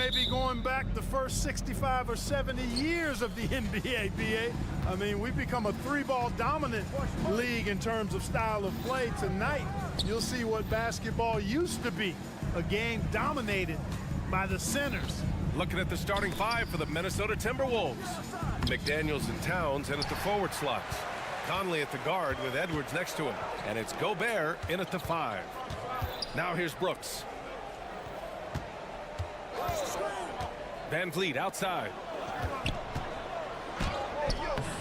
may be going back the first 65 or 70 years of the NBA, BA. I mean, we've become a three-ball dominant league in terms of style of play. Tonight, you'll see what basketball used to be, a game dominated by the centers. Looking at the starting five for the Minnesota Timberwolves. McDaniels and Towns in at the forward slots. Conley at the guard with Edwards next to him. And it's Gobert in at the 5. Now here's Brooks. Van Vliet outside.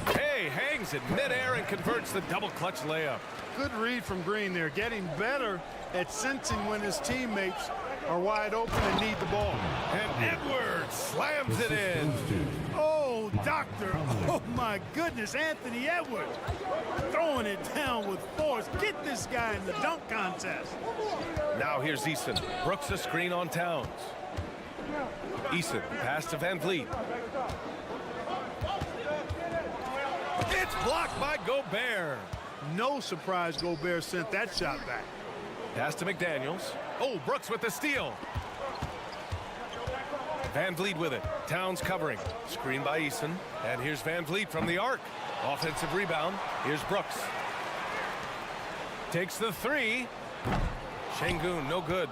Hey, hangs in midair and converts the double clutch layup. Good read from Green there, getting better at sensing when his teammates are wide open and need the ball. And Edwards slams it in. Oh, doctor. Oh, my goodness, Anthony Edwards throwing it down with force. Get this guy in the dunk contest. Now here's Eason. Brooks a screen on Towns. Eason, pass to Van Vliet. It's blocked by Gobert. No surprise Gobert sent that shot back. Pass to McDaniels. Oh, Brooks with the steal. Van Vliet with it. Towns covering. Screen by Eason. And here's Van Vliet from the arc. Offensive rebound. Here's Brooks. Takes the 3. Şengün, no good.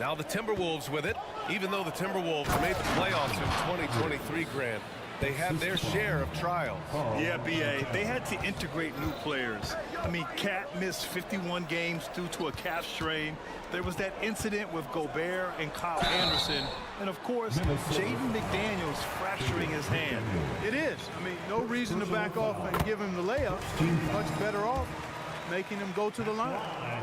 Now the Timberwolves with it. Even though the Timberwolves made the playoffs in 2023, Grant, they had their share of trials. Yeah, B.A., they had to integrate new players. I mean, Cat missed 51 games due to a calf strain. There was that incident with Gobert and Kyle Anderson. And, of course, Jaden McDaniels fracturing his hand. It is. I mean, no reason to back off and give him the layup. Much better off making him go to the line.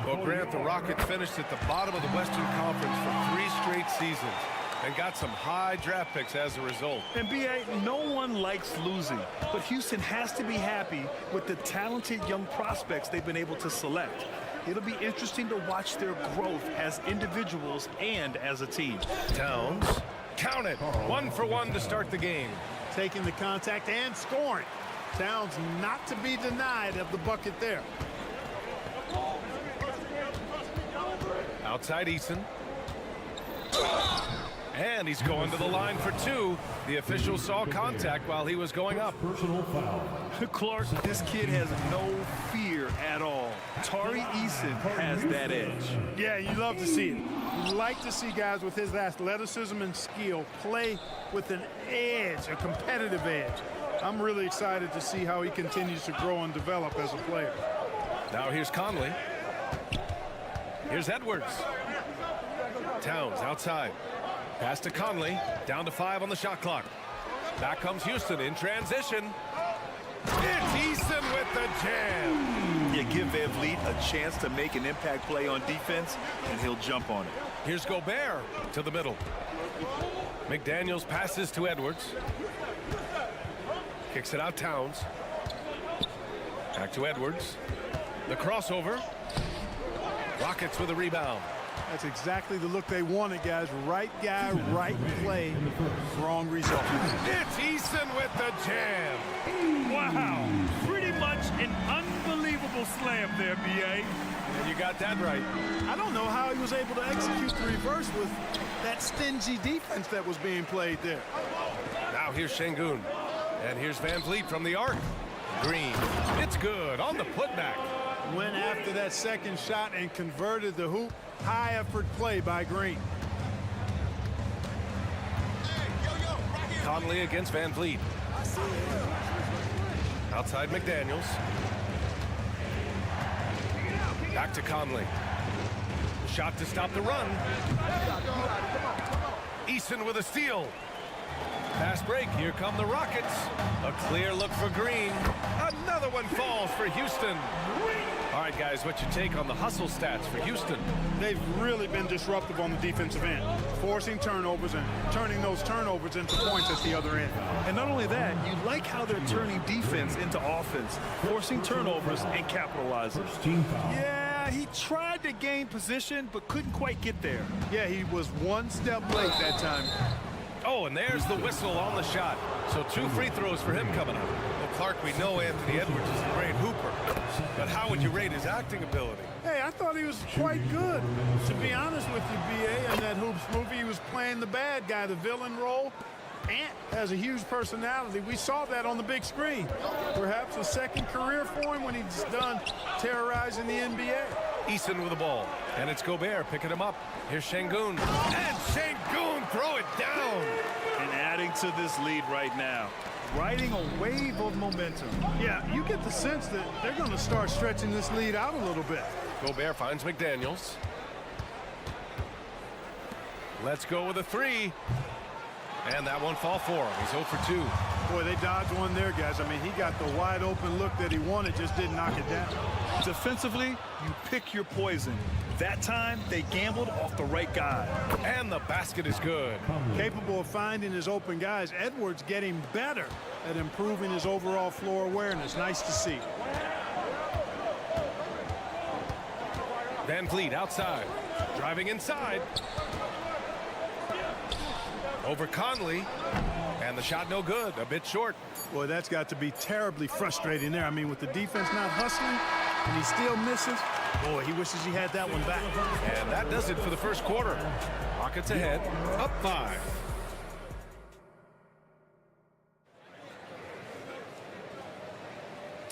Well, Grant, the Rockets finished at the bottom of the Western Conference for 3 straight seasons and got some high draft picks as a result. And B.A., no one likes losing, but Houston has to be happy with the talented young prospects they've been able to select. It'll be interesting to watch their growth as individuals and as a team. Towns, count it, 1 for 1 to start the game. Taking the contact and scoring. Towns not to be denied of the bucket there. Outside Eason. And he's going to the line for 2. The official saw contact while he was going up. Personal foul. Clark, this kid has no fear at all. Tari Eason has that edge. Yeah, you love to see it. You like to see guys with his athleticism and skill play with an edge, a competitive edge. I'm really excited to see how he continues to grow and develop as a player. Now here's Conley. Here's Edwards. Towns outside. Pass to Conley. Down to 5 on the shot clock. Back comes Houston in transition. It's Eason with the jam. You give Van Vliet a chance to make an impact play on defense, and he'll jump on it. Here's Gobert to the middle. McDaniels passes to Edwards. Kicks it out Towns. Back to Edwards. The crossover. Rockets with a rebound. That's exactly the look they wanted, guys. Right guy, right play, wrong result. It's Eason with the jam. Wow, pretty much an unbelievable slam there, B.A. And you got that right. I don't know how he was able to execute the reverse with that stingy defense that was being played there. Now here's Şengün. And here's Van Vliet from the arc. Green. It's good on the putback. Went after that second shot and converted the hoop. High effort play by Green. Conley against Van Vliet. Outside McDaniels. Back to Conley. Shot to stop the run. Eason with a steal. Fast break. Here come the Rockets. A clear look for Green. Another one falls for Houston. All right, guys, what's your take on the hustle stats for Houston? They've really been disruptive on the defensive end, forcing turnovers and turning those turnovers into points at the other end. And not only that, you like how they're turning defense into offense, forcing turnovers and capitalizing. Team foul. Yeah, he tried to gain position, but couldn't quite get there. Yeah, he was one step late that time. Oh, and there's the whistle on the shot. So 2 free throws for him coming up. Clark, we know Anthony Edwards is a great hooper, but how would you rate his acting ability? Hey, I thought he was quite good. To be honest with you, B.A., in that Hoops movie, he was playing the bad guy, the villain role. Ant has a huge personality. We saw that on the big screen. Perhaps a second career for him when he's done terrorizing the NBA. Eason with the ball, and it's Gobert picking him up. Here's Şengün, and Şengün throw it down. And adding to this lead right now, riding a wave of momentum. Yeah, you get the sense that they're going to start stretching this lead out a little bit. Gobert finds McDaniels. Let's go with a three. And that won't fall for him. He's 0 for 2. Boy, they dodged one there, guys. I mean, he got the wide open look that he wanted, just didn't knock it down. Defensively, you pick your poison. That time, they gambled off the right guy. And the basket is good. Capable of finding his open guys. Edwards getting better at improving his overall floor awareness. Nice to see. Van Vliet outside. Driving inside. Over Conley, and the shot no good, a bit short. Boy, that's got to be terribly frustrating there. I mean, with the defense not hustling, and he still misses. Boy, he wishes he had that one back. And that does it for the first quarter. Rockets ahead, up 5.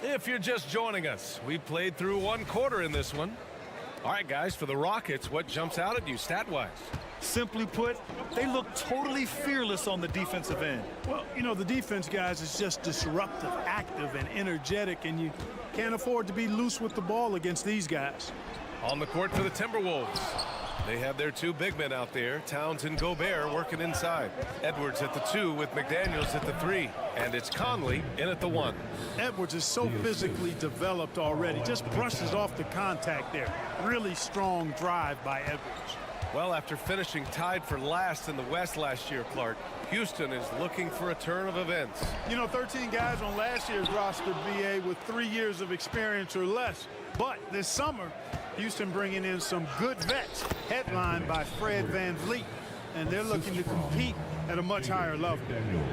If you're just joining us, we played through one quarter in this one. All right, guys, for the Rockets, what jumps out at you stat-wise? Simply put, they look totally fearless on the defensive end. Well, you know, the defense, guys, is just disruptive, active, and energetic, and you can't afford to be loose with the ball against these guys. On the court for the Timberwolves. They have their 2 big men out there, Towns and Gobert, working inside. Edwards at the 2 with McDaniels at the 3. And it's Conley in at the 1. Edwards is so physically developed already. Just brushes off the contact there. Really strong drive by Edwards. Well, after finishing tied for last in the West last year, Clark, Houston is looking for a turn of events. You know, 13 guys on last year's roster, BA, with 3 years of experience or less. But this summer, Houston bringing in some good vets, headlined by Fred VanVleet, and they're looking to compete at a much higher level.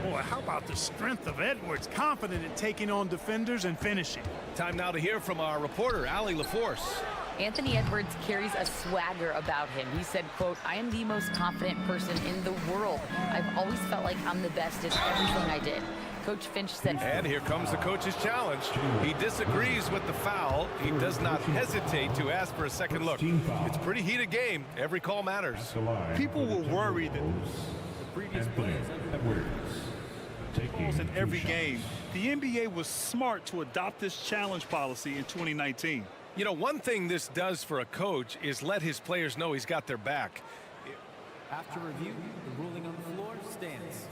Boy, how about the strength of Edwards, confident in taking on defenders and finishing. Time now to hear from our reporter, Allie LaForce. Anthony Edwards carries a swagger about him. He said, quote, "I am the most confident person in the world. I've always felt like I'm the best at everything I did." Coach Finch said. And here comes the coach's challenge. He disagrees with the foul. He does not hesitate to ask for a second look. It's a pretty heated game. Every call matters. People were worried that the previous plays in every game. The NBA was smart to adopt this challenge policy in 2019. You know, one thing this does for a coach is let his players know he's got their back. After review, the ruling on the floor stands.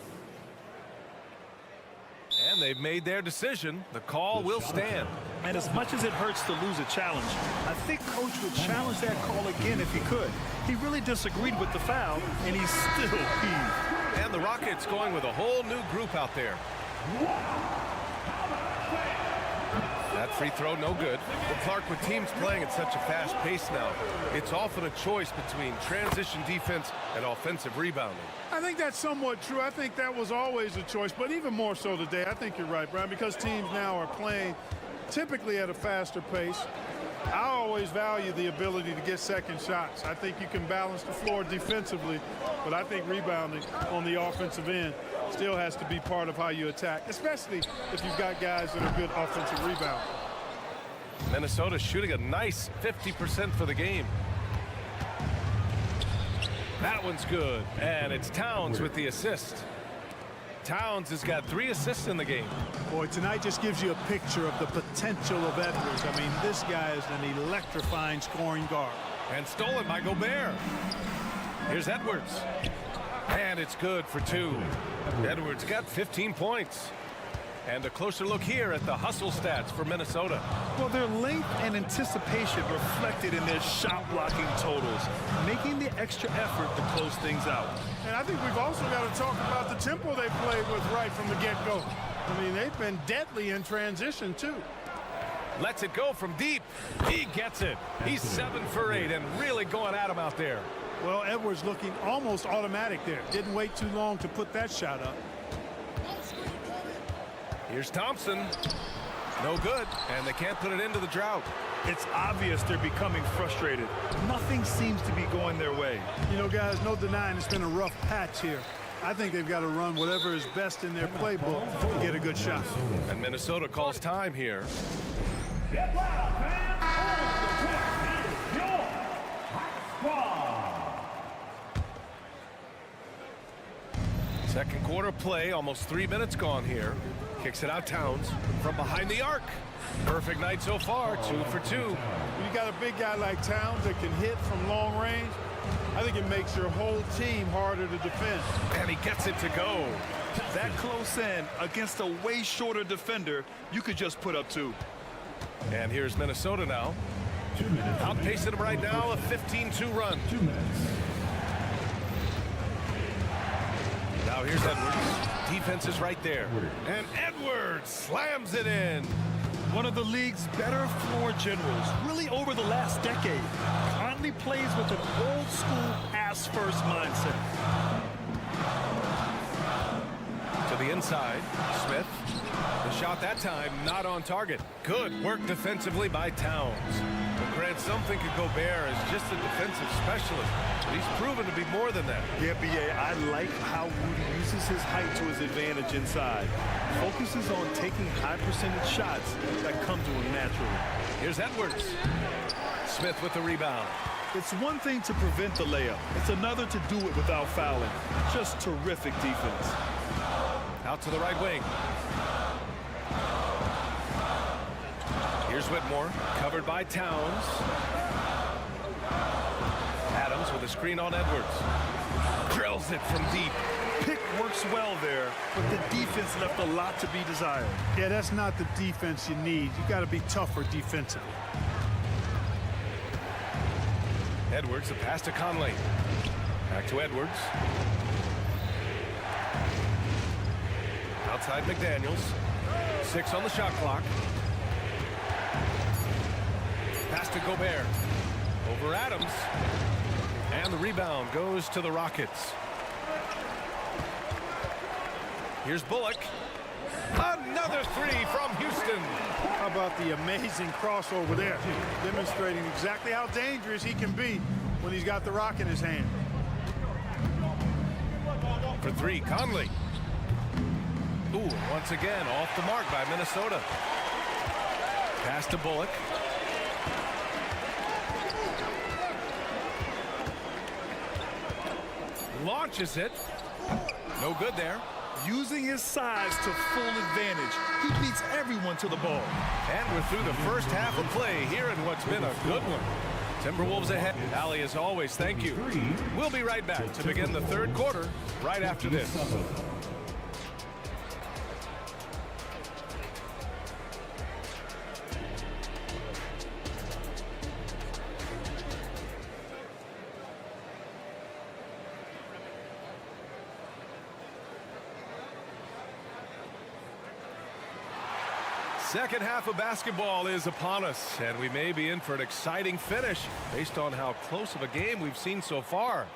And they've made their decision. The call will stand. And as much as it hurts to lose a challenge, I think Coach would challenge that call again if he could. He really disagreed with the foul, and he's still peeved. And the Rockets going with a whole new group out there. That free throw, no good. But Clark, with teams playing at such a fast pace now, it's often a choice between transition defense and offensive rebounding. I think that's somewhat true. I think that was always a choice, but even more so today. I think you're right, Brian, because teams now are playing typically at a faster pace. I always value the ability to get second shots. I think you can balance the floor defensively, but I think rebounding on the offensive end still has to be part of how you attack, especially if you've got guys that are good offensive rebounders. Minnesota shooting a nice 50% for the game. That one's good, and it's Towns with the assist. Towns has got 3 assists in the game. Boy, tonight just gives you a picture of the potential of Edwards. I mean, this guy is an electrifying scoring guard. And stolen by Gobert. Here's Edwards. And it's good for 2. Edwards got 15 points. And a closer look here at the hustle stats for Minnesota. Well, their length and anticipation reflected in their shot blocking totals, making the extra effort to close things out. And I think we've also got to talk about the tempo they played with right from the get-go. I mean, they've been deadly in transition, too. Lets it go from deep. He gets it. He's 7 for 8 and really going at him out there. Well, Edwards looking almost automatic there. Didn't wait too long to put that shot up. Here's Thompson. No good, and they can't put it into the drought. It's obvious they're becoming frustrated. Nothing seems to be going their way. You know, guys, no denying it's been a rough patch here. I think they've got to run whatever is best in their playbook to get a good shot. And Minnesota calls time here. Second quarter play, almost 3 minutes gone here. Kicks it out Towns from behind the arc. Perfect night so far, 2 for 2. When you got a big guy like Towns that can hit from long range, I think it makes your whole team harder to defend. And he gets it to go. That close in against a way shorter defender, you could just put up 2. And here's Minnesota now. Outpacing them right now, a 15-2 run. Now here's Edwards. Defense is right there. And Edwards slams it in. One of the league's better floor generals, really over the last decade. Conley plays with an old-school pass-first mindset. To the inside, Smith. The shot that time not on target. Good work defensively by Towns. But grant something could Gobert as just a defensive specialist. But he's proven to be more than that. Yeah, B.A., I like how Rudy uses his height to his advantage inside. Focuses on taking high-percentage shots that come to him naturally. Here's Edwards. Smith with the rebound. It's one thing to prevent the layup. It's another to do it without fouling. Just terrific defense. Out to the right wing. Here's Whitmore, covered by Towns. Adams with a screen on Edwards. Drills it from deep. Pick works well there, but the defense left a lot to be desired. Yeah, that's not the defense you need. You got to be tougher defensively. Edwards, a pass to Conley. Back to Edwards. Outside McDaniels. 6 on the shot clock. Pass to Gobert. Over Adams. And the rebound goes to the Rockets. Here's Bullock. Another 3 from Houston. How about the amazing crossover there? Demonstrating exactly how dangerous he can be when he's got the rock in his hand. For 3, Conley. Ooh, once again, off the mark by Minnesota. Pass to Bullock. Launches it. No good there. Using his size to full advantage. He beats everyone to the ball. And we're through the first half of play here in what's been a good one. Timberwolves ahead. Allie, as always, thank you. We'll be right back to begin the third quarter right after this. Second half of basketball is upon us, and we may be in for an exciting finish based on how close of a game we've seen so far.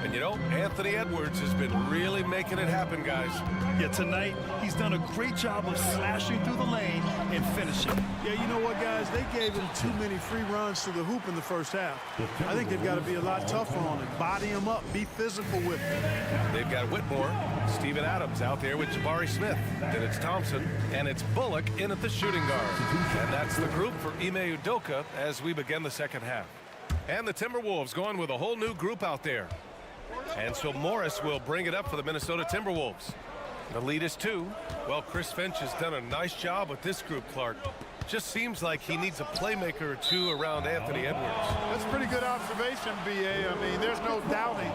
And you know, Anthony Edwards has been really making it happen, guys. Yeah, tonight, he's done a great job of slashing through the lane and finishing. Yeah, you know what, guys? They gave him too many free runs to the hoop in the first half. I think they've got to be a lot tougher on him. Body him up. Be physical with him. They've got Whitmore, Steven Adams out there with Jabari Smith. Then it's Thompson, and it's Bullock in at the shooting guard. And that's the group for Ime Udoka as we begin the second half. And the Timberwolves going with a whole new group out there. And so Morris will bring it up for the Minnesota Timberwolves. The lead is 2. Well, Chris Finch has done a nice job with this group, Clark. Just seems like he needs a playmaker or 2 around Anthony Edwards. That's a pretty good observation, B.A. I mean, there's no doubting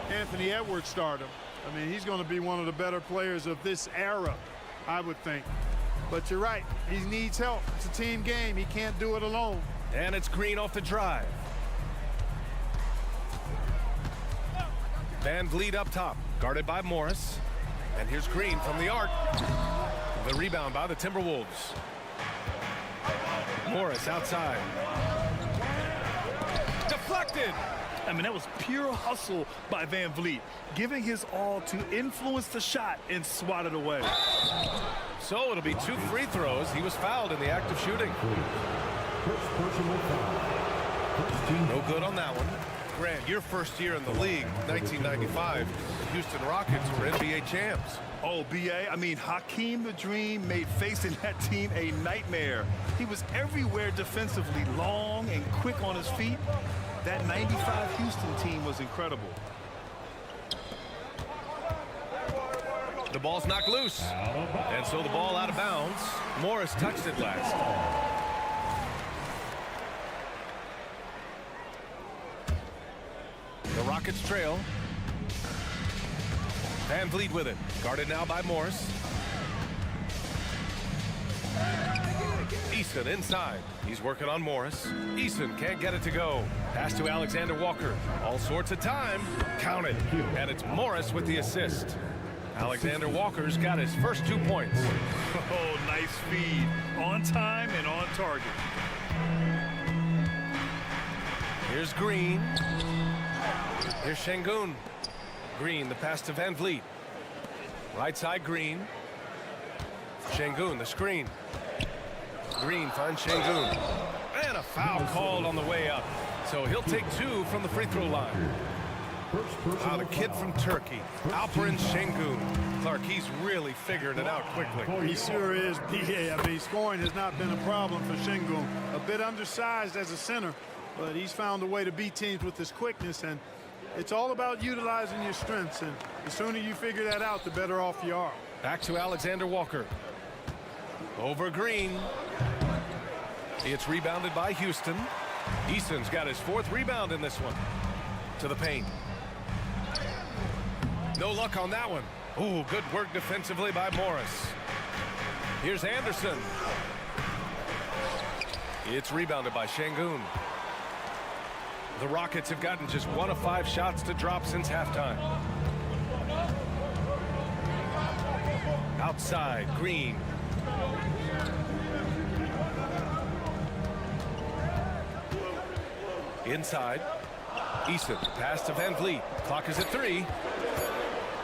Anthony Edwards stardom. I mean, he's going to be one of the better players of this era, I would think. But you're right. He needs help. It's a team game. He can't do it alone. And it's Green off the drive. Van Vliet up top, guarded by Morris. And here's Green from the arc. The rebound by the Timberwolves. Morris outside. Deflected. I mean, that was pure hustle by Van Vliet, giving his all to influence the shot and swat it away. So it'll be 2 free throws. He was fouled in the act of shooting. No good on that one. Grant, your first year in the league, 1995, the Houston Rockets were NBA champs. Oh, B.A., I mean, Hakeem the Dream made facing that team a nightmare. He was everywhere defensively, long and quick on his feet. That 95 Houston team was incredible. The ball's knocked loose. And so the ball out of bounds. Morris touched it last. The Rockets trail. Van Vliet with it. Guarded now by Morris. Eason inside. He's working on Morris. Eason can't get it to go. Pass to Alexander Walker. All sorts of time. Counted. And it's Morris with the assist. Alexander Walker's got his first 2 points. Oh, nice feed. On time and on target. Here's Green. Here's Şengün. Green, the pass to Van Vliet. Right side, Green. Şengün, the screen. Green finds Şengün. And a foul called on the way up. So he'll take 2 from the free throw line. The kid from Turkey, Alperen Şengün. Clark, he's really figured it out quickly. He sure is, B.A. I mean, scoring has not been a problem for Şengün. A bit undersized as a center, but he's found a way to beat teams with his quickness, and it's all about utilizing your strengths, and the sooner you figure that out, the better off you are. Back to Alexander Walker. Over Green. It's rebounded by Houston. Eason's got his 4th rebound in this one. To the paint. No luck on that one. Ooh, good work defensively by Morris. Here's Anderson. It's rebounded by Şengün. The Rockets have gotten just 1 of 5 shots to drop since halftime. Outside, Green. Inside, Eason, pass to Van Vliet. Clock is at 3.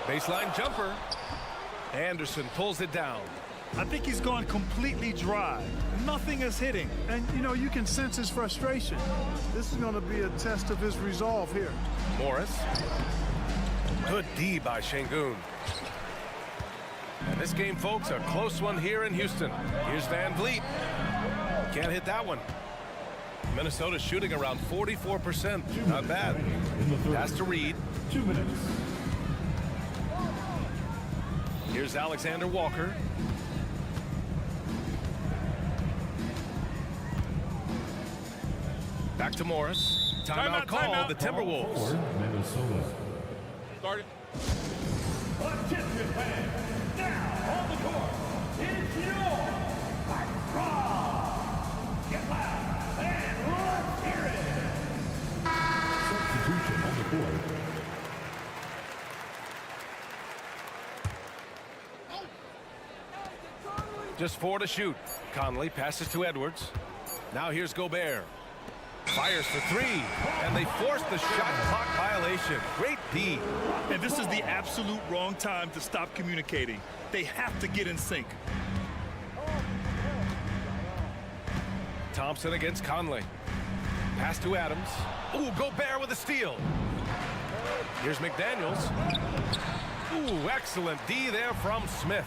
Baseline jumper. Anderson pulls it down. I think he's gone completely dry. Nothing is hitting. And, you know, you can sense his frustration. This is going to be a test of his resolve here. Morris. Good D by Şengün. And this game, folks, a close one here in Houston. Here's Van Vliet. Can't hit that one. Minnesota's shooting around 44%. Not bad. Pass to Reed. 2 minutes. Here's Alexander Walker. Back to Morris. Timeout called, the Timberwolves. Minnesota. Started. Attention fans, now on the court, it's your Get loud and let's hear it. Substitution on the court. Just 4 to shoot. Conley passes to Edwards. Now here's Gobert. Fires for 3, and they force the shot clock violation. Great D. And this is the absolute wrong time to stop communicating. They have to get in sync. Thompson against Conley. Pass to Adams. Ooh, Gobert with a steal. Here's McDaniels. Ooh, excellent D there from Smith.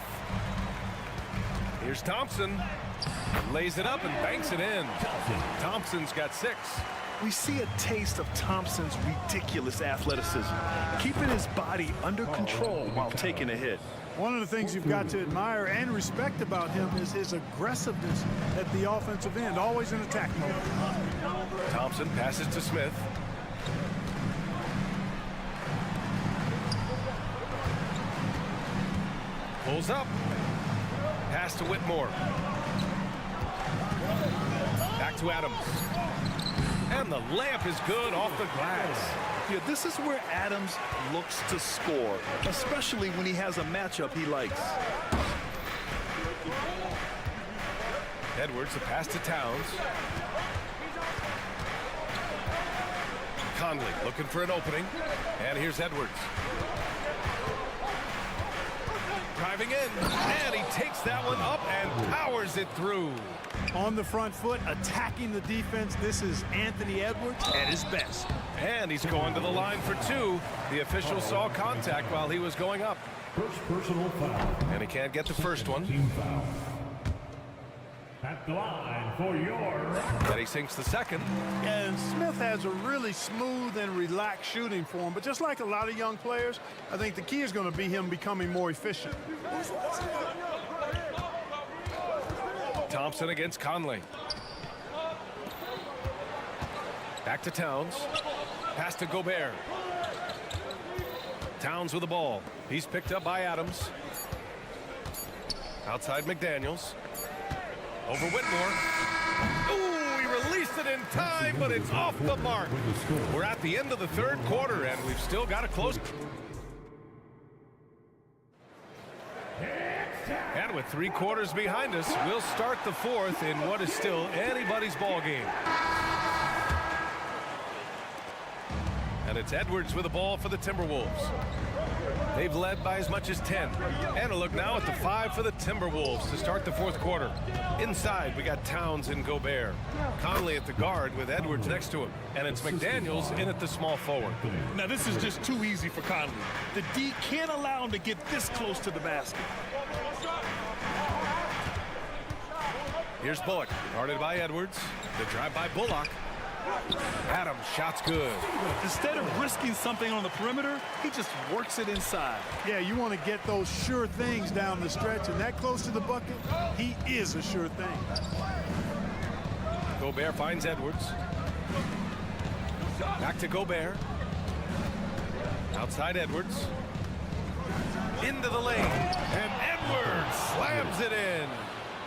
Here's Thompson. Lays it up and banks it in. Thompson's got 6. We see a taste of Thompson's ridiculous athleticism, keeping his body under control while taking a hit. One of the things you've got to admire and respect about him is his aggressiveness at the offensive end, always in attack mode. Thompson passes to Smith. Pulls up. Pass to Whitmore. Back to Adams. And the layup is good off the glass. Yeah, this is where Adams looks to score, especially when he has a matchup he likes. Edwards, the pass to Towns. Conley looking for an opening. And here's Edwards. Driving driving in, and he takes that one up and powers it through. On the front foot, attacking the defense. This is Anthony Edwards at his best. And he's going to the line for two. The official saw contact while he was going up. First personal foul. And he can't get the first one. Team foul. At the line for your... Then he sinks the second. And Smith has a really smooth and relaxed shooting form, but just like a lot of young players, I think the key is going to be him becoming more efficient. Thompson against Conley. Back to Towns. Pass to Gobert. Towns with the ball. He's picked up by Adams. Outside McDaniels. Over Whitmore. Ooh, he released it in time, but it's off the mark. We're at the end of the third quarter, and we've still got a close. And with 3 quarters behind us, we'll start the fourth in what is still anybody's ball game. And it's Edwards with the ball for the Timberwolves. They've led by as much as 10. And a look now at the 5 for the Timberwolves to start the fourth quarter. Inside, we got Towns and Gobert. Conley at the guard with Edwards next to him. And it's McDaniels in at the small forward. Now, this is just too easy for Conley. The D can't allow him to get this close to the basket. Here's Bullock, guarded by Edwards. The drive by Bullock. Adams, shot's good. Instead of risking something on the perimeter, he just works it inside. Yeah, you want to get those sure things down the stretch, and that close to the bucket, he is a sure thing. Gobert finds Edwards. Back to Gobert. Outside Edwards. Into the lane. And Edwards slams it in.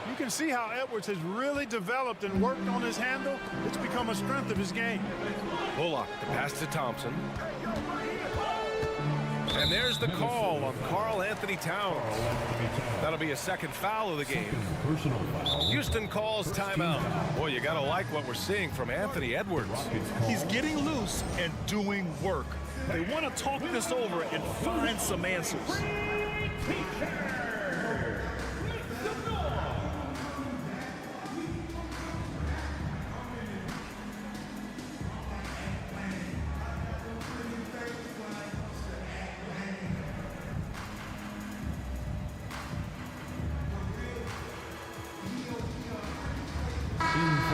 You can see how Edwards has really developed and worked on his handle. It's become a strength of his game. Bullock, the pass to Thompson. And there's the call on Karl Anthony Towns. That'll be a second foul of the game. Personal foul. Houston calls timeout. Boy, you gotta like what we're seeing from Anthony Edwards. He's getting loose and doing work. They want to talk this over and find some answers.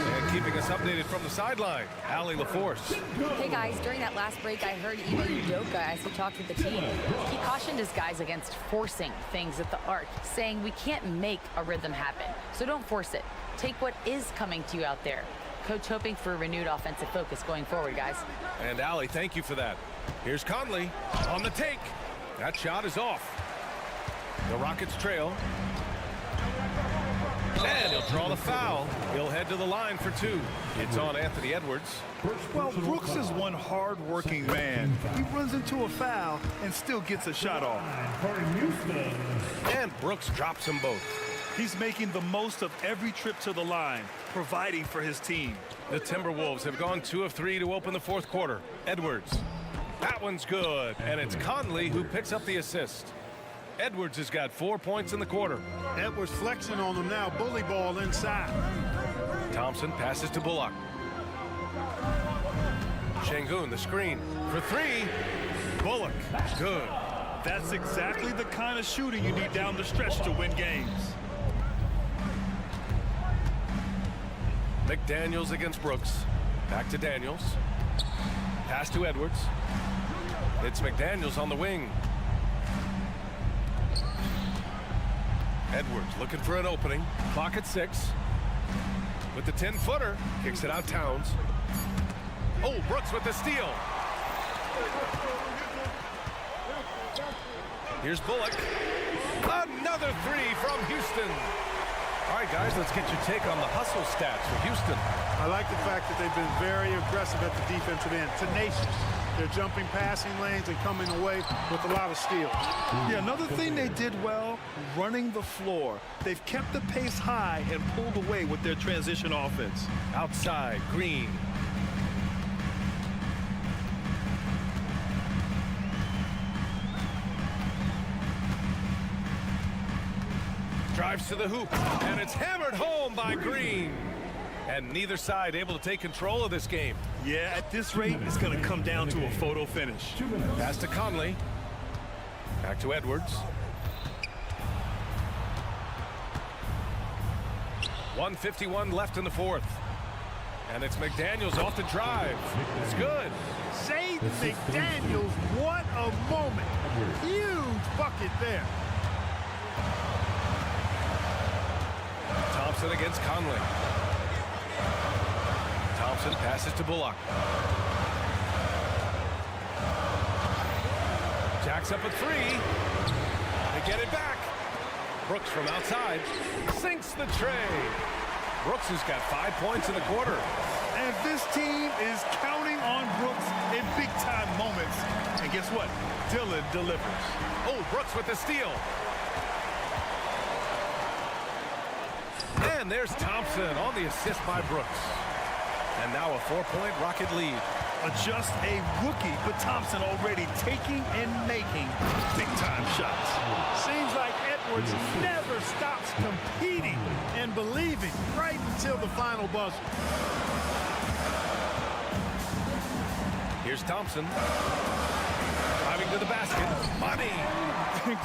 And keeping us updated from the sideline, Allie LaForce. Hey guys, during that last break, I heard Ime Udoka as he talked with the team. He cautioned his guys against forcing things at the arc, saying we can't make a rhythm happen, so don't force it. Take what is coming to you out there. Coach hoping for a renewed offensive focus going forward, guys. And Allie, thank you for that. Here's Conley on the take. That shot is off. The Rockets trail. And he'll draw the foul. He'll head to the line for 2. It's on Anthony Edwards. Well, Brooks is one hard-working man. He runs into a foul and still gets a shot off. And Brooks drops them both. He's making the most of every trip to the line, providing for his team. The Timberwolves have gone 2 of 3 to open the fourth quarter. Edwards. That one's good. And it's Conley who picks up the assist. Edwards has got 4 points in the quarter. Edwards flexing on them now, bully ball inside. Thompson passes to Bullock. Şengün, the screen for 3. Bullock, good. That's exactly the kind of shooting you need down the stretch to win games. McDaniels against Brooks. Back to Daniels. Pass to Edwards. It's McDaniels on the wing. Edwards looking for an opening. Clock at 6. With the 10-footer. Kicks it out Towns. Oh, Brooks with the steal. Here's Bullock. Another 3 from Houston. All right, guys, let's get your take on the hustle stats for Houston. I like the fact that they've been very aggressive at the defensive end, tenacious. They're jumping passing lanes and coming away with a lot of steals. Yeah, another thing they did well, running the floor. They've kept the pace high and pulled away with their transition offense. Outside, Green. Drives to the hoop, and it's hammered home by Green. And neither side able to take control of this game. Yeah, at this rate, it's going to come down to a photo finish. Pass to Conley. Back to Edwards. 1:51 left in the fourth. And it's McDaniels off the drive. It's good. Jaden McDaniels, what a moment. Huge bucket there. Thompson against Conley. Thompson passes to Bullock. Jacks up a three. They get it back. Brooks from outside sinks the tray. Brooks has got 5 points in the quarter. And this team is counting on Brooks in big-time moments. And guess what? Dillon delivers. Oh, Brooks with the steal. And there's Thompson on the assist by Brooks. And now a 4-point Rocket lead. Just a rookie, but Thompson already taking and making big-time shots. Seems like Edwards never stops competing and believing right until the final buzzer. Here's Thompson. Driving to the basket. Money.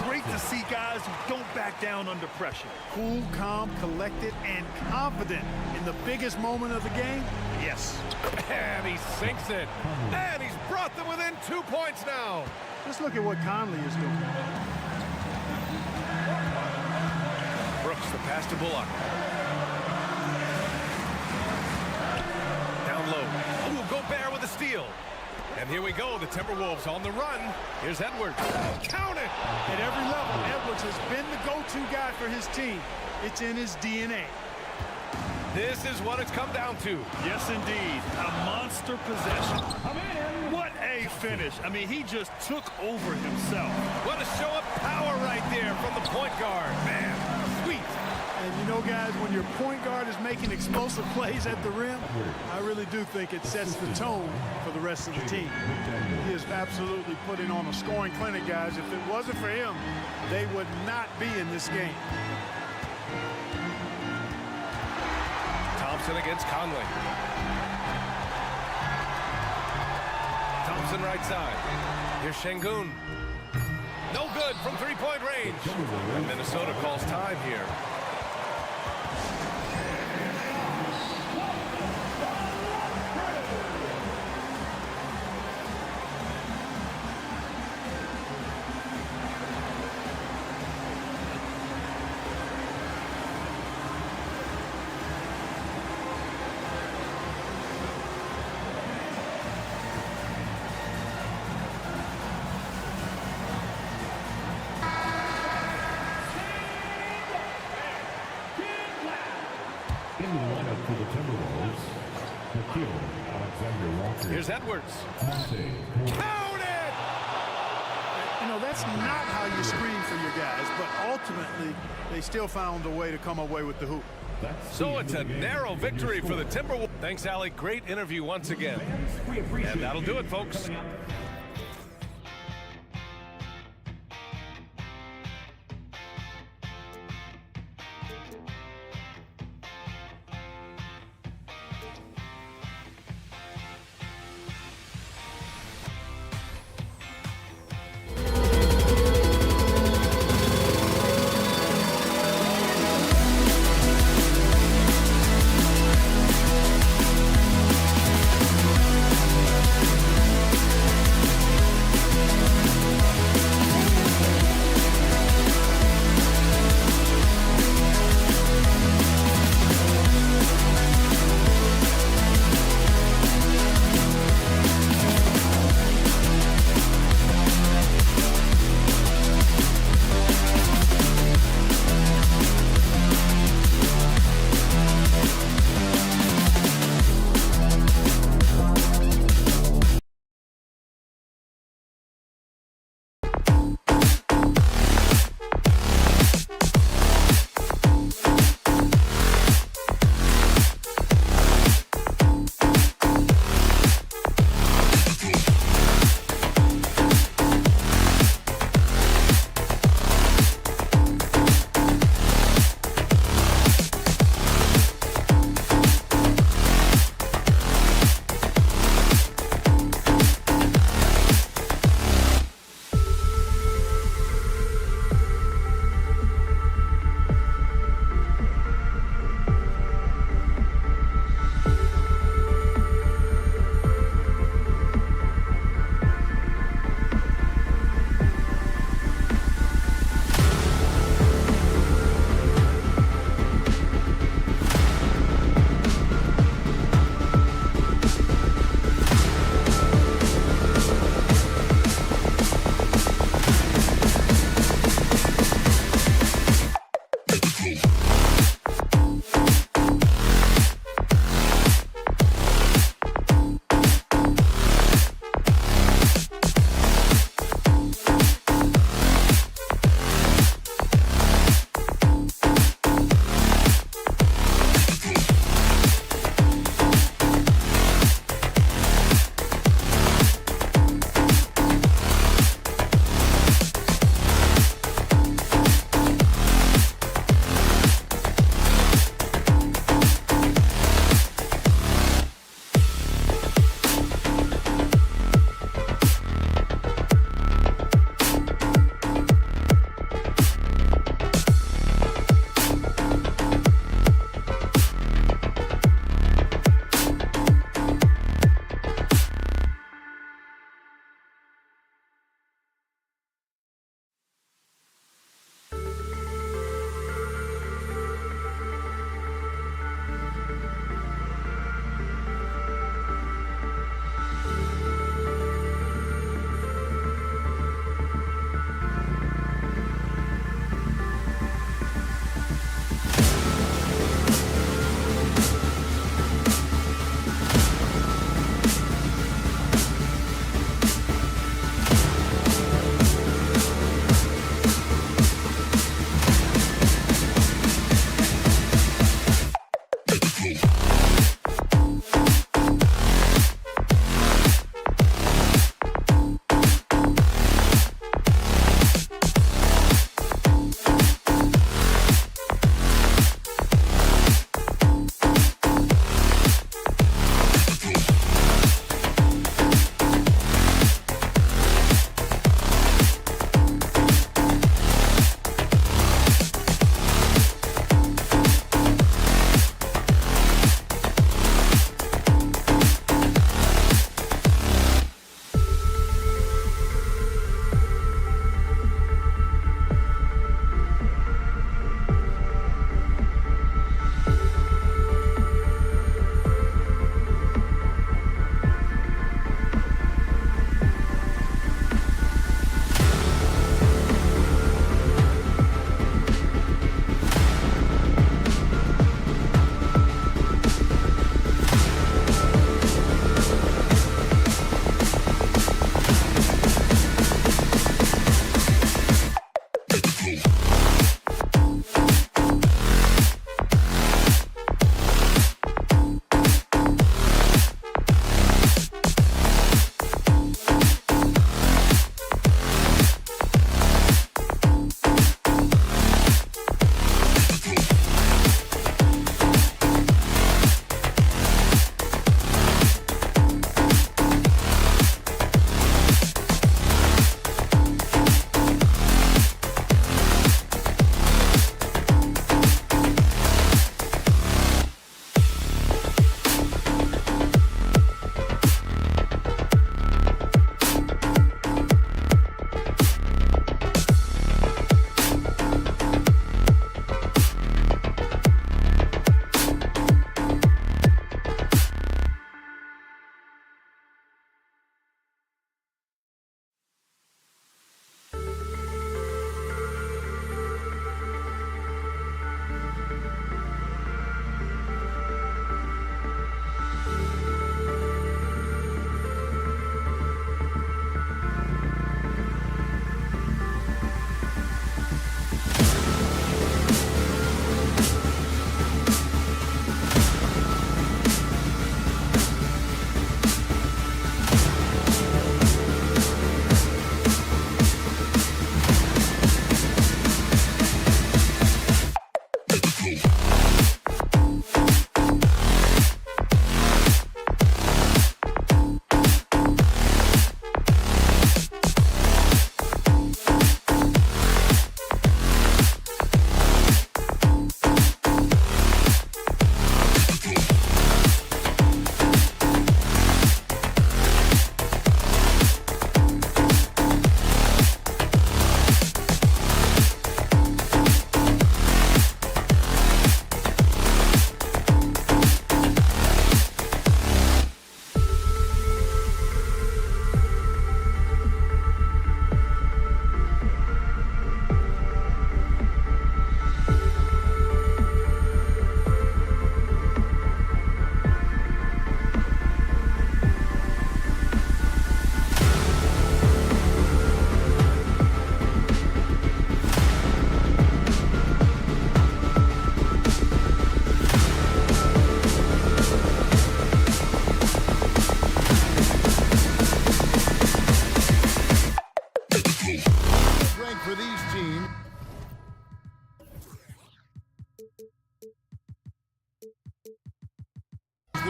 Great to see guys who don't back down under pressure. Cool, calm, collected, and confident in the biggest moment of the game. Yes. And he sinks it. And he's brought them within 2 points now. Just look at what Conley is doing. Brooks, the pass to Bullock. Down low. Ooh, Gobert with a steal. And here we go, the Timberwolves on the run. Here's Edwards. Count it! At every level, Edwards has been the go-to guy for his team. It's in his DNA. This is what it's come down to. Yes, indeed. A monster possession. What a finish. I mean, he just took over himself. What a show of power right there from the point guard. Man, sweet. And you know, guys, when your point guard is making explosive plays at the rim, I really do think it sets the tone for the rest of the team. He is absolutely putting on a scoring clinic, guys. If it wasn't for him, they would not be in this game. Thompson against Conley. Thompson right side. Here's Şengün. No good from three-point range. And Minnesota calls time here. In the lineup for the Timberwolves, Alexander Walker. Here's Edwards. Monte. Count it! You know, that's not how you screen for your guys, but ultimately, they still found a way to come away with the hoop. So it's a narrow victory for the Timberwolves. Thanks, Alec. Great interview once again. And that'll do it, folks.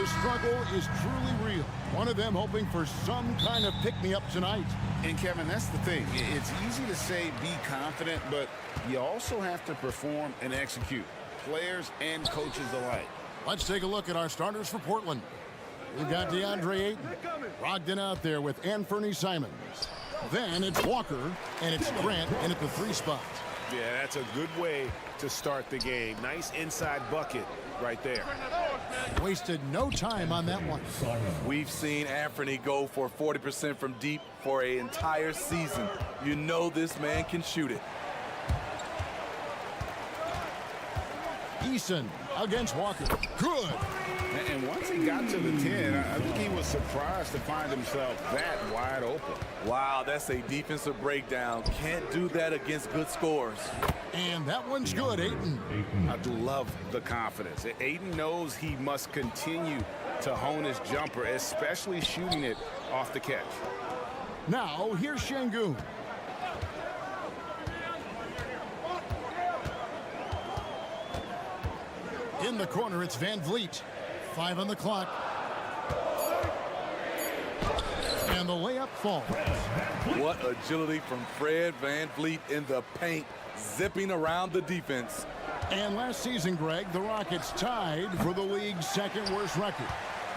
The struggle is truly real. One of them hoping for some kind of pick-me-up tonight. And Kevin, that's the thing. It's easy to say be confident, but you also have to perform and execute. Players and coaches alike. Let's take a look at our starters for Portland. We've got DeAndre Ayton, Brogdon out there with Anthony Simons. Then it's Walker, and it's Grant in at the 3 spot. Yeah, that's a good way to start the game. Nice inside bucket right there. Wasted no time on that one. We've seen Anthony go for 40% from deep for an entire season. You know this man can shoot it. Eason against Walker. Good. And once he got to the 10, I think he was surprised to find himself that wide open. Wow, that's a defensive breakdown. Can't do that against good scores. And that one's good, Ayton. I love the confidence. Ayton knows he must continue to hone his jumper, especially shooting it off the catch. Now, here's Şengün. In the corner, it's Van Vliet. 5 on the clock. And the layup falls. What agility from Fred Van Vliet in the paint, zipping around the defense. And last season, Greg, the Rockets tied for the league's 2nd worst record.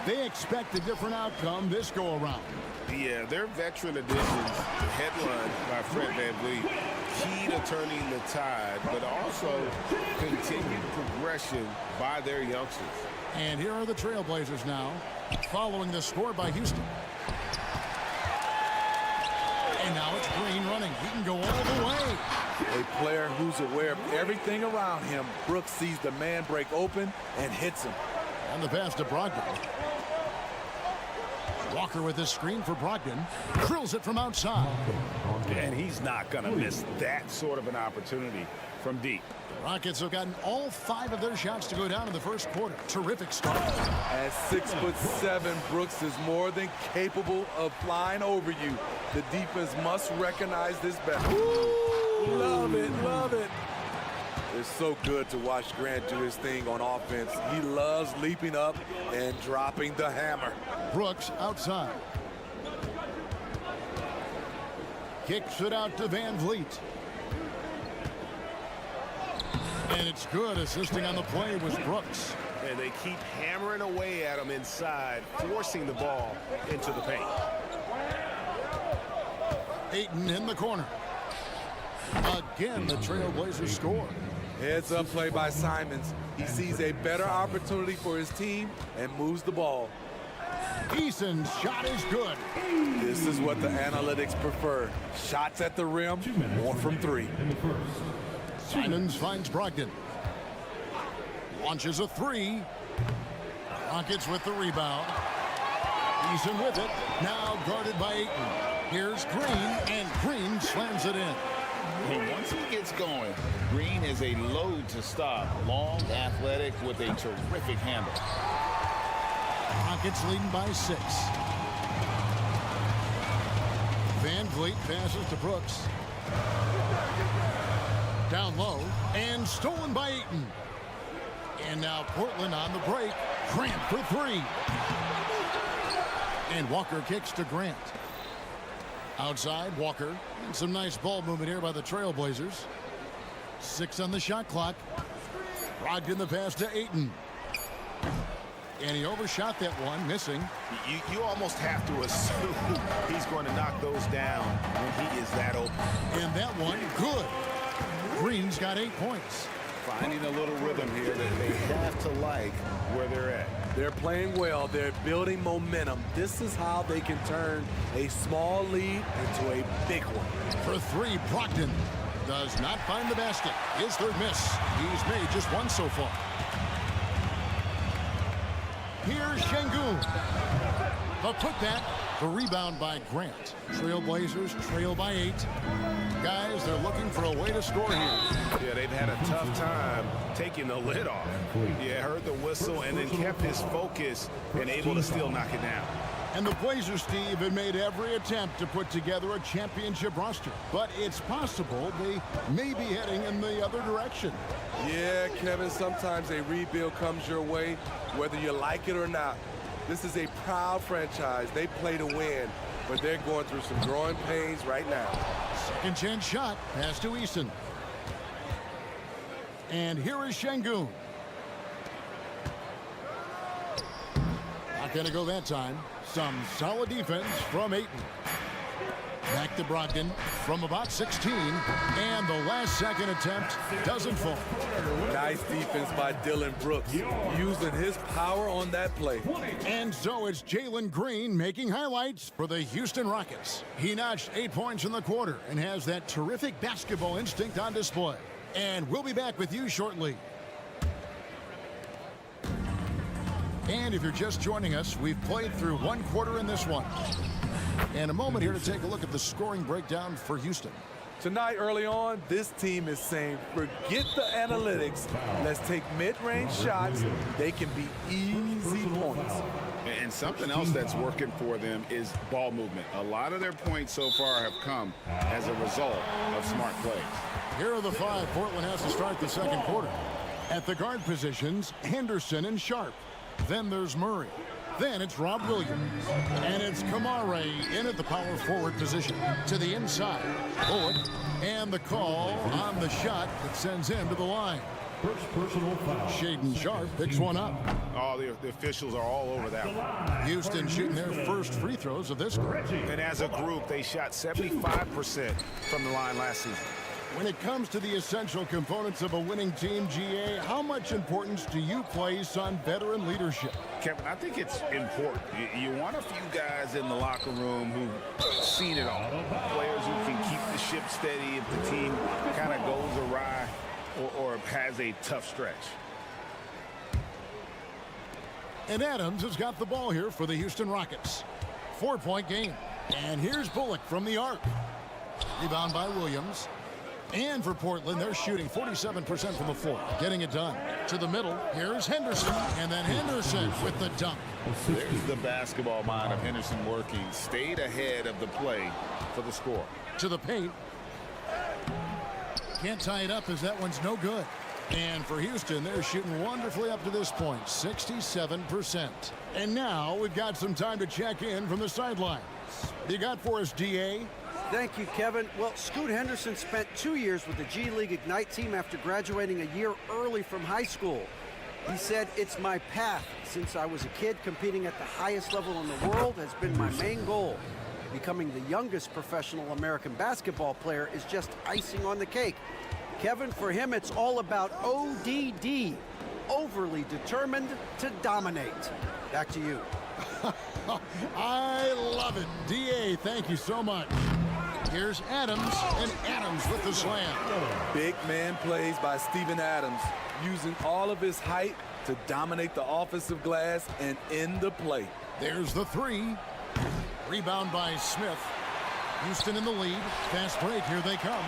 They expect a different outcome this go-around. Yeah, their veteran additions, headlined by Fred Van Vliet, key to turning the tide, but also continued progression by their youngsters. And here are the Trailblazers now, following the score by Houston. And now it's Green running. He can go all the way. A player who's aware of everything around him. Brooks sees the man break open and hits him. And the pass to Brogdon. Walker with this screen for Brogdon. Drills it from outside. And he's not going to miss that sort of an opportunity from deep. The Rockets have gotten all 5 of their shots to go down in the first quarter. Terrific start. At 6'7", Brooks is more than capable of flying over you. The defense must recognize this better. Ooh, love it, love it. It's so good to watch Grant do his thing on offense. He loves leaping up and dropping the hammer. Brooks outside. Kicks it out to Van Vliet. And it's good. Assisting on the play was Brooks. And they keep hammering away at him inside, forcing the ball into the paint. Ayton in the corner. Again, the Trailblazers score. Heads up play by Simons. He sees a better opportunity for his team and moves the ball. Eason's shot is good. This is what the analytics prefer. Shots at the rim, more from 3. Simons finds Brogdon. Launches a 3. Rockets with the rebound. Eason with it. Now guarded by Ayton. Here's Green, and Green slams it in. And once he gets going, Green is a load to stop. Long, athletic, with a terrific handle. Rockets leading by 6. Van Vliet passes to Brooks. Down low, and stolen by Ayton. And now Portland on the break. Grant for 3. And Walker kicks to Grant. Outside, Walker. And some nice ball movement here by the Trailblazers. 6 on the shot clock. Brogdon the pass to Ayton. And he overshot that one, missing. You almost have to assume he's going to knock those down when he is that open. And that one, good. Green's got 8 points. Finding a little rhythm here that they have to like where they're at. They're playing well. They're building momentum. This is how they can turn a small lead into a big one. For 3, Brogdon does not find the basket. His 3rd miss. He's made just 1 so far. Here's Şengün. The putback, the rebound by Grant. Trailblazers trail by 8. Guys, they're looking for a way to score here. Yeah, they've had a tough time taking the lid off. Yeah, heard the whistle and then kept his focus and able to still knock it down. And the Blazers, Steve, have made every attempt to put together a championship roster. But it's possible they may be heading in the other direction. Yeah, Kevin, sometimes a rebuild comes your way, whether you like it or not. This is a proud franchise. They play to win, but they're going through some growing pains right now. Second chance shot. Pass to Easton. And here is Şengün. Not going to go that time. Some solid defense from Ayton. Back to Brogdon from about 16. And the last second attempt doesn't fall. Nice defense by Dylan Brooks, using his power on that play. And so it's Jalen Green making highlights for the Houston Rockets. He notched 8 points in the quarter and has that terrific basketball instinct on display. And we'll be back with you shortly. And if you're just joining us, we've played through one quarter in this one. And a moment here to take a look at the scoring breakdown for Houston. Tonight, early on, this team is saying, forget the analytics. Let's take mid-range shots. They can be easy points. And something else that's working for them is ball movement. A lot of their points so far have come as a result of smart plays. Here are the five Portland has to start the second quarter. At the guard positions, Henderson and Sharp. Then there's Murray. Then it's Rob Williams. And it's Kamare in at the power forward position. To the inside, Bullock. And the call on the shot that sends him to the line. First personal foul. Shaedon Sharp picks one up. Oh, the officials are all over that one. Houston shooting their first free throws of this group. And as a group, they shot 75% from the line last season. When it comes to the essential components of a winning team, GA, how much importance do you place on veteran leadership? Kevin, I think it's important. You want a few guys in the locker room who've seen it all. Players who can keep the ship steady if the team kind of goes awry or has a tough stretch. And Adams has got the ball here for the Houston Rockets. 4-point game. And here's Bullock from the arc. Rebound by Williams. And for Portland, they're shooting 47% from the floor. Getting it done. To the middle, here's Henderson. And then Henderson with the dunk. There's the basketball mind of Henderson working. Stayed ahead of the play for the score. To the paint. Can't tie it up as that one's no good. And for Houston, they're shooting wonderfully up to this point, 67%. And now we've got some time to check in from the sidelines. You got for us, DA? Thank you, Kevin. Well, Scoot Henderson spent 2 years with the G League Ignite team after graduating a year early from high school. He said, "It's my path. Since I was a kid, competing at the highest level in the world has been my main goal. Becoming the youngest professional American basketball player is just icing on the cake." Kevin, for him, it's all about ODD, overly determined to dominate. Back to you. I love it. DA, thank you so much. Here's Adams, and Adams with the slam. Big man plays by Steven Adams, using all of his height to dominate the offensive glass and end the play. There's the three. Rebound by Smith. Houston in the lead. Fast break, here they come.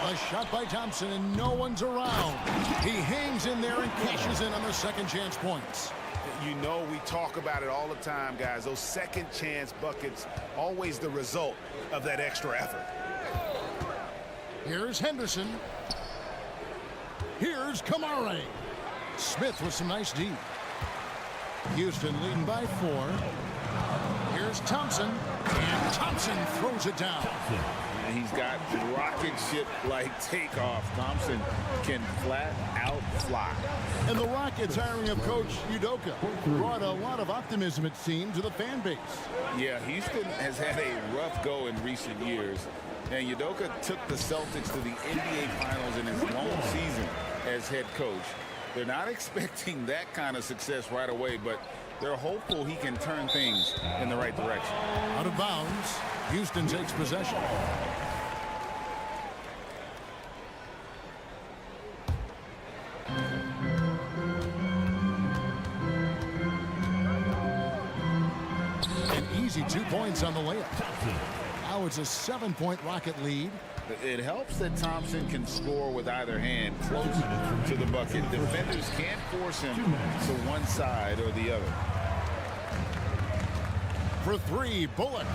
A shot by Thompson, and no one's around. He hangs in there and cashes in on the second chance points. You know, we talk about it all the time, guys. Those second chance buckets, always the result of that extra effort. Here's Henderson. Here's Kamare. Smith with some nice D. Houston leading by 4. Here's Thompson. And Thompson throws it down. And he's got rocket ship-like takeoff. Thompson can flat out fly. And the Rockets hiring of Coach Udoka brought a lot of optimism, it seemed, to the fan base. Yeah, Houston has had a rough go in recent years. And Udoka took the Celtics to the NBA Finals in his lone season as head coach. They're not expecting that kind of success right away, but they're hopeful he can turn things in the right direction. Out of bounds, Houston takes possession. An easy 2 points on the layup. Now it's a 7-point Rocket lead. It helps that Thompson can score with either hand close to the bucket. Defenders can't force him to one side or the other. For 3, Bullock.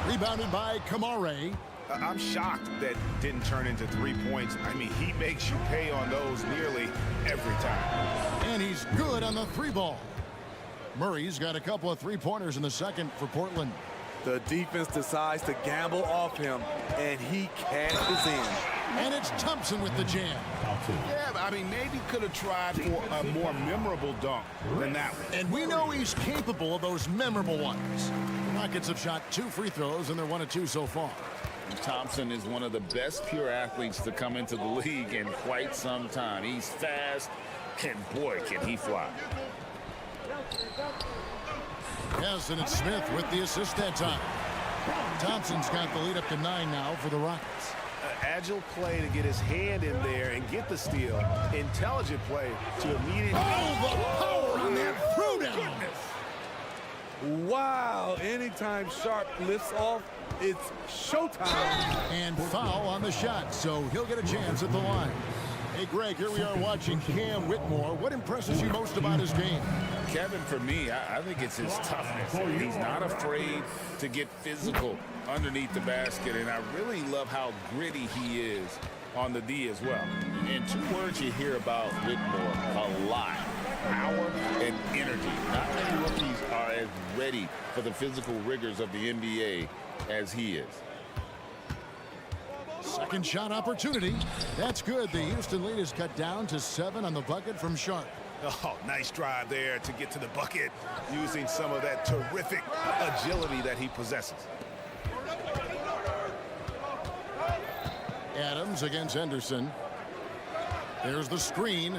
Rebounded by Kamare. I'm shocked that didn't turn into 3 points. I mean, he makes you pay on those nearly every time. And he's good on the 3 ball. Murray's got a couple of three-pointers in the second for Portland. The defense decides to gamble off him, and he cashes in. And it's Thompson with the jam. Yeah, I mean, maybe could have tried for a more memorable dunk than that one. And we know he's capable of those memorable ones. The Rockets have shot 2 free throws, and they're 1 of 2 so far. Thompson is one of the best pure athletes to come into the league in quite some time. He's fast, and boy, can he fly. Yes, and it's Smith with the assist that time. Thompson's got the lead up to 9 now for the Rockets. Agile play to get his hand in there and get the steal. Intelligent play to immediately... Oh, the power on that throwdown! Wow, anytime Sharp lifts off, it's showtime. And foul on the shot, so he'll get a chance at the line. Hey, Greg, here we are watching Cam Whitmore. What impresses you most about his game? Kevin, for me, I think it's his toughness. He's not afraid to get physical underneath the basket, and I really love how gritty he is on the D as well. And 2 words you hear about Whitmore a lot: power and energy. Not many rookies are as ready for the physical rigors of the NBA as he is. Second shot opportunity. That's good. The Houston lead is cut down to 7 on the bucket from Sharp. Oh, nice drive there to get to the bucket using some of that terrific agility that he possesses. Adams against Henderson. There's the screen.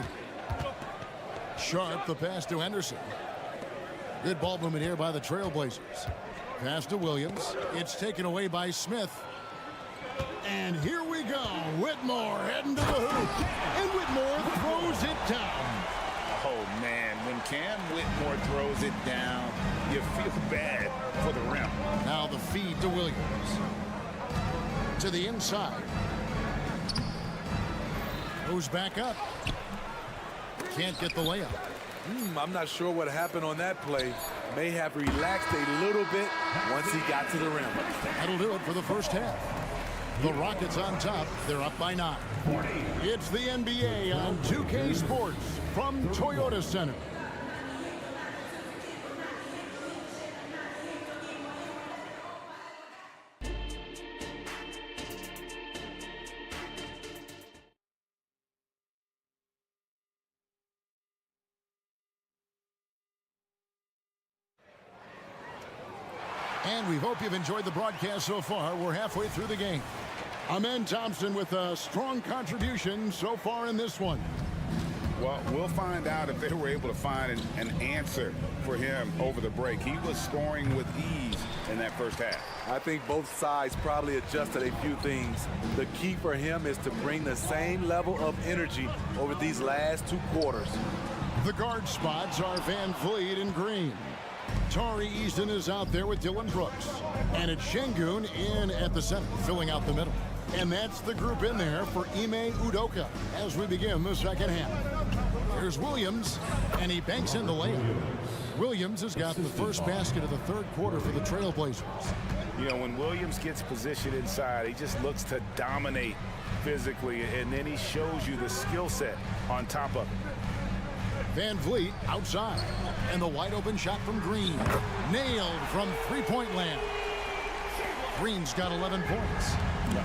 Sharp, the pass to Henderson. Good ball movement here by the Trailblazers. Pass to Williams. It's taken away by Smith. And here we go. Whitmore heading to the hoop. And Whitmore throws it down. Oh, man, when Cam Whitmore throws it down, you feel bad for the rim. Now the feed to Williams. To the inside. Goes back up. Can't get the layup. I'm not sure what happened on that play. May have relaxed a little bit once he got to the rim. That'll do it for the first half. The Rockets on top. They're up by 9. It's the NBA on 2K Sports from Toyota Center. And we hope you've enjoyed the broadcast so far. We're halfway through the game. Amen Thompson with a strong contribution so far in this one. Well, we'll find out if they were able to find an answer for him over the break. He was scoring with ease in that first half. I think both sides probably adjusted a few things. The key for him is to bring the same level of energy over these last 2 quarters. The guard spots are Van Vliet and Green. Tari Easton is out there with Dylan Brooks. And it's Şengün in at the center, filling out the middle. And that's the group in there for Ime Udoka as we begin the second half. Here's Williams, and he banks in the layup. Williams has got the first basket of the 3rd quarter for the Trailblazers. You know, when Williams gets positioned inside, he just looks to dominate physically, and then he shows you the skill set on top of it. Van Vliet outside, and the wide open shot from Green. Nailed from 3-point land. Green's got 11 points.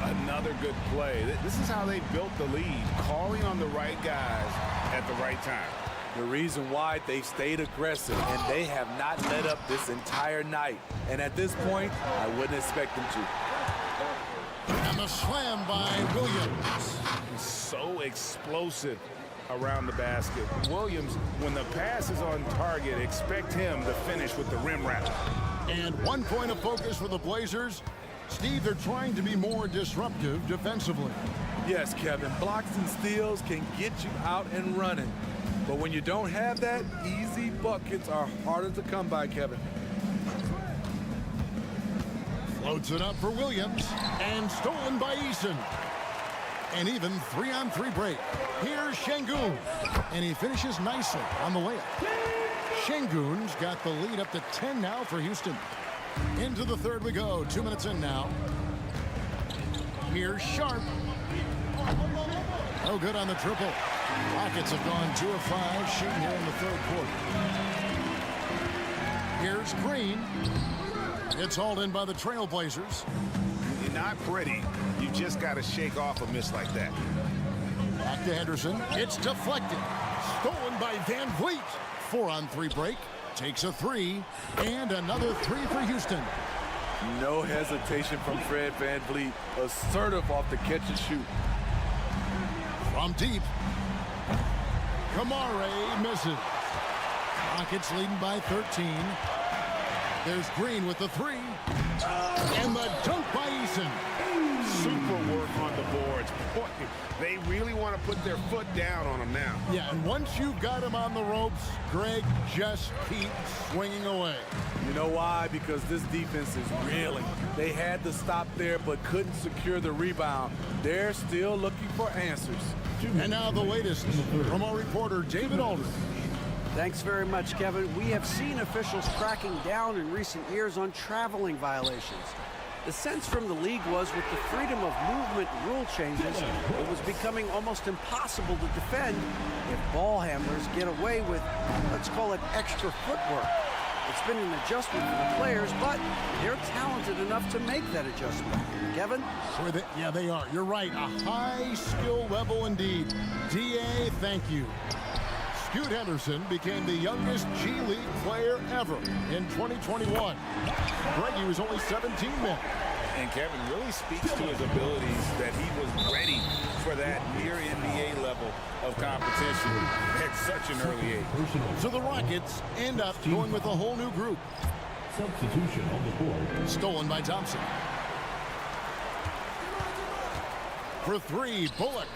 Another good play. This is how they built the lead, calling on the right guys at the right time. The reason why they stayed aggressive, and they have not let up this entire night. And at this point, I wouldn't expect them to. And the slam by Williams. So explosive around the basket. Williams, when the pass is on target, expect him to finish with the rim wrap. And 1 point of focus for the Blazers. Steve, they're trying to be more disruptive defensively. Yes, Kevin, blocks and steals can get you out and running. But when you don't have that, easy buckets are harder to come by, Kevin. Floats it up for Williams, and stolen by Eason. And even 3-on-3 break. Here's Şengün, and he finishes nicely on the layup. Şengün's got the lead up to 10 now for Houston. Into the 3rd we go. 2 minutes in now. Here's Sharp. Oh, good on the triple. Rockets have gone 2 of 5 shooting here in the 3rd quarter. Here's Green. It's hauled in by the Trailblazers. You're not pretty. You just got to shake off a miss like that. Back to Henderson. It's deflected. Stolen by Van Vliet. 4-on-3 break. Takes a 3. And another 3 for Houston. No hesitation from Fred Van Vliet. Assertive off the catch and shoot. From deep. Kamare misses. Rockets leading by 13. There's Green with the 3. And the dunk by Eason. Super work on the boards. Boy, they really want to put their foot down on them now. Yeah, and once you've got him on the ropes, Greg, just keep swinging away. You know why? Because this defense is reeling. They had to stop there but couldn't secure the rebound. They're still looking for answers. And now the latest from our reporter, David Aldridge. Thanks very much, Kevin. We have seen officials cracking down in recent years on traveling violations. The sense from the league was with the freedom of movement rule changes, it was becoming almost impossible to defend if ball handlers get away with, let's call it, extra footwork. It's been an adjustment for the players, but they're talented enough to make that adjustment. Kevin? Yeah, they are. You're right. A high skill level indeed. DA, thank you. Scoot Henderson became the youngest G League player ever in 2021. Greg, he was only 17 then. And Kevin really speaks to his abilities that he was ready for that near NBA level of competition at such an early age. So the Rockets end up going with a whole new group. Substitution on the board. Stolen by Thompson. For 3, Bullock.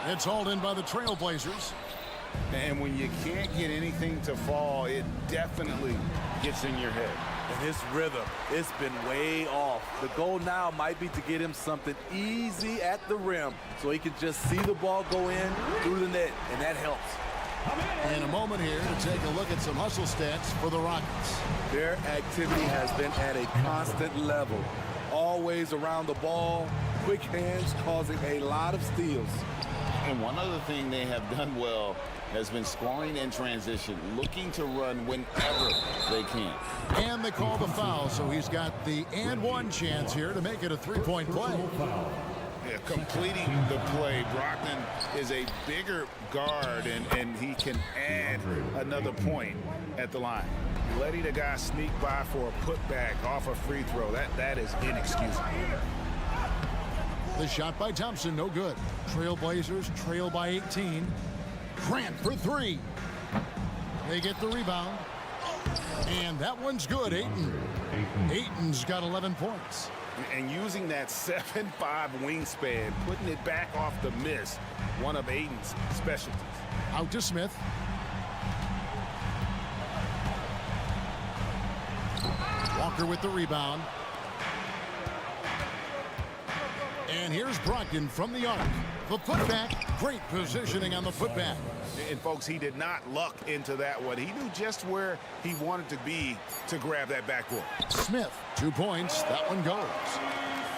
It's hauled in by the Trailblazers. And when you can't get anything to fall, it definitely gets in your head. And his rhythm, it's been way off. The goal now might be to get him something easy at the rim so he can just see the ball go in through the net, and that helps. In a moment here to take a look at some hustle stats for the Rockets. Their activity has been at a constant level. Always around the ball, quick hands causing a lot of steals. And one other thing they have done well has been scoring in transition, looking to run whenever they can. And they call the foul, so he's got the and one chance here to make it a three-point play. Yeah, completing the play. Brogdon is a bigger guard, and he can add another point at the line. Letting a guy sneak by for a putback off a free throw, that is inexcusable. The shot by Thompson, no good. Trailblazers trail by 18. Grant for 3. They get the rebound. And that one's good, Ayton. Ayton's got 11 points. And using that 7'5" wingspan, putting it back off the miss, one of Ayton's specialties. Out to Smith. Walker with the rebound. And here's Brogdon from the arc. The putback, great positioning on the putback. And folks, he did not luck into that one. He knew just where he wanted to be to grab that backboard. Smith, 2 points. That one goes.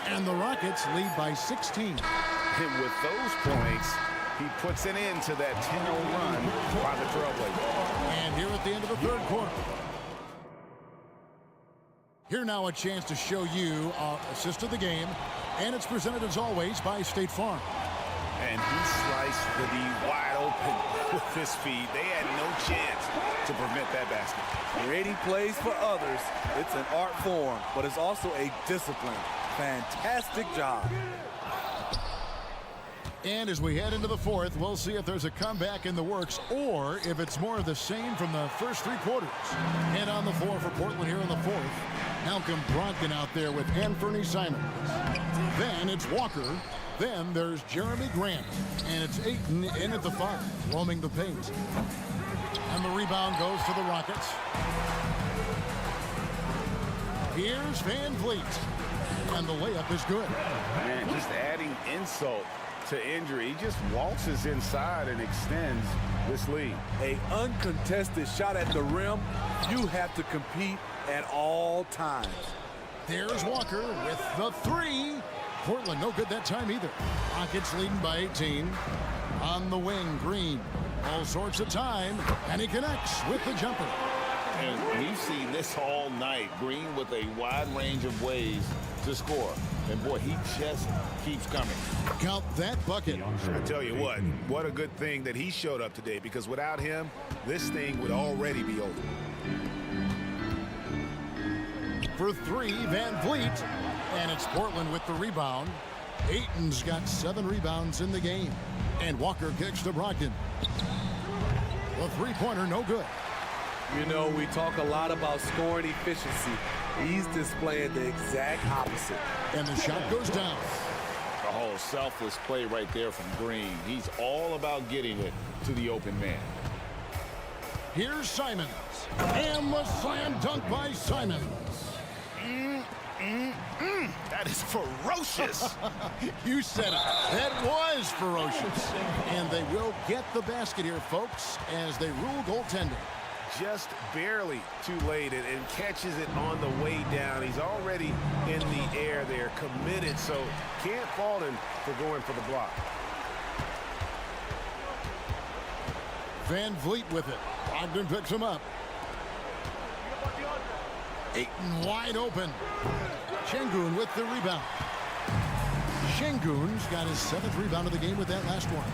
And the Rockets lead by 16. And with those points, he puts an end to that 10-0 run by the Trailblazers. And here at the end of the third quarter. Here now a chance to show you our assist of the game. And it's presented as always by State Farm. And he sliced the D wide open with his feet. They had no chance to prevent that basket. Creating plays for others, it's an art form, but it's also a discipline. Fantastic job. And as we head into the fourth, we'll see if there's a comeback in the works or if it's more of the same from the first 3 quarters. And on the floor for Portland here in the fourth, Malcolm Brogdon out there with Anthony Simons. Then it's Walker. Then there's Jeremy Grant. And it's Ayton in at the 5, roaming the paint. And the rebound goes to the Rockets. Here's Van Vliet. And the layup is good. Man, just adding insult to injury. He just waltzes inside and extends this lead. An uncontested shot at the rim. You have to compete at all times. There's Walker with the 3. Portland no good that time either. Rockets leading by 18. On the wing, Green. All sorts of time, and he connects with the jumper. And we've seen this all night. Green with a wide range of ways to score. And, boy, he just keeps coming. Count that bucket. I tell you what a good thing that he showed up today, because without him, this thing would already be over. For three, Van Vliet. And it's Portland with the rebound. Ayton's got 7 rebounds in the game. And Walker kicks to Brogdon. The three-pointer, no good. You know, we talk a lot about scoring efficiency. He's displaying the exact opposite. And the shot goes down. Oh, selfless play right there from Green. He's all about getting it to the open man. Here's Simons. And the slam dunk by Simons. That is ferocious. You said it. That was ferocious. And they will get the basket here, folks, as they rule goaltending. Just barely too late and catches it on the way down. He's already in the air there, committed, so can't fault him for going for the block. Van Vliet with it. Brogdon picks him up. Ayton wide open. Şengün with the rebound. Şengün's got his 7th rebound of the game with that last one.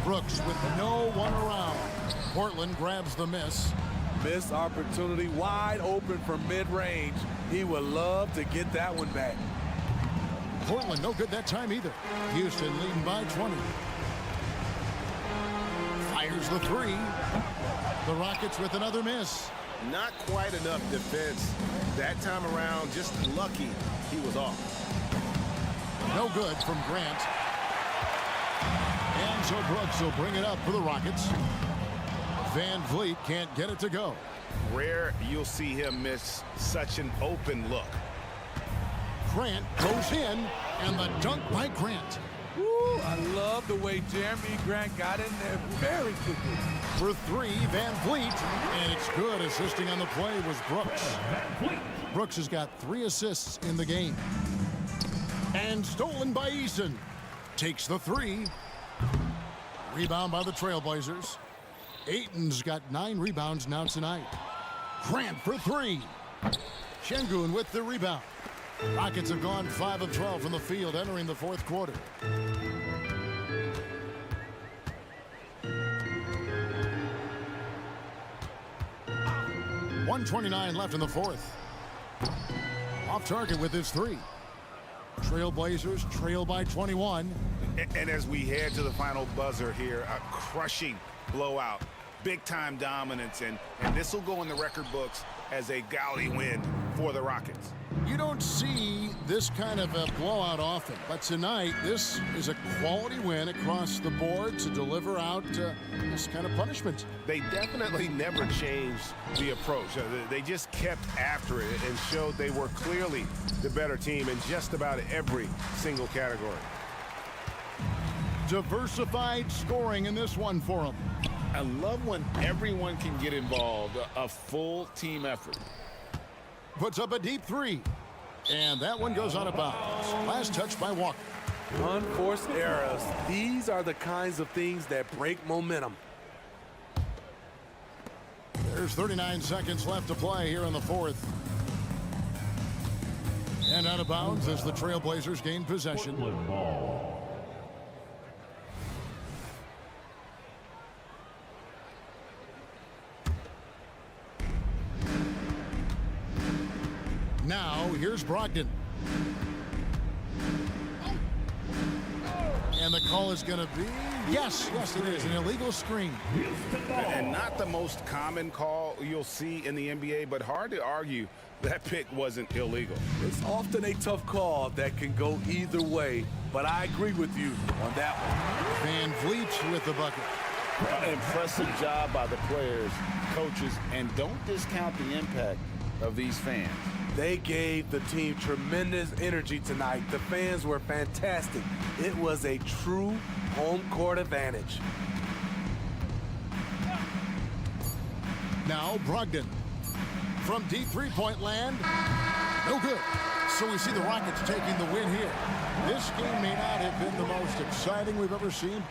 Brooks with no one around. Portland grabs the miss. Missed opportunity, wide open from mid-range. He would love to get that one back. Portland no good that time either. Houston leading by 20. Fires the three. The Rockets with another miss. Not quite enough defense that time around. Just lucky he was off. No good from Grant. And so Brooks will bring it up for the Rockets. Van Vliet can't get it to go. Rare you'll see him miss such an open look. Grant goes in, and the dunk by Grant. Woo, I love the way Jeremy Grant got in there very quickly. For three, Van Vliet, and it's good. Assisting on the play was Brooks. Brooks has got 3 assists in the game. And stolen by Eason. Takes the three. Rebound by the Trailblazers. Ayton's got 9 rebounds now tonight. Grant for three. Şengün with the rebound. Rockets have gone 5 of 12 from the field entering the 4th quarter. .129 left in the 4th. Off target with his three. Trailblazers trail by 21. And as we head to the final buzzer here, a crushing blowout. Big-time dominance, and this will go in the record books as a gaudy win for the Rockets. You don't see this kind of a blowout often, but tonight this is a quality win across the board to deliver out this kind of punishment. They definitely never changed the approach. They just kept after it and showed they were clearly the better team in just about every single category. Diversified scoring in this one for them. I love when everyone can get involved, a full team effort. Puts up a deep three. And that one goes out of bounds. Last touch by Walker. Unforced errors. These are the kinds of things that break momentum. There's 39 seconds left to play here in the 4th. And out of bounds as the Trailblazers gain possession. Now, here's Brogdon. And the call is going to be, yes, it is, an illegal screen. And not the most common call you'll see in the NBA, but hard to argue that pick wasn't illegal. It's often a tough call that can go either way, but I agree with you on that one. Van Vliet with the bucket. Impressive job by the players, coaches, and don't discount the impact of these fans. They gave the team tremendous energy tonight. The fans were fantastic. It was a true home court advantage. Now Brogdon from deep three-point land. No good. So we see the Rockets taking the win here. This game may not have been the most exciting we've ever seen.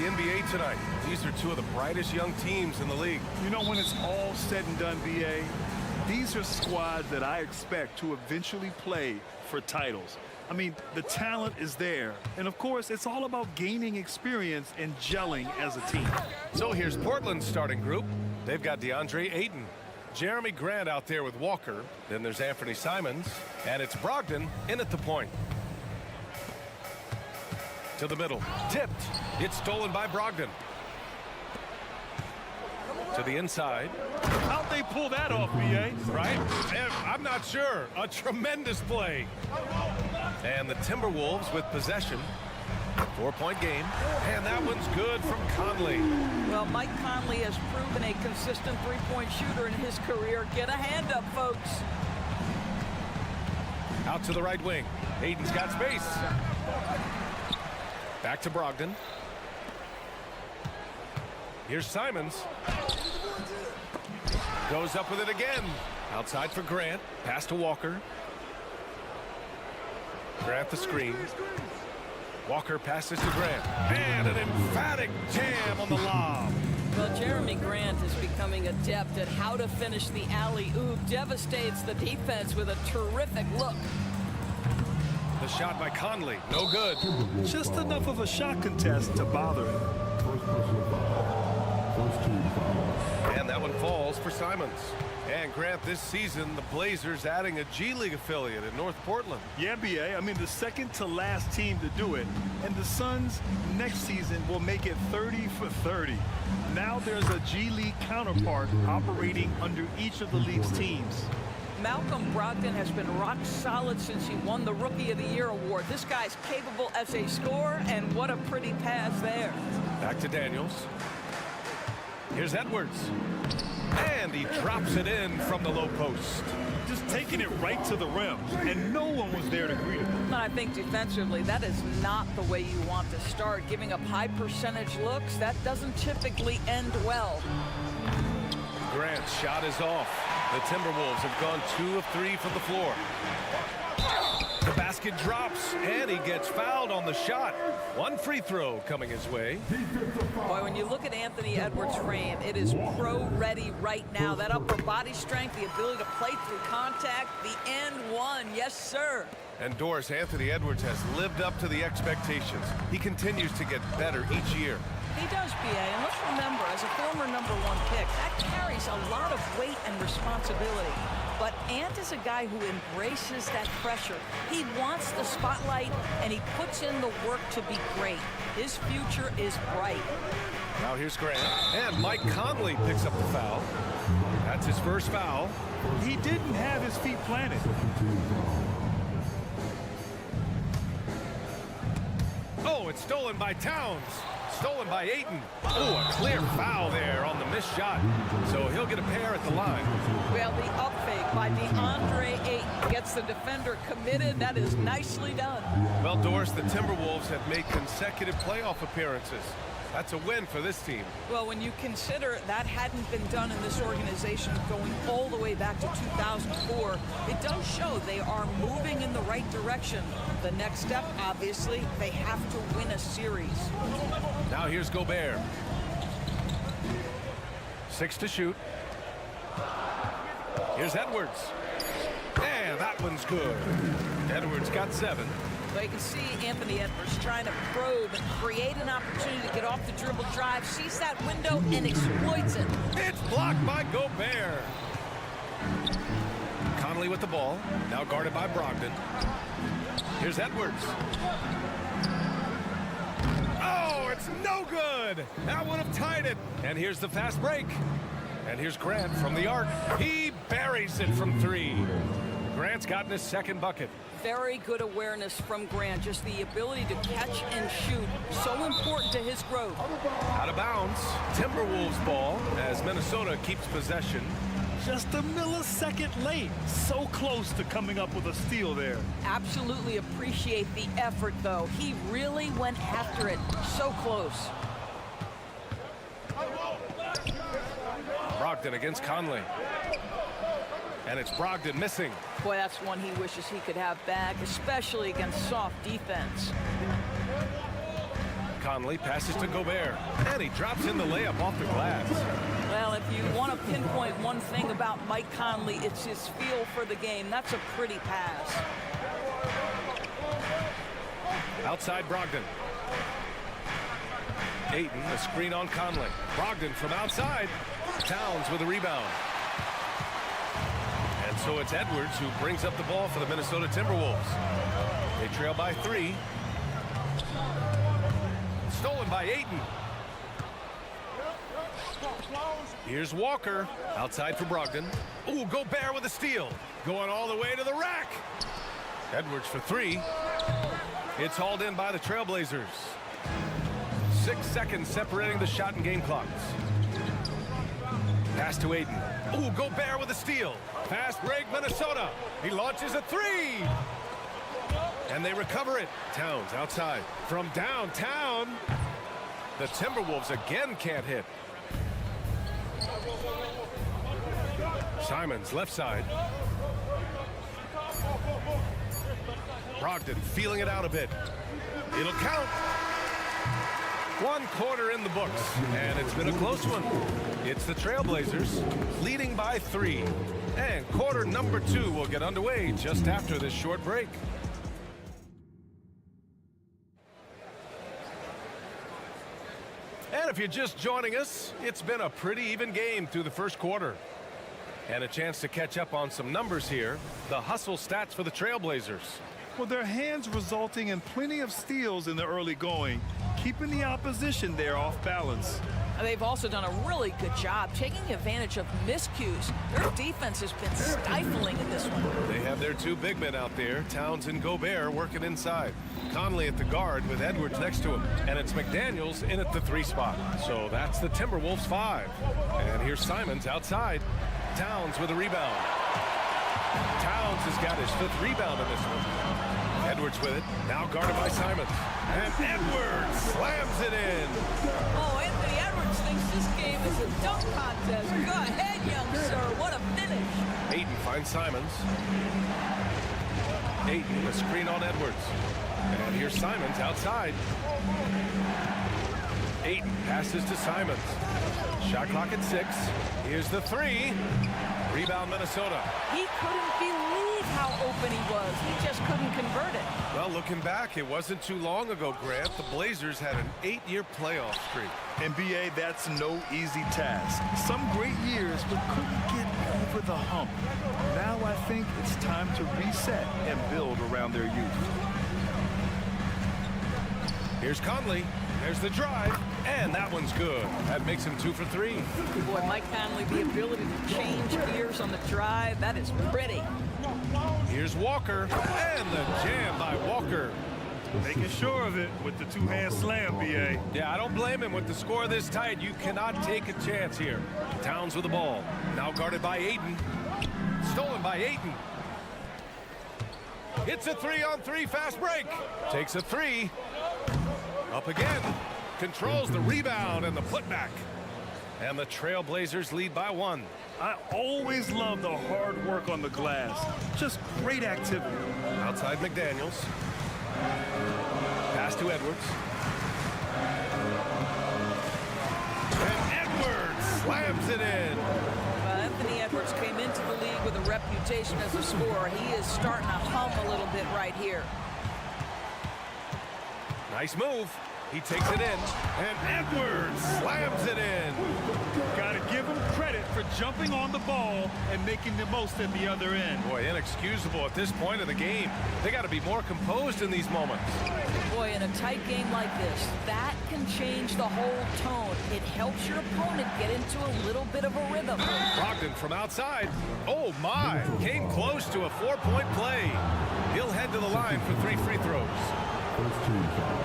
NBA tonight. These are two of the brightest young teams in the league. You know, when it's all said and done, BA, these are squads that I expect to eventually play for titles. I mean, the talent is there. And, of course, it's all about gaining experience and gelling as a team. So here's Portland's starting group. They've got DeAndre Ayton, Jeremy Grant out there with Walker. Then there's Anthony Simons. And it's Brogdon in at the point. To the middle. Tipped. It's stolen by Brogdon. To the inside. How'd they pull that off, BA? Right? I'm not sure. A tremendous play. And the Timberwolves with possession. 4-point game. And that one's good from Conley. Well, Mike Conley has proven a consistent three-point shooter in his career. Get a hand up, folks. Out to the right wing. Hayden's got space. Back to Brogdon. Here's Simons. Goes up with it again. Outside for Grant. Pass to Walker. Grant the screen. Walker passes to Grant. And an emphatic jam on the lob. Well, Jeremy Grant is becoming adept at how to finish the alley-oop. Devastates the defense with a terrific look. The shot by Conley. No good. Just enough of a shot contest to bother him. And that one falls for Simons. And Grant, this season, the Blazers adding a G League affiliate in North Portland. Yeah, BA. I mean, the second to last team to do it. And the Suns next season will make it 30 for 30. Now there's a G League counterpart operating under each of the league's teams. Malcolm Brogdon has been rock solid since he won the Rookie of the Year award. This guy's capable as a scorer, and what a pretty pass there. Back to Daniels. Here's Edwards. And he drops it in from the low post. Just taking it right to the rim, and no one was there to greet him. I think defensively, that is not the way you want to start. Giving up high percentage looks, that doesn't typically end well. Grant's shot is off. The Timberwolves have gone 2 of 3 from the floor. The basket drops, and he gets fouled on the shot. One free throw coming his way. Boy, when you look at Anthony Edwards' frame, it is pro-ready right now. That upper body strength, the ability to play through contact, the and one, yes, sir. And Doris, Anthony Edwards has lived up to the expectations. He continues to get better each year. He does, BA, and let's remember, as a former #1 pick, that carries a lot of weight and responsibility. But Ant is a guy who embraces that pressure. He wants the spotlight, and he puts in the work to be great. His future is bright. Now here's Grant, and Mike Conley picks up the foul. That's his first foul. He didn't have his feet planted. Oh, it's stolen by Towns. Stolen by Ayton. Oh, a clear foul there on the missed shot. So he'll get a pair at the line. Well, the up fake by DeAndre Ayton gets the defender committed. That is nicely done. Well, Doris, the Timberwolves have made consecutive playoff appearances. That's a win for this team. Well, when you consider that hadn't been done in this organization going all the way back to 2004, it does show they are moving in the right direction. The next step, obviously, they have to win a series. Now here's Gobert. 6 to shoot. Here's Edwards. And that one's good. Edwards got 7. Well, you can see Anthony Edwards trying to probe and create an opportunity to get off the dribble drive, sees that window and exploits it. It's blocked by Gobert. Conley with the ball, now guarded by Brogdon. Here's Edwards. Oh, it's no good. That would have tied it. And here's the fast break. And here's Grant from the arc. He buries it from 3. Grant's gotten his second bucket. Very good awareness from Grant. Just the ability to catch and shoot. So important to his growth. Out of bounds. Timberwolves ball as Minnesota keeps possession. Just a millisecond late. So close to coming up with a steal there. Absolutely appreciate the effort, though. He really went after it. So close. Brogdon against Conley. And it's Brogdon missing. Boy, that's one he wishes he could have back, especially against soft defense. Conley passes to Gobert, and he drops in the layup off the glass. Well, if you want to pinpoint one thing about Mike Conley, it's his feel for the game. That's a pretty pass. Outside Brogdon. Ayton, a screen on Conley. Brogdon from outside. Towns with a rebound. And so it's Edwards who brings up the ball for the Minnesota Timberwolves. They trail by 3. Stolen by Ayton. Here's Walker. Outside for Brogdon. Ooh, Gobert with a steal. Going all the way to the rack. Edwards for 3. It's hauled in by the Trailblazers. 6 seconds separating the shot and game clocks. Pass to Ayton. Ooh, Gobert with a steal. Fast break, Minnesota. He launches a 3. And they recover it. Towns outside. From downtown. The Timberwolves again can't hit. Simons left side. Brogdon feeling it out a bit. It'll count. 1 quarter in the books, and it's been a close one. It's the Trailblazers leading by 3. And quarter number 2 will get underway just after this short break. And if you're just joining us, it's been a pretty even game through the first quarter. And a chance to catch up on some numbers here. The hustle stats for the Trailblazers. Well, their hands resulting in plenty of steals in the early going, keeping the opposition there off balance. They've also done a really good job taking advantage of miscues. Their defense has been stifling in this one. They have their 2 big men out there, Towns and Gobert, working inside. Conley at the guard with Edwards next to him. And it's McDaniels in at the 3 spot. So that's the Timberwolves 5. And here's Simons outside. Towns with a rebound. Towns has got his 5th rebound in this one. Edwards with it, now guarded by Simons. And Edwards slams it in. Oh, Anthony Edwards thinks this game is a dunk contest. Go ahead, young sir. What a finish. Ayton finds Simons. Ayton, a screen on Edwards. And here's Simons outside. Ayton passes to Simons. Shot clock at 6. Here's the 3. Rebound Minnesota. He couldn't believe how open he was. He just couldn't convert it. Well, looking back, it wasn't too long ago, Grant. The Blazers had an 8-year playoff streak. NBA, that's no easy task. Some great years, but couldn't get over the hump. Now I think it's time to reset and build around their youth. Here's Conley. There's the drive, and that one's good. That makes him 2 for 3. Boy, Mike Conley, the ability to change gears on the drive, that is pretty. Here's Walker, and the jam by Walker. Making sure of it with the 2-hand slam, B.A. Yeah, I don't blame him with the score this tight. You cannot take a chance here. Towns with the ball. Now guarded by Ayton. Stolen by Ayton. It's a 3-on-3 fast break. Takes a 3. Up again. Controls the rebound and the putback. And the Trailblazers lead by 1. I always love the hard work on the glass. Just great activity. Outside McDaniels. Pass to Edwards. And Edwards slams it in. Anthony Edwards came into the league with a reputation as a scorer. He is starting to hum a little bit right here. Nice move. He takes it in, and Edwards slams it in. Got to give him credit for jumping on the ball and making the most at the other end. Boy, inexcusable at this point of the game. They got to be more composed in these moments. Boy, in a tight game like this, that can change the whole tone. It helps your opponent get into a little bit of a rhythm. Brogdon from outside. Oh, my. Came close to a 4-point play. He'll head to the line for 3 free throws.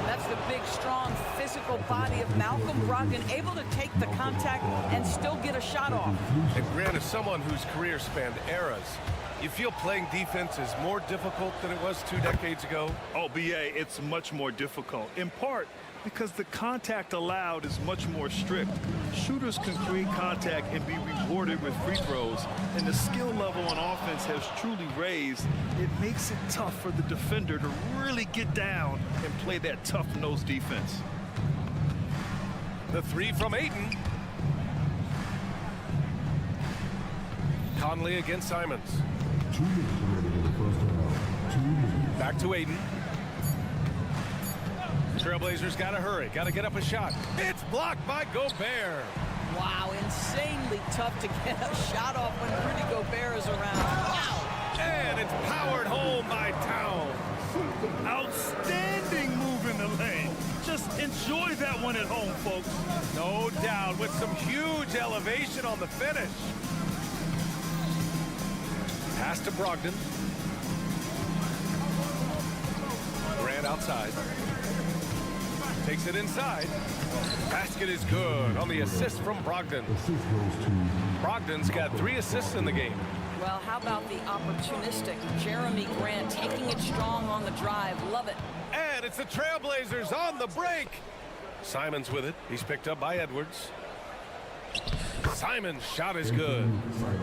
That's the big, strong, physical body of Malcolm Brogdon, able to take the contact and still get a shot off. And Grant, as someone whose career spanned eras, you feel playing defense is more difficult than it was 2 decades ago? Oh, B.A., it's much more difficult, in part because the contact allowed is much more strict. Shooters can create contact and be rewarded with free throws, and the skill level on offense has truly raised. It makes it tough for the defender to really get down and play that tough-nosed defense. The three from Ayton. Conley against Simons. 2 minutes remaining in the first half. 2 minutes. Back to Ayton. Trailblazers got to hurry. Got to get up a shot. It's blocked by Gobert. Wow, insanely tough to get a shot off when Rudy Gobert is around. Wow. And it's powered home by Towns. Outstanding move in the lane. Just enjoy that one at home, folks. No doubt, with some huge elevation on the finish. Pass to Brogdon. Grant outside. Takes it inside. Basket is good on the assist from Brogdon. Assist goes to Brogdon's got 3 assists in the game. Well, how about the opportunistic Jeremy Grant taking it strong on the drive? Love it. And it's the Trailblazers on the break. Simons with it. He's picked up by Edwards. Simons' shot is good.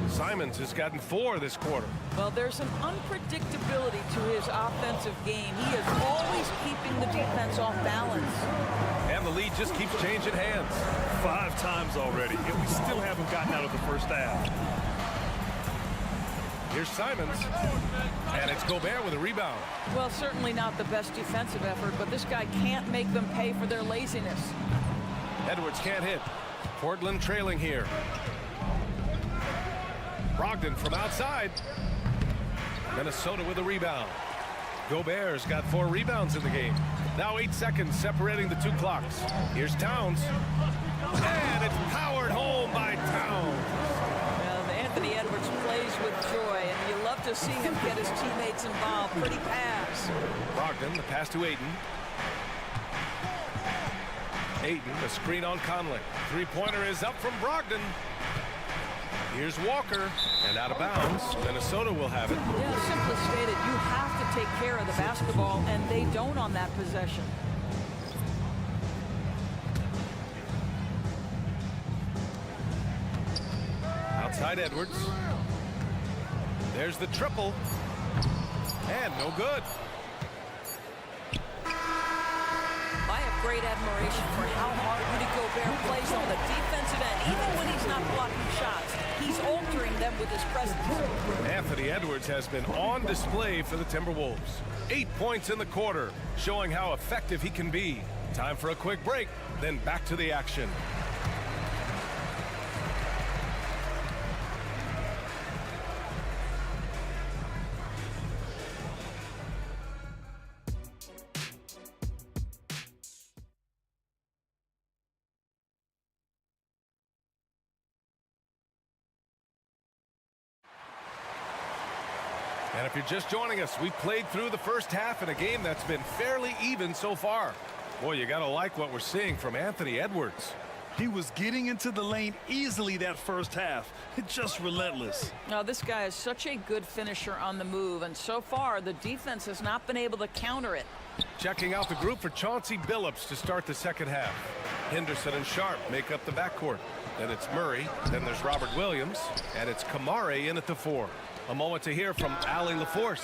Simons has gotten 4 this quarter. Well, there's an unpredictability to his offensive game. He is always keeping the defense off balance. And the lead just keeps changing hands. 5 times already, and we still haven't gotten out of the first half. Here's Simons. And it's Gobert with a rebound. Well, certainly not the best defensive effort, but this guy can't make them pay for their laziness. Edwards can't hit. Portland trailing here. Brogdon from outside. Minnesota with a rebound. Gobert's got 4 rebounds in the game. Now 8 seconds separating the 2 clocks. Here's Towns. And it's powered home by Towns. Well, Anthony Edwards plays with joy, and you love to see him get his teammates involved. Pretty pass. Brogdon, the pass to Ayton. Ayton, a screen on Conley. 3-pointer is up from Brogdon. Here's Walker, and out of bounds. Minnesota will have it. Yeah, simply stated, you have to take care of the basketball, and they don't on that possession. Outside Edwards. There's the triple. And no good. I have great admiration for how hard Rudy Gobert plays on the defensive end. Even when he's not blocking shots, he's altering them with his presence. Anthony Edwards has been on display for the Timberwolves. 8 points in the quarter, showing how effective he can be. Time for a quick break, then back to the action. And if you're just joining us, we played through the first half in a game that's been fairly even so far. Boy, you got to like what we're seeing from Anthony Edwards. He was getting into the lane easily that first half. It's just relentless. Now, this guy is such a good finisher on the move, and so far the defense has not been able to counter it. Checking out the group for Chauncey Billups to start the second half. Henderson and Sharp make up the backcourt. Then it's Murray, then there's Robert Williams, and it's Kamare in at the 4. A moment to hear from Allie LaForce.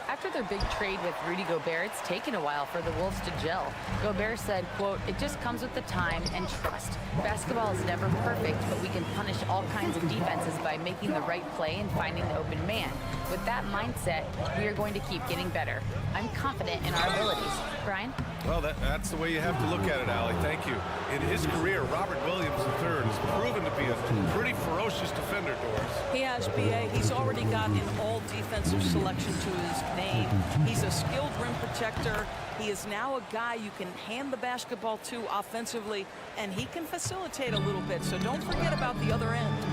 After their big trade with Rudy Gobert, it's taken a while for the Wolves to gel. Gobert said, quote, "It just comes with the time and trust. Basketball is never perfect, but we can punish all kinds of defenses by making the right play and finding the open man. With that mindset, we are going to keep getting better. I'm confident in our abilities." Brian? Well, that's the way you have to look at it, Allie. Thank you. In his career, Robert Williams III has proven to be a pretty ferocious defender, Doris. He has, B.A. He's already got an all-defensive selection to his name. He's a skilled rim protector. He is now a guy you can hand the basketball to offensively, and he can facilitate a little bit, so don't forget about the other end.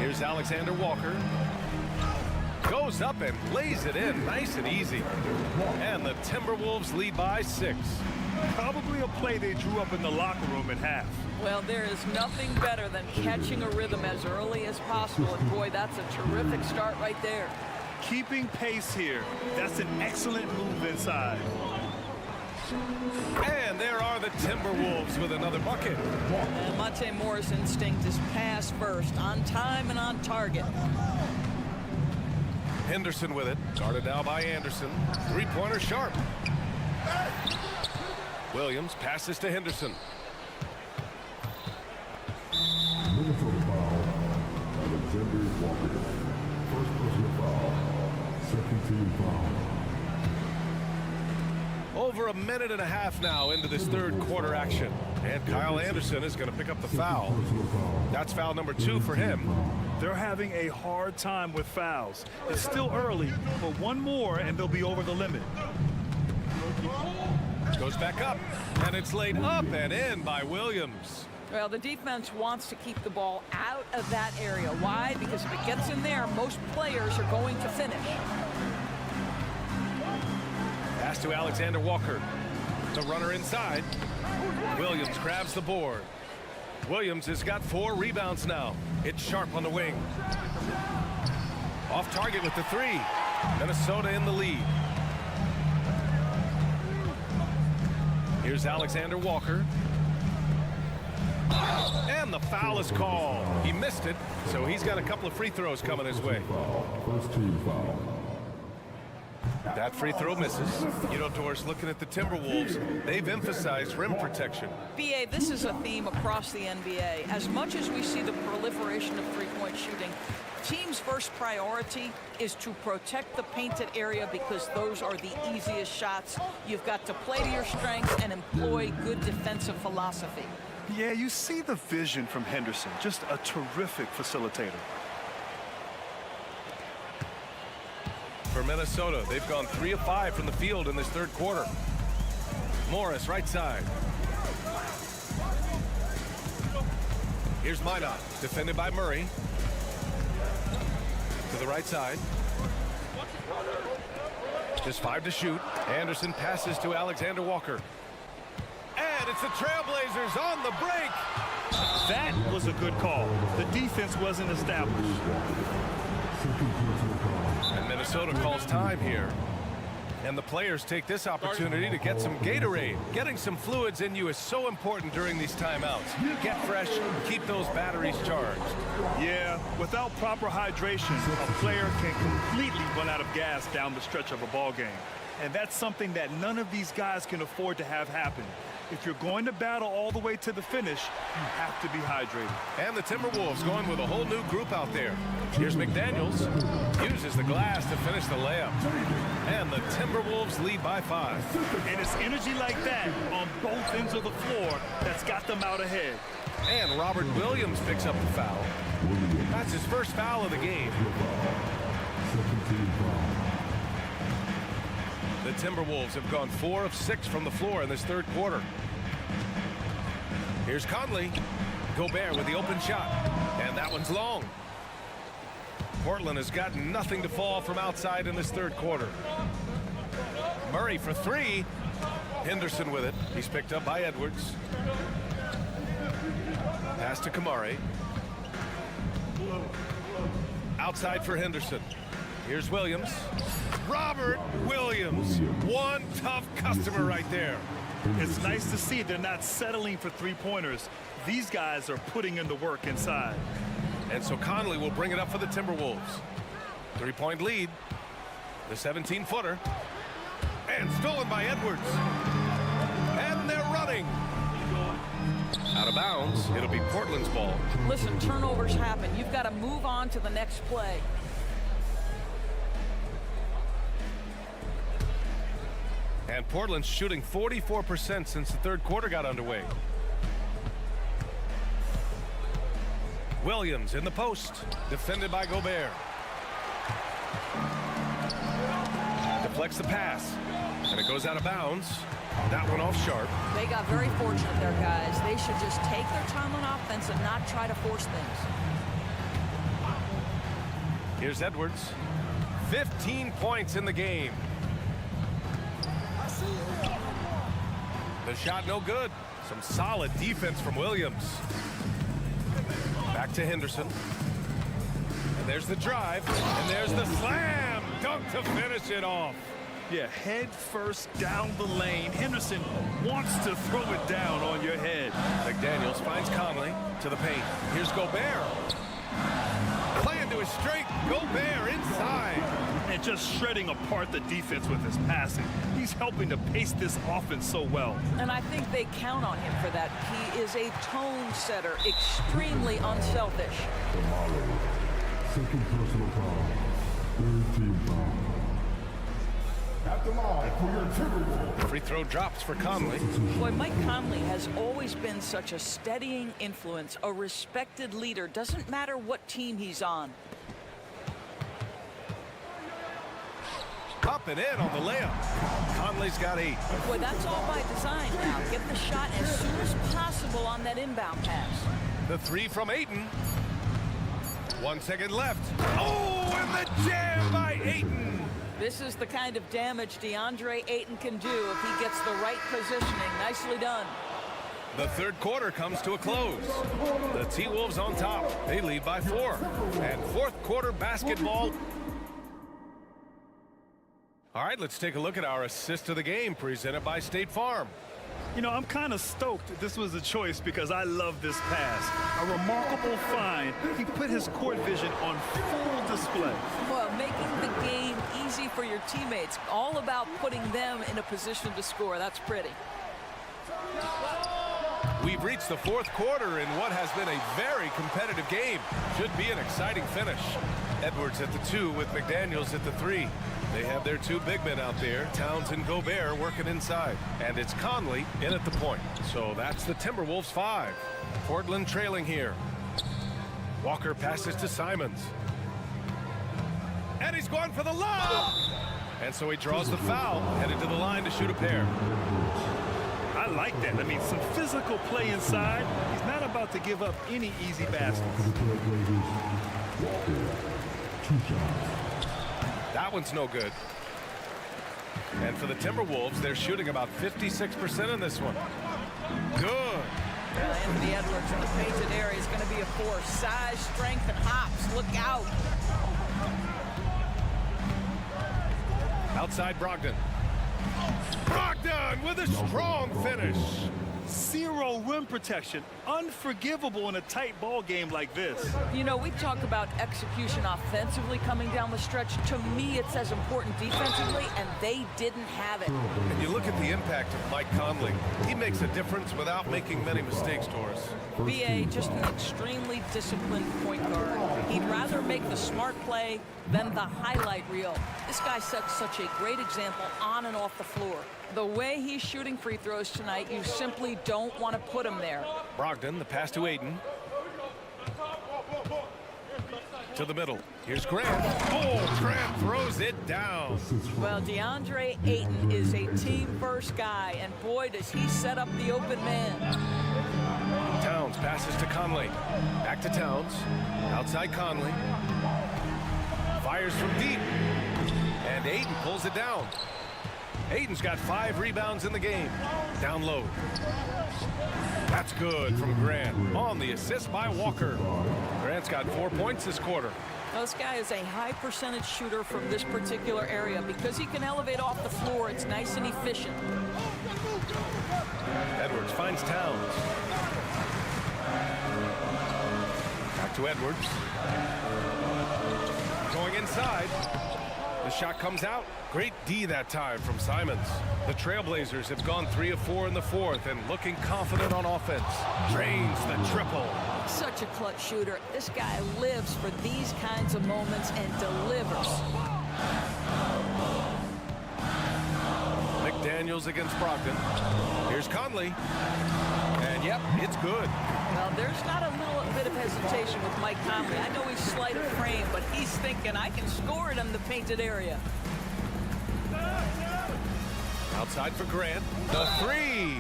Here's Alexander Walker. Goes up and lays it in nice and easy. And the Timberwolves lead by 6. Probably a play they drew up in the locker room at half. Well, there is nothing better than catching a rhythm as early as possible, and boy, that's a terrific start right there. Keeping pace here. That's an excellent move inside. And there are the Timberwolves with another bucket. And Monte Moore's instinct is pass first, on time and on target. Henderson with it, guarded now by Anderson. 3-pointer Sharp. Williams passes to Henderson. Minnesota foul. Alexander Walker. First personal foul. Second team foul. Over a minute and a half now into this third quarter action. And Kyle Anderson is going to pick up the foul. That's foul number 2 for him. They're having a hard time with fouls. It's still early, but one more and they'll be over the limit. Goes back up, and it's laid up and in by Williams. Well, the defense wants to keep the ball out of that area. Why? Because if it gets in there, most players are going to finish. Pass to Alexander Walker. The runner inside. Williams grabs the board. Williams has got 4 rebounds now. It's Sharp on the wing. Off target with the 3. Minnesota in the lead. Here's Alexander Walker. And the foul is called. He missed it, so he's got a couple of free throws coming his way. First team foul. That free throw misses. You know, Doris, looking at the Timberwolves, they've emphasized rim protection. BA, this is a theme across the NBA. As much as we see the proliferation of three-point shooting, team's first priority is to protect the painted area because those are the easiest shots. You've got to play to your strengths and employ good defensive philosophy. Yeah, you see the vision from Henderson. Just a terrific facilitator. For Minnesota, they've gone 3 of 5 from the field in this third quarter. Morris, right side. Here's Minot, defended by Murray. To the right side. Just 5 to shoot. Anderson passes to Alexander Walker. And it's the Trailblazers on the break. That was a good call. The defense wasn't established. And Minnesota calls time here. And the players take this opportunity to get some Gatorade. Getting some fluids in you is so important during these timeouts. Get fresh, keep those batteries charged. Yeah, without proper hydration, a player can completely run out of gas down the stretch of a ball game. And that's something that none of these guys can afford to have happen. If you're going to battle all the way to the finish, you have to be hydrated. And the Timberwolves going with a whole new group out there. Here's McDaniels. Uses the glass to finish the layup. And the Timberwolves lead by 5. And it's energy like that on both ends of the floor that's got them out ahead. And Robert Williams picks up the foul. That's his first foul of the game. The Timberwolves have gone 4 of 6 from the floor in this third quarter. Here's Conley. Gobert with the open shot. And that one's long. Portland has got nothing to fall from outside in this third quarter. Murray for 3. Henderson with it. He's picked up by Edwards. Pass to Kamari. Outside for Henderson. Here's Williams. Robert Williams. One tough customer right there. It's nice to see they're not settling for three-pointers. These guys are putting in the work inside. And so Conley will bring it up for the Timberwolves. 3-point lead. The 17-footer. And stolen by Edwards. And they're running. Out of bounds. It'll be Portland's ball. Listen, turnovers happen. You've got to move on to the next play. And Portland's shooting 44% since the third quarter got underway. Williams in the post, defended by Gobert. Deflects the pass, and it goes out of bounds. That one off Sharp. They got very fortunate there, guys. They should just take their time on offense and not try to force things. Here's Edwards. 15 points in the game. The shot no good. Some solid defense from Williams. Back to Henderson. And there's the drive. And there's the slam dunk to finish it off. Yeah, head first down the lane. Henderson wants to throw it down on your head. McDaniels finds Conley to the paint. Here's Gobert. Play into his strength. Gobert inside. and just shredding apart the defense with his passing. He's helping to pace this offense so well. And I think they count on him for that. He is a tone setter, extremely unselfish. Second personal foul. Third team foul. At the line for your Timberwolves. Free throw drops for Conley. Boy, Mike Conley has always been such a steadying influence, a respected leader. Doesn't matter what team he's on. Up and in on the layup. Conley's got 8. Boy, that's all by design now. Get the shot as soon as possible on that inbound pass. The 3 from Ayton. 1 second left. Oh, and the jam by Ayton. This is the kind of damage DeAndre Ayton can do if he gets the right positioning. Nicely done. The third quarter comes to a close. The T-Wolves on top. They lead by 4. And fourth quarter basketball. All right, let's take a look at our assist of the game presented by State Farm. You know, I'm kind of stoked that this was a choice because I love this pass. A remarkable find. He put his court vision on full display. Well, making the game easy for your teammates. All about putting them in a position to score. That's pretty. We've reached the fourth quarter in what has been a very competitive game. Should be an exciting finish. Edwards at the 2 with McDaniels at the 3. They have their 2 big men out there, Towns and Gobert, working inside. And it's Conley in at the point. So that's the Timberwolves 5. Portland trailing here. Walker passes to Simons. And he's going for the lob! And so he draws the foul, headed to the line to shoot a pair. I like that. I mean, some physical play inside. He's not about to give up any easy baskets. That one's no good. And for the Timberwolves, they're shooting about 56% in this one. Good. Anthony Edwards in the painted area is going to be a force. Size, strength, and hops. Look out. Outside Brogdon. Brogdon with a strong finish. Zero rim protection. Unforgivable in a tight ball game like this. You know, we talk about execution offensively coming down the stretch. To me, it's as important defensively, and they didn't have it. And you look at the impact of Mike Conley. He makes a difference without making many mistakes, Doris. BA, just an extremely disciplined point guard. He'd rather make the smart play than the highlight reel. This guy sets such a great example on and off the floor. The way he's shooting free throws tonight, you simply don't want to put him there. Brogdon, the pass to Ayton. To the middle. Here's Grant. Oh, Grant throws it down. Well, DeAndre Ayton is a team-first guy, and boy, does he set up the open man. Towns passes to Conley. Back to Towns. Outside Conley. Fires from deep. And Ayton pulls it down. Ayton's got 5 rebounds in the game. Down low. That's good from Grant. On the assist by Walker. Grant's got 4 points this quarter. Now, this guy is a high percentage shooter from this particular area. Because he can elevate off the floor, it's nice and efficient. Edwards finds Towns. Back to Edwards. Going inside. The shot comes out. Great D that time from Simons. The Trailblazers have gone 3 of 4 in the fourth and looking confident on offense. Drains the triple. Such a clutch shooter. This guy lives for these kinds of moments and delivers. McDaniels against Brogdon. Here's Conley. And yep, it's good. Well, there's not a little bit of hesitation with Mike Conley. I know he's slight of frame, but he's thinking, I can score it in the painted area. Outside for Grant. The 3.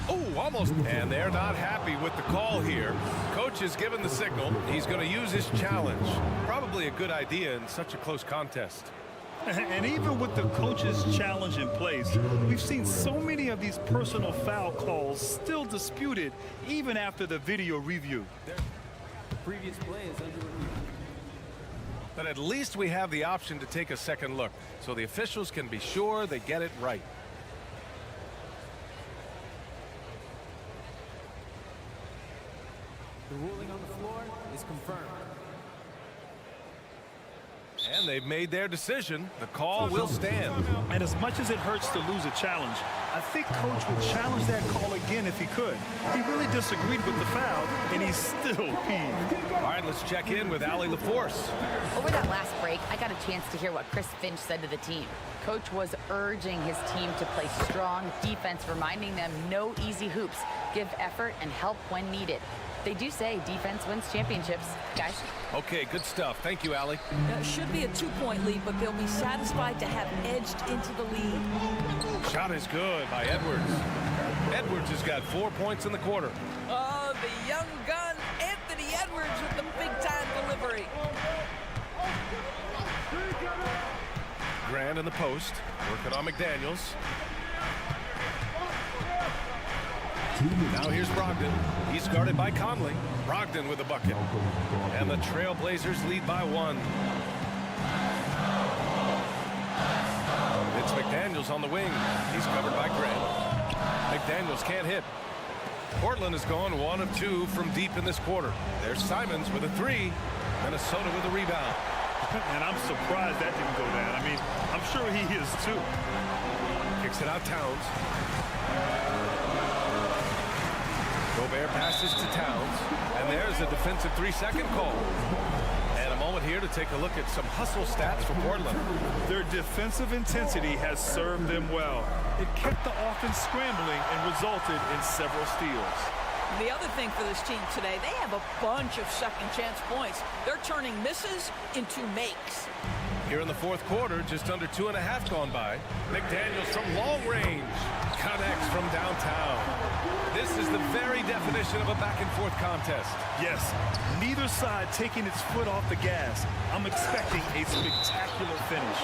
Oh, almost. And they're not happy with the call here. Coach has given the signal. He's going to use his challenge. Probably a good idea in such a close contest. And even with the coach's challenge in place, we've seen so many of these personal foul calls still disputed even after the video review. The previous play is under review. But at least we have the option to take a second look, so the officials can be sure they get it right. The ruling on the floor is confirmed. And they've made their decision. The call will stand. And as much as it hurts to lose a challenge, I think Coach would challenge that call again if he could. He really disagreed with the foul, and he's still peeved. All right, let's check in with Allie LaForce. Over that last break, I got a chance to hear what Chris Finch said to the team. Coach was urging his team to play strong defense, reminding them no easy hoops, give effort, and help when needed. They do say defense wins championships, guys. Okay, good stuff. Thank you, Allie. It should be a 2-point lead, but they'll be satisfied to have edged into the lead. Shot is good by Edwards. Edwards has got 4 points in the quarter. Oh, the young gun, Anthony Edwards with the big-time delivery. Grant in the post, working on McDaniels. Now here's Brogdon. He's guarded by Conley. Brogdon with a bucket. And the Trailblazers lead by 1. It's McDaniels on the wing. He's covered by Grant. McDaniels can't hit. Portland has gone 1 of 2 from deep in this quarter. There's Simons with a 3. Minnesota with a rebound. And I'm surprised that didn't go down. I mean, I'm sure he is too. Kicks it out Towns. Gobert passes to Towns, and there's a defensive 3-second call. And a moment here to take a look at some hustle stats for Portland. Their defensive intensity has served them well. It kept the offense scrambling and resulted in several steals. The other thing for this team today, they have a bunch of second-chance points. They're turning misses into makes. Here in the fourth quarter, just under 2.5 gone by. McDaniels from long range connects from downtown. This is the very definition of a back-and-forth contest. Yes, neither side taking its foot off the gas. I'm expecting a spectacular finish.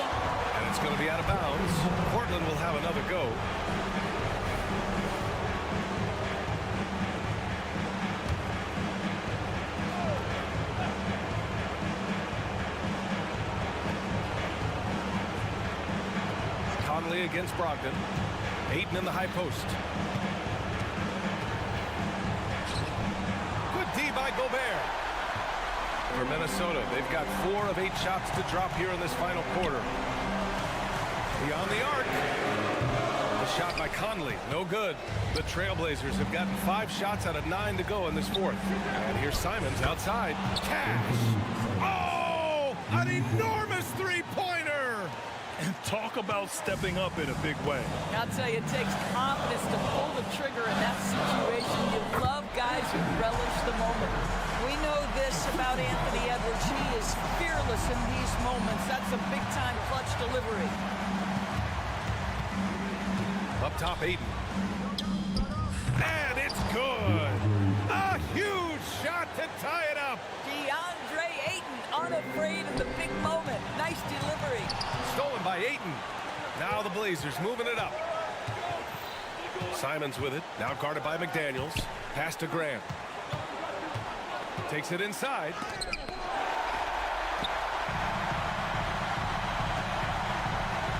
And it's going to be out of bounds. Portland will have another go. Conley against Brogdon. Ayton in the high post. Good D by Gobert. For Minnesota, they've got 4 of 8 shots to drop here in this final quarter. Beyond the arc. The shot by Conley, no good. The Trailblazers have gotten 5 shots out of 9 to go in this fourth. And here's Simons outside. Cash. Oh, an enormous three-pointer. And talk about stepping up in a big way. I'll tell you, it takes confidence to pull the trigger in that situation. You love guys who relish the moment. We know this about Anthony Edwards. He is fearless in these moments. That's a big-time clutch delivery. Up top, Ayton. And it's good. A huge shot to tie it up. DeAndre Ayton, unafraid in the big moment. Nice delivery. Stolen by Ayton. Now the Blazers moving it up. Simons with it. Now guarded by McDaniels. Pass to Grant. Takes it inside.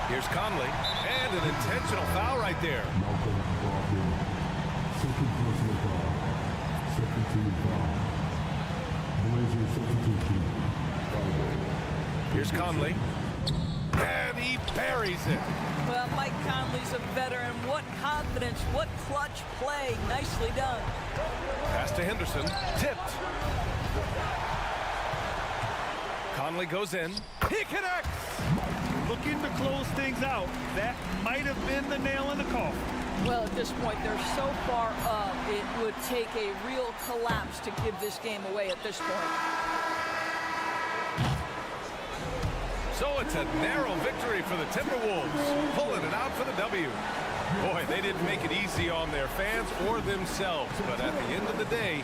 Here's Conley. And an intentional foul right there. Here's Conley. And he buries it. Well, Mike Conley's a veteran. What confidence, what clutch play. Nicely done. Pass to Henderson. Tipped. Conley goes in. He connects. Looking to close things out. That might have been the nail in the coffin. Well, at this point, they're so far up, it would take a real collapse to give this game away at this point. So it's a narrow victory for the Timberwolves, pulling it out for the W. Boy, they didn't make it easy on their fans or themselves, but at the end of the day,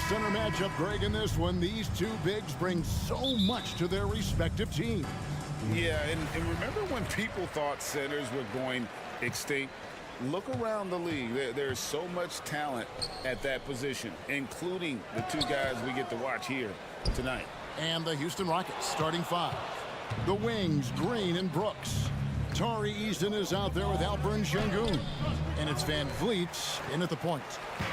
Center matchup, Greg, in this one. These two bigs bring so much to their respective teams. Yeah, and remember when people thought centers were going extinct? Look around the league. There's so much talent at that position, including the two guys we get to watch here tonight. And the Houston Rockets starting five. The wings, Green and Brooks. Tari Easton is out there with Alperen Sengun. And it's Van Vliet in at the point.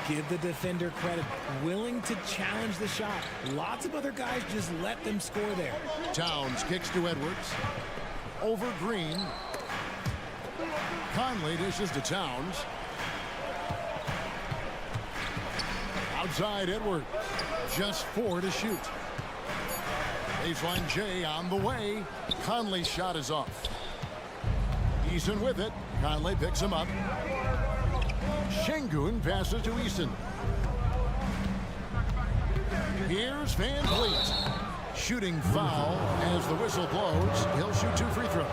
Give the defender credit. Willing to challenge the shot. Lots of other guys just let them score there. Towns kicks to Edwards. Over Green. Conley dishes to Towns. Outside Edwards. Just 4 to shoot. Baseline J on the way. Conley's shot is off. Easton with it. Conley picks him up. Sengun passes to Easton. Here's Van Vliet. Shooting foul as the whistle blows. He'll shoot 2 free throws.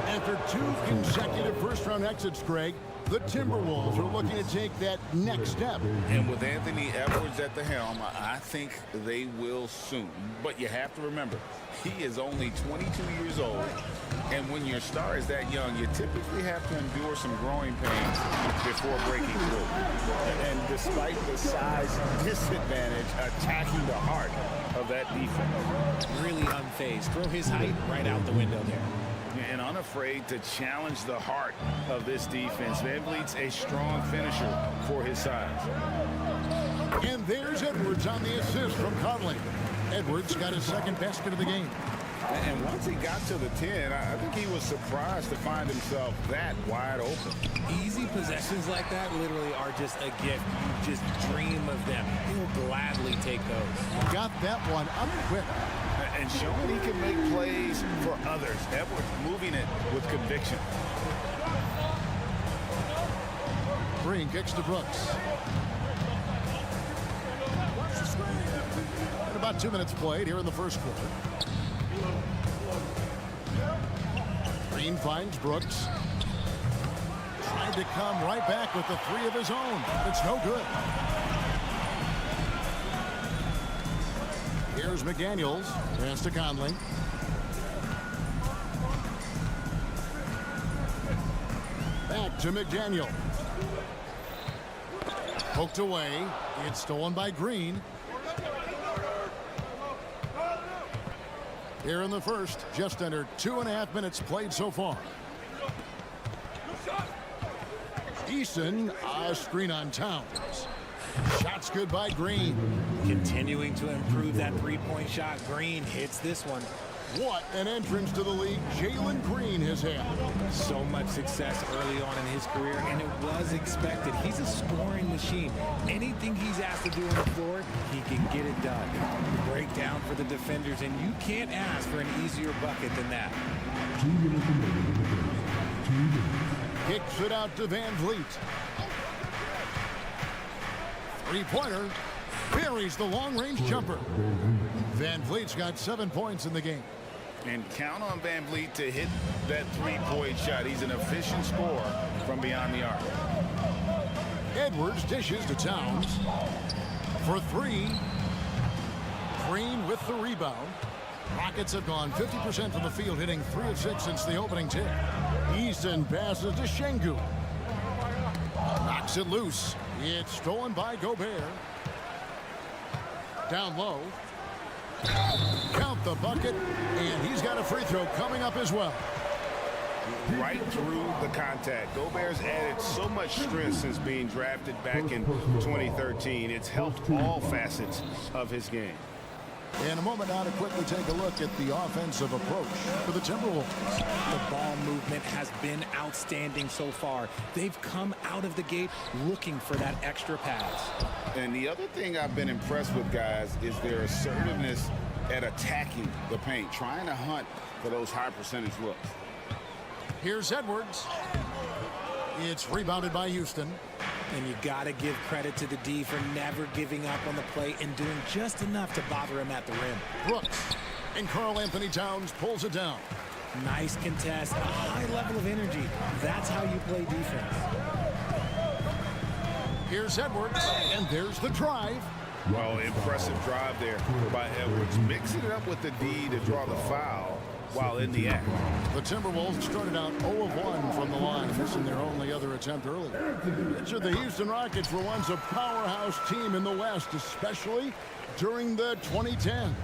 After 2 consecutive first-round exits, Greg, the Timberwolves are looking to take that next step. And with Anthony Edwards at the helm, I think they will soon. But you have to remember, he is only 22 years old. And when your star is that young, you typically have to endure some growing pains before breaking through. And despite the size disadvantage, attacking the heart of that defense. Really unfazed. Throw his height right out the window there. And unafraid to challenge the heart of this defense. Van Vliet's a strong finisher for his size. And there's Edwards on the assist from Conley. Edwards got his second basket of the game. And once he got to the 10, I think he was surprised to find himself that wide open. Easy possessions like that literally are just a gift. You just dream of them. He'll gladly take those. Got that one up quick. And showing he can make plays for others. Edwards moving it with conviction. Green kicks to Brooks. And about 2 minutes played here in the first quarter. Green finds Brooks. Tried to come right back with the 3 of his own. It's no good. Here's McDaniels. Pass to Conley. Back to McDaniel. Poked away. It's stolen by Green. Here in the first, just under 2.5 minutes played so far. Eason, a screen on Towns. Shots good by Green. Continuing to improve that three-point shot. Green hits this one. What an entrance to the league Jalen Green has had. So much success early on in his career, and it was expected. He's a scoring machine. Anything he's asked to do on the floor, he can get it done. Breakdown for the defenders, and you can't ask for an easier bucket than that. Kicks it out to Van Vliet. Three-pointer. Buries the long-range jumper. Van Vliet's got 7 points in the game. And count on Van Vliet to hit that three-point shot. He's an efficient scorer from beyond the arc. Edwards dishes to Towns. For 3. Green with the rebound. Rockets have gone 50% from the field, hitting 3 of 6 since the opening tip. Easton passes to Şengün. Knocks it loose. It's stolen by Gobert. Down low. Count the bucket, and he's got a free throw coming up as well. Right through the contact. Gobert's added so much strength since being drafted back in 2013. It's helped all facets of his game. In a moment now to quickly take a look at the offensive approach for the Timberwolves. The ball movement has been outstanding so far. They've come out of the gate looking for that extra pass. And the other thing I've been impressed with, guys, is their assertiveness at attacking the paint, trying to hunt for those high percentage looks. Here's Edwards. It's rebounded by Houston. And you got to give credit to the D for never giving up on the play and doing just enough to bother him at the rim. Brooks. And Karl Anthony Towns pulls it down. Nice contest, a high level of energy. That's how you play defense. Here's Edwards, and there's the drive. Well, impressive drive there by Edwards. Mixing it up with the D to draw the foul while in the act. The Timberwolves started out 0 of 1 from the line, missing their only other attempt earlier. Picture the Houston Rockets were once a powerhouse team in the West, especially during the 2010s.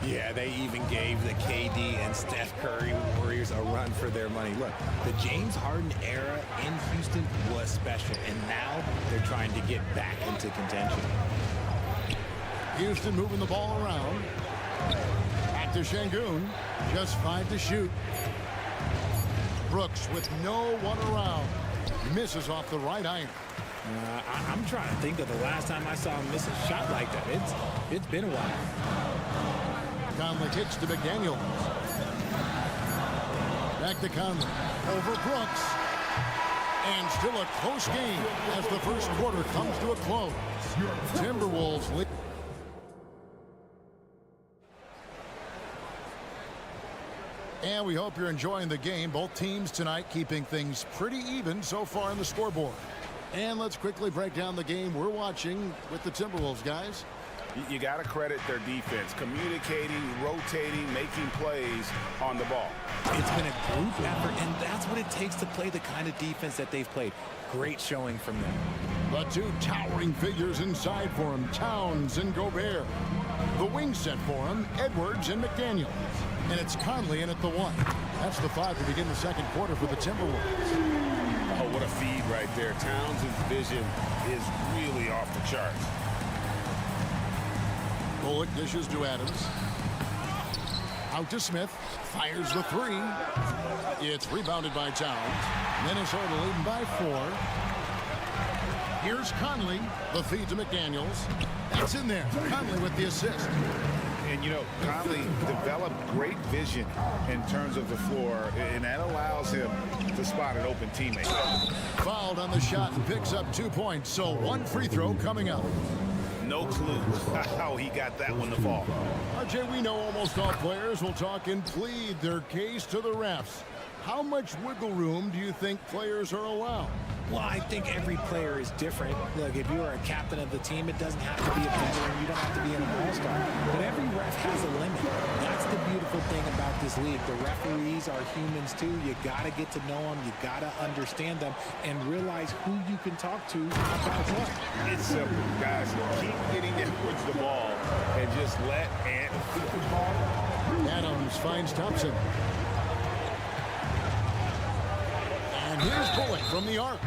Yeah, they even gave the KD and Steph Curry Warriors a run for their money. Look, the James Harden era in Houston was special, and now they're trying to get back into contention. Houston moving the ball around. Back to Şengün. Just 5 to shoot. Brooks with no one around. Misses off the right iron. I'm trying to think of the last time I saw him miss a shot like that. It's been a while. Conley kicks to McDaniel. Back to Conley. Over Brooks. And still a close game as the first quarter comes to a close. Timberwolves lead. And we hope you're enjoying the game. Both teams tonight keeping things pretty even so far in the scoreboard. And let's quickly break down the game we're watching with the Timberwolves, guys. You got to credit their defense, communicating, rotating, making plays on the ball. It's been a group effort, and that's what it takes to play the kind of defense that they've played. Great showing from them. The two towering figures inside for him, Towns and Gobert. The wing set for him, Edwards and McDaniel. And it's Conley in at the 1. That's the 5 to begin the second quarter for the Timberwolves. Oh, what a feed right there. Towns' vision is really off the charts. Bullock dishes to Adams. Out to Smith. Fires the three. It's rebounded by Towns. Minnesota leading by 4. Here's Conley. The feed to McDaniels. That's in there. Conley with the assist. And, you know, Conley developed great vision in terms of the floor, and that allows him to spot an open teammate. Fouled on the shot and picks up 2 points. So 1 free throw coming up. No clue how he got that one to fall. RJ, we know almost all players will talk and plead their case to the refs. How much wiggle room do you think players are allowed? Well, I think every player is different. Look, if you are a captain of the team, it doesn't have to be a veteran. You don't have to be an all-star. But every ref has a limit. That's the beautiful thing about this league. The referees are humans, too. You got to get to know them. You got to understand them and realize who you can talk to about what. It's simple, guys. Keep getting Edwards the ball and just let Ant. Adams finds Thompson. And here's Bullock from the arc.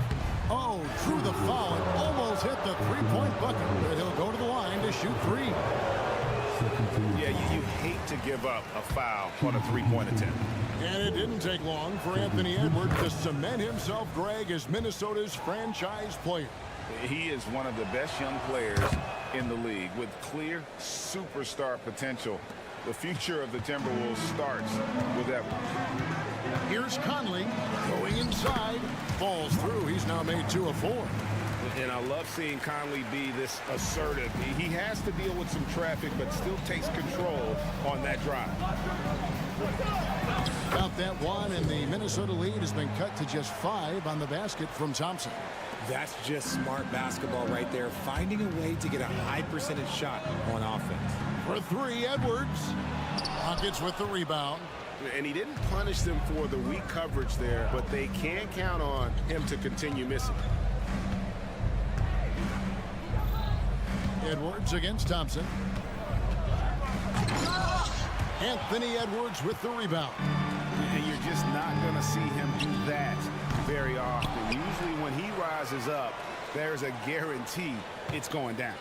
Oh, drew the foul and almost hit the three-point bucket. But he'll go to the line to shoot 3. Yeah, you hate to give up a foul on a three-point attempt. And it didn't take long for Anthony Edwards to cement himself, Greg, as Minnesota's franchise player. He is one of the best young players in the league with clear superstar potential. The future of the Timberwolves starts with Edwards. Here's Conley going inside. Falls through. He's now made 2 of 4. And I love seeing Conley be this assertive. He has to deal with some traffic, but still takes control on that drive. About that one, and the Minnesota lead has been cut to just 5 on the basket from Thompson. That's just smart basketball right there, finding a way to get a high percentage shot on offense. For 3, Edwards. Rockets with the rebound. And he didn't punish them for the weak coverage there, but they can count on him to continue missing. Edwards against Thompson. Anthony Edwards with the rebound. And you're just not going to see him do that very often. Usually when he rises up, there's a guarantee it's going down.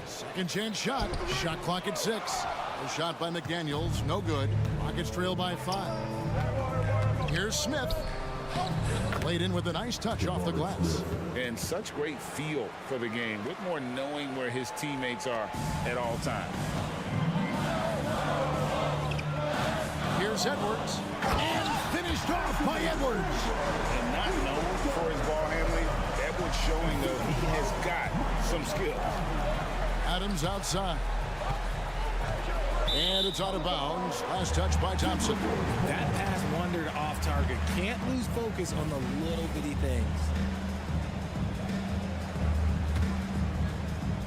Second chance shot. Shot clock at 6. A shot by McDaniels. No good. Rockets trail by 5. Here's Smith. Played in with a nice touch off the glass. And such great feel for the game. Whitmore knowing where his teammates are at all times. Here's Edwards. And finished off by Edwards. And not known for his ball handling, Edwards showing though he has got some skill. Adams outside. And it's out of bounds. Last touch by Thompson. That pass wandered off target. Can't lose focus on the little bitty things.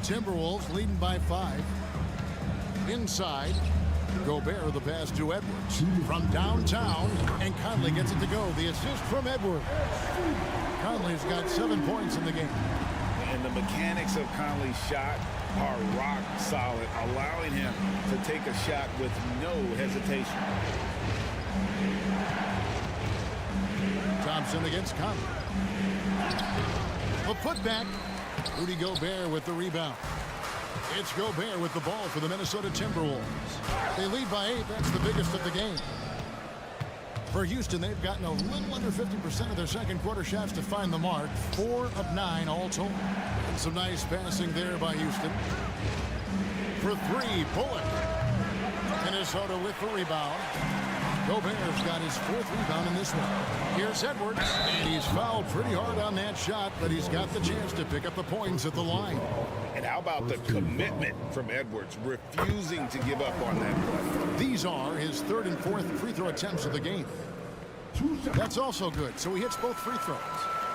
Timberwolves leading by 5. Inside. Gobert the pass to Edwards. From downtown. And Conley gets it to go. The assist from Edwards. Conley's got 7 points in the game. And the mechanics of Conley's shot are rock solid, allowing him to take a shot with no hesitation. Thompson against Conley. A putback. Rudy Gobert with the rebound. It's Gobert with the ball for the Minnesota Timberwolves. They lead by 8. That's the biggest of the game. For Houston, they've gotten a little under 50% of their second quarter shots to find the mark. 4 of 9 all told. And some nice passing there by Houston. For 3, Bullock. Minnesota with the rebound. Gobert's got his 4th rebound in this one. Here's Edwards. And he's fouled pretty hard on that shot, but he's got the chance to pick up the points at the line. And how about the commitment from Edwards, refusing to give up on that play? These are his 3rd and 4th free throw attempts of the game. That's also good, so he hits both free throws.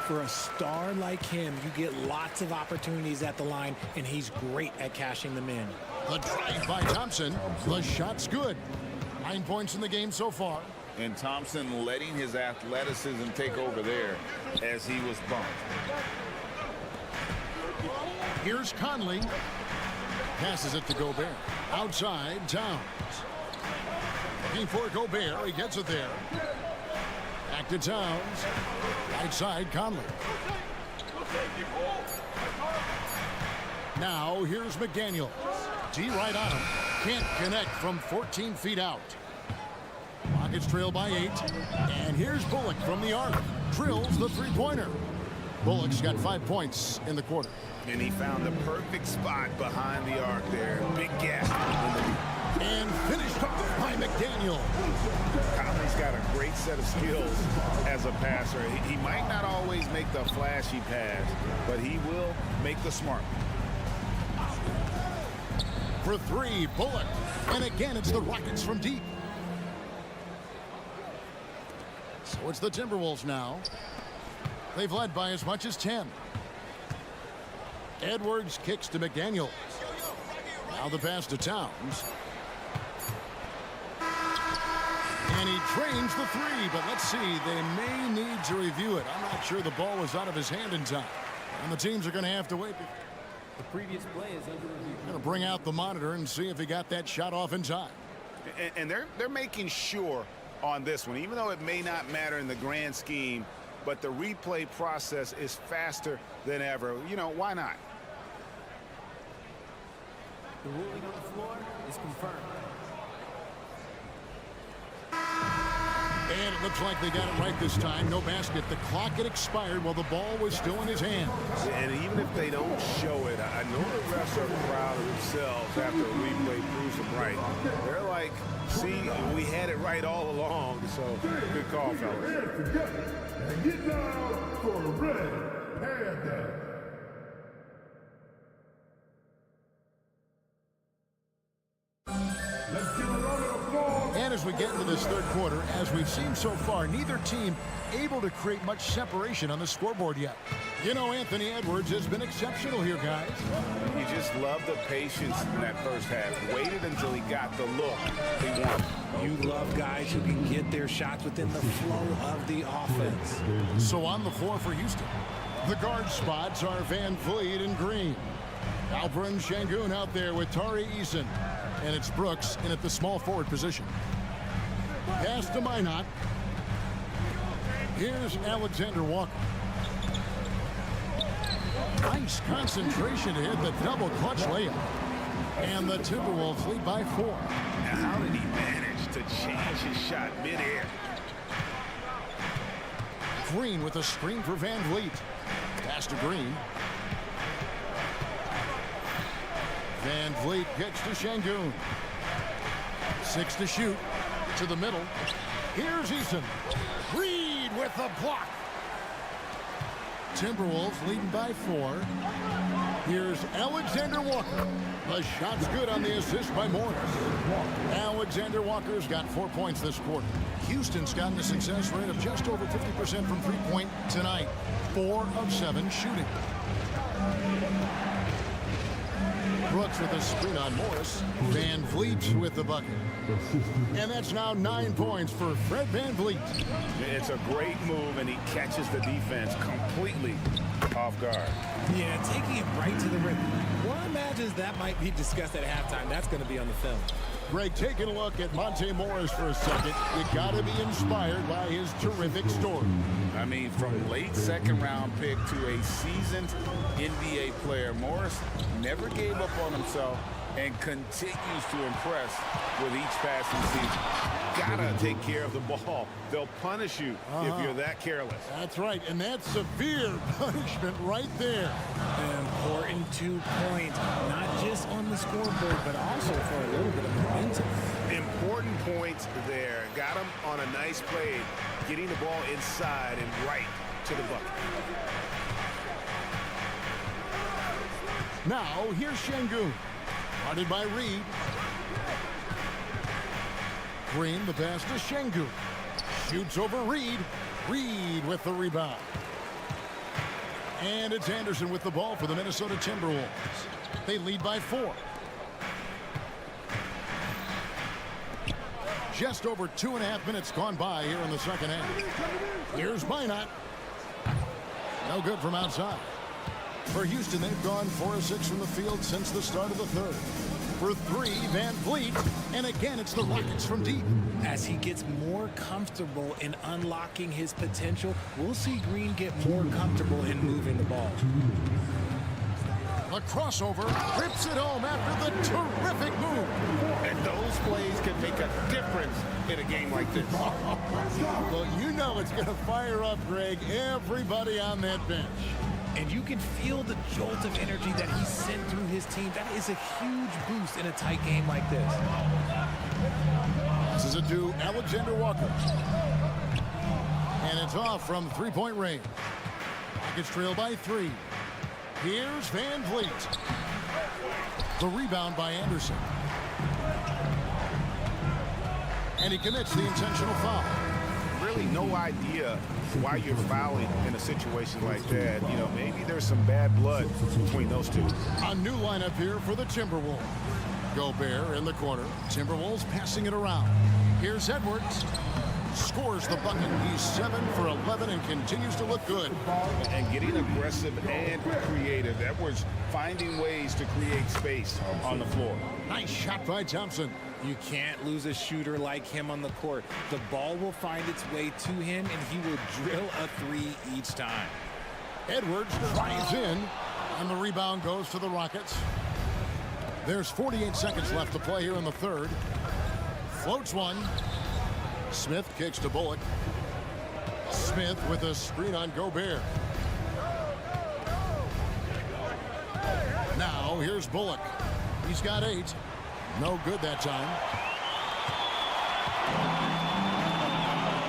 For a star like him, you get lots of opportunities at the line, and he's great at cashing them in. The drive by Thompson. The shot's good. 9 points in the game so far. And Thompson letting his athleticism take over there as he was bumped. Here's Conley. Passes it to Gobert. Outside, Towns. Looking for Gobert. He gets it there. Back to Towns. Right side, Conley. Now, here's McDaniels. D right on him. Can't connect from 14 feet out. Rockets trail by 8. And here's Bullock from the arc. Drills the three-pointer. Bullock's got 5 points in the quarter. And he found the perfect spot behind the arc there. Big gap in the lead. And finished off by McDaniel. Conley's got a great set of skills as a passer. He might not always make the flashy pass, but he will make the smart. For 3, Bullock. And again, it's the Rockets from deep. So it's the Timberwolves now. They've led by as much as 10. Edwards kicks to McDaniel. Now the pass to Towns. And he trains the 3, but let's see. They may need to review it. I'm not sure the ball was out of his hand in time. And the teams are going to have to wait. The previous play is under review. Going to bring out the monitor and see if he got that shot off in time. And they're making sure on this one, even though it may not matter in the grand scheme, but the replay process is faster than ever. You know, why not? The ruling on the floor is confirmed. And it looks like they got it right this time. No basket. The clock had expired while the ball was still in his hand. And even if they don't show it, I know the refs are proud of themselves after a replay proves them right. They're like, see, we had it right all along. So good call, fellas. And get down for the red Panther. And as we get into this third quarter, as we've seen so far, neither team able to create much separation on the scoreboard yet. You know, Anthony Edwards has been exceptional here, guys. You just love the patience in that first half. Waited until he got the look he wanted. You love guys who can get their shots within the flow of the offense. So on the floor for Houston, the guard spots are Van Vliet and Green. Alperen Şengün out there with Tari Eason. And it's Brooks in at the small forward position. Pass to Minot. Here's Alexander Walker. Nice concentration to hit the double clutch layup. And the Timberwolves lead by 4. Now, how did he manage to change his shot midair? Green with a screen for Van Vliet. Pass to Green. Van Vliet gets to Şengün. 6 to shoot. To the middle. Here's Eason. Reed with the block. Timberwolves leading by 4. Here's Alexander Walker. The shot's good on the assist by Morris. Alexander Walker's got 4 points this quarter. Houston's gotten a success rate of just over 50% from three-point tonight. 4 of 7 shooting. Brooks with a screen on Morris. Van Vliet with the bucket. And that's now 9 points for Fred Van Vliet. It's a great move, and he catches the defense completely off guard. Yeah, taking it right to the rim. One imagines that might be discussed at halftime. That's going to be on the film. Greg, taking a look at Monte Morris for a second. You got to be inspired by his terrific story. I mean, from late second-round pick to a seasoned NBA player, Morris never gave up on himself and continues to impress with each passing season. Gotta take care of the ball. They'll punish you if you're that careless. That's right, and that's severe punishment right there. An important 2 points, not just on the scoreboard, but also for a little bit of momentum. Important points there. Got him on a nice play, getting the ball inside and right to the bucket. Now, here's Şengün. Guarded by Reed. Green, the pass to Şengün. Shoots over Reed. Reed with the rebound. And it's Anderson with the ball for the Minnesota Timberwolves. They lead by 4. Just over 2.5 minutes gone by here in the second half. Here's Minot. No good from outside. For Houston, they've gone 4 of 6 from the field since the start of the third. For 3, Van Vliet. And again, it's the Rockets from deep. As he gets more comfortable in unlocking his potential, we'll see Green get more comfortable in moving the ball. The crossover rips it home after the terrific move. And those plays can make a difference in a game like this. Well, you know it's going to fire up, Greg, everybody on that bench. And you can feel the jolt of energy that he sent through his team. That is a huge boost in a tight game like this. This is it to Alexander Walker. And it's off from three-point range. Rockets trail by 3. Here's Van Vliet. The rebound by Anderson. And he commits the intentional foul. Really no idea why you're fouling in a situation like that. You know, maybe there's some bad blood between those two. A new lineup here for the Timberwolves. Gobert in the corner. Timberwolves passing it around. Here's Edwards. Scores the bucket. He's 7 for 11 and continues to look good. And getting aggressive and creative. Edwards finding ways to create space on the floor. Nice shot by Thompson. You can't lose a shooter like him on the court. The ball will find its way to him, and he will drill a 3 each time. Edwards drives in, and the rebound goes to the Rockets. There's 48 seconds left to play here in the third. Floats one. Smith kicks to Bullock. Smith with a screen on Gobert. Now here's Bullock. He's got 8. No good that time.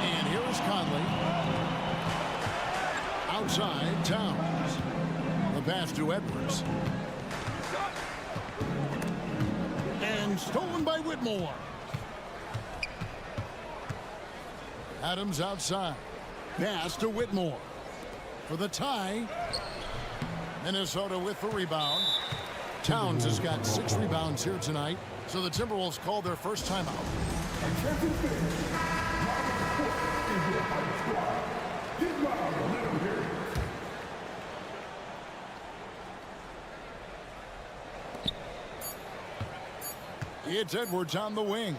And here is Conley. Outside, Towns. The pass to Edwards. And stolen by Whitmore. Adams outside. Pass to Whitmore. For the tie. Minnesota with the rebound. Towns has got 6 rebounds here tonight. So the Timberwolves called their first timeout. It's Edwards on the wing.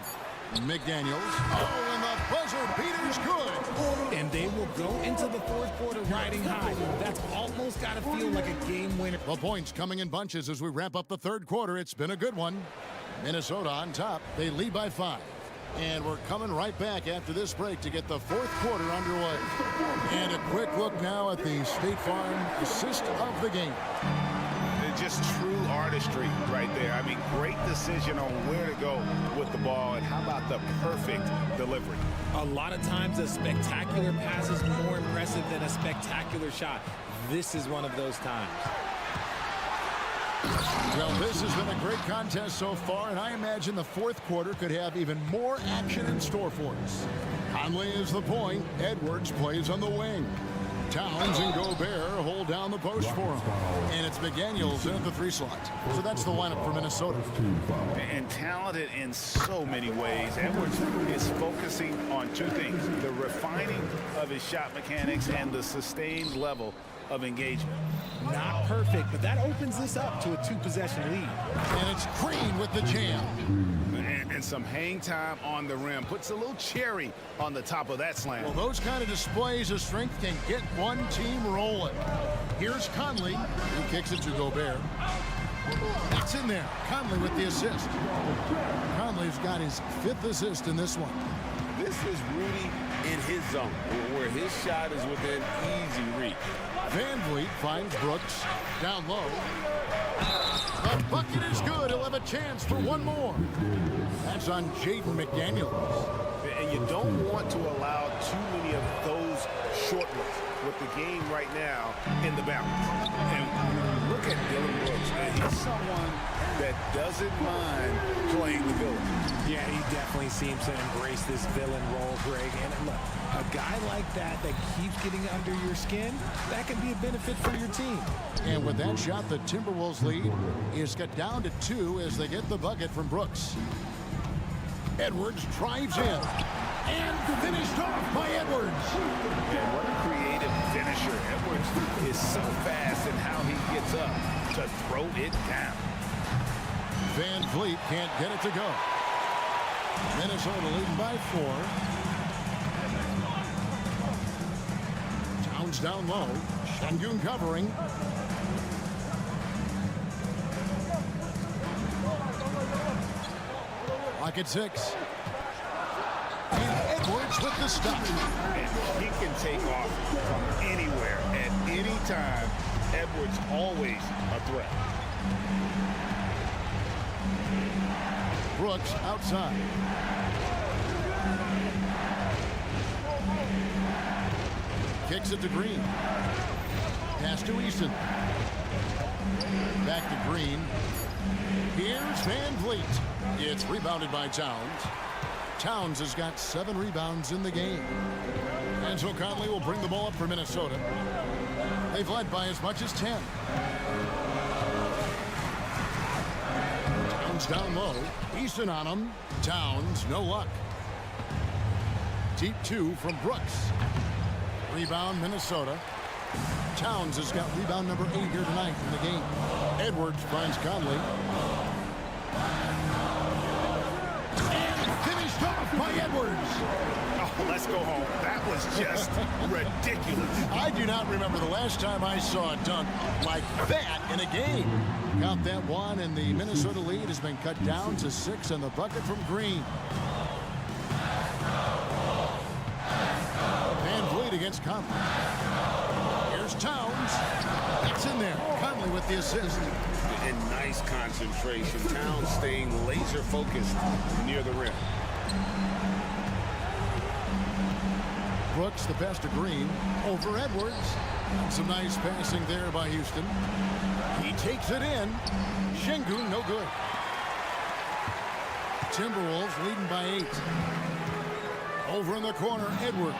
McDaniels. Oh, and the buzzer beater's good. And they will go into the fourth quarter riding high. That's almost got to feel like a game winner. The points coming in bunches as we wrap up the third quarter. It's been a good one. Minnesota on top. They lead by 5. And we're coming right back after this break to get the fourth quarter underway. And a quick look now at the State Farm assist of the game. Just true artistry right there. I mean, great decision on where to go with the ball, and how about the perfect delivery? A lot of times a spectacular pass is more impressive than a spectacular shot. This is one of those times. Well, this has been a great contest so far, and I imagine the fourth quarter could have even more action in store for us. Conley is the point. Edwards plays on the wing. Towns and Gobert hold down the post for him. And it's McDaniels in at the 3 slot. So that's the lineup for Minnesota. And talented in so many ways. Edwards is focusing on 2 things: the refining of his shot mechanics and the sustained level of engagement. Not perfect, but that opens this up to a 2-possession lead. And it's Green with the jam. And some hang time on the rim. Puts a little cherry on the top of that slam. Well, those kind of displays of strength can get one team rolling. Here's Conley, who kicks it to Gobert. That's in there. Conley with the assist. Conley's got his 5th assist in this one. This is Rudy in his zone, where his shot is within easy reach. Van Vliet finds Brooks down low. The bucket is good. He'll have a chance for one more. That's on Jaden McDaniels. And you don't want to allow too many of those short ones with the game right now in the balance. And look at Dylan Brooks, man. He's someone that doesn't mind playing the villain. Yeah, he definitely seems to embrace this villain role, Greg. And look, a guy like that keeps getting under your skin, that can be a benefit for your team. And with that shot, the Timberwolves lead is cut down to 2 as they get the bucket from Brooks. Edwards drives in. And finished off by Edwards. And what a creative finisher. Edwards is so fast in how he gets up to throw it down. Van Vliet can't get it to go. Minnesota leading by 4. Towns down low. Şengün covering. Clock at 6. And Edwards with the stop. And he can take off from anywhere at any time. Edwards always a threat. Brooks outside. Kicks it to Green. Pass to Easton. Back to Green. Here's Van Vliet. It's rebounded by Towns. Towns has got 7 rebounds in the game. And so Conley will bring the ball up for Minnesota. They've led by as much as 10. Towns down low. Easton on him. Towns, no luck. Deep 2 from Brooks. Rebound, Minnesota. Towns has got rebound number 8 here tonight in the game. Edwards finds Conley. And finished off by Edwards. Oh, let's go home. That was just ridiculous. I do not remember the last time I saw a dunk like that in a game. Count that one, and the Minnesota lead has been cut down to 6 on the bucket from Green. Van Vliet against Conley. Here's Towns. It's in there. Conley with the assist. And nice concentration. Towns staying laser focused near the rim. Brooks, the pass to Green. Over Edwards. And some nice passing there by Houston. He takes it in. Şengün, no good. Timberwolves leading by 8. Over in the corner, Edwards.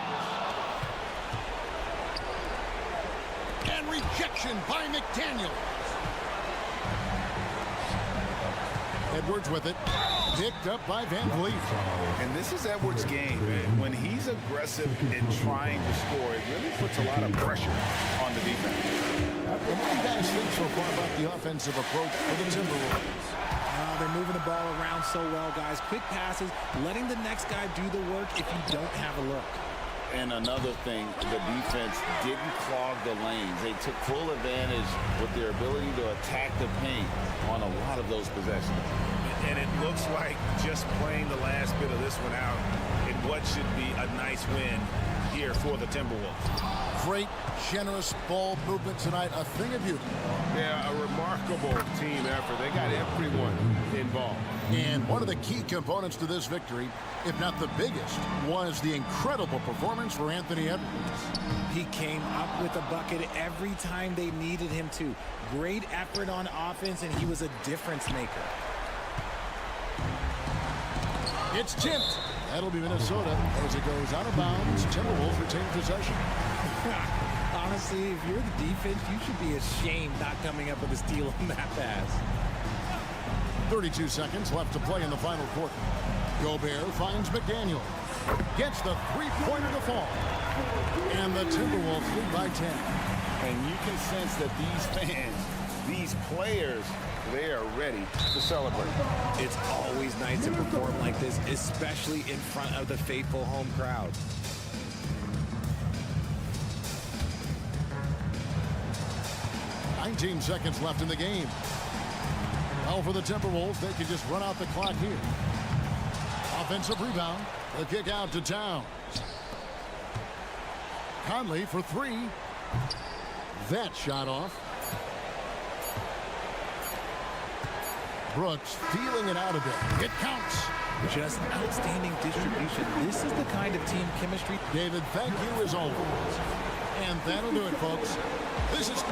And rejection by McDaniel. Edwards with it. Picked up by Van Vliet. And this is Edwards' game, man. When he's aggressive and trying to score, it really puts a lot of pressure on the defense. What do you guys think so far about the offensive approach for the Timberwolves? They're moving the ball around so well, guys. Quick passes, letting the next guy do the work if you don't have a look. And another thing, the defense didn't clog the lanes. They took full advantage with their ability to attack the paint on a lot of those possessions. And it looks like just playing the last bit of this one out in what should be a nice win here for the Timberwolves. Great, generous ball movement tonight. A thing of beauty. Yeah, a remarkable team effort. They got everyone involved. And one of the key components to this victory, if not the biggest, was the incredible performance for Anthony Edwards. He came up with a bucket every time they needed him to. Great effort on offense, and he was a difference maker. It's tipped. That'll be Minnesota as it goes out of bounds. Timberwolves retain possession. Honestly, if you're the defense, you should be ashamed not coming up with a steal on that pass. 32 seconds left to play in the final quarter. Gobert finds McDaniel. Gets the three-pointer to fall. And the Timberwolves lead by 10. And you can sense that these fans, these players, they are ready to celebrate. It's always nice to perform like this, especially in front of the faithful home crowd. $19 seconds left in the game. Well, for the Timberwolves, they can just run out the clock here. Offensive rebound. The kick out to Towns. Conley for 3. That shot off. Brooks feeling it out a bit. It counts. Just outstanding distribution. This is the kind of team chemistry. David, thank you as always. And that'll do it, folks. This is...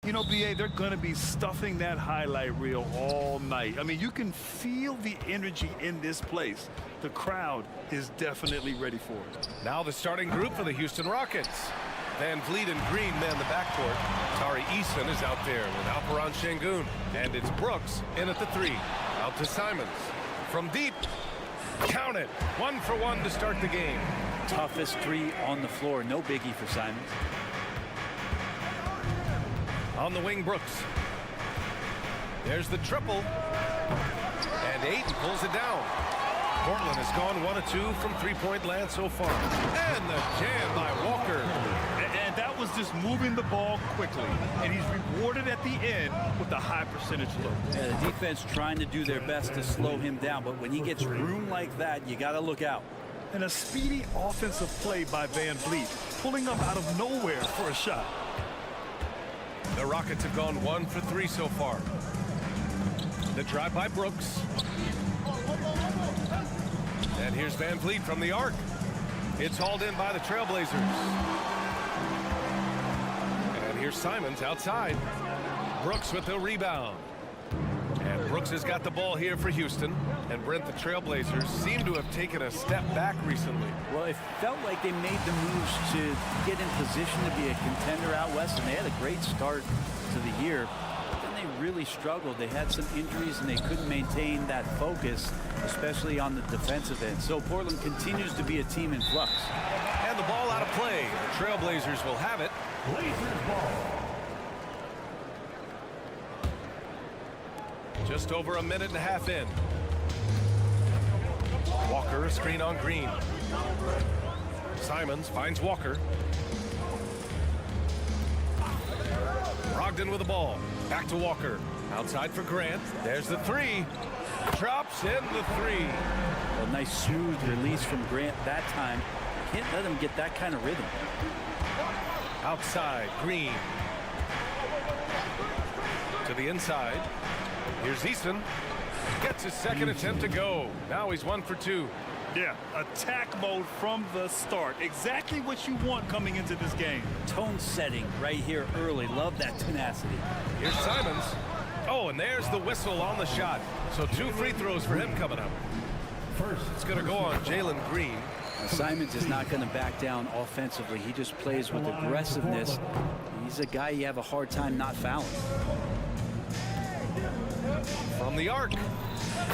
You know, BA, they're going to be stuffing that highlight reel all night. I mean, you can feel the energy in this place. The crowd is definitely ready for it. Now the starting group for the Houston Rockets. Van Vliet and Green man the backcourt. Tari Eason is out there with Alperon Şengün. And it's Brooks in at the 3. Out to Simons. From deep. Count it. 1 for 1 to start the game. Toughest 3 on the floor. No biggie for Simons. On the wing, Brooks. There's the triple. And Ayton pulls it down. Portland has gone 1 of 2 from three-point land so far. And the jam by Walker. And that was just moving the ball quickly. And he's rewarded at the end with a high percentage look. Yeah, the defense trying to do their best to slow him down. But when he gets room like that, you got to look out. And a speedy offensive play by Van Vliet, pulling up out of nowhere for a shot. The Rockets have gone 1 for 3 so far. The drive by Brooks. And here's Van Vliet from the arc. It's hauled in by the Trailblazers. And here's Simons outside. Brooks with the rebound. And Brooks has got the ball here for Houston. And Brent, the Trailblazers seem to have taken a step back recently. Well, it felt like they made the moves to get in position to be a contender out west, and they had a great start to the year. But then they really struggled. They had some injuries, and they couldn't maintain that focus, especially on the defensive end. So Portland continues to be a team in flux. And the ball out of play. The Trailblazers will have it. Blazers ball. Just over a minute and a half in. Walker, a screen on Green. Simons finds Walker. Brogdon with the ball. Back to Walker. Outside for Grant. There's the 3. Drops in the 3. A nice smooth release from Grant that time. Can't let him get that kind of rhythm. Outside, Green. To the inside. Here's Eason. Gets his second attempt to go. Now he's 1 for 2. Yeah, attack mode from the start. Exactly what you want coming into this game. Tone setting right here early. Love that tenacity. Here's Simons. Oh, and there's the whistle on the shot. So 2 free throws for him coming up. First, it's going to go on Jalen Green. Simons is not going to back down offensively. He just plays with aggressiveness. He's a guy you have a hard time not fouling. From the arc.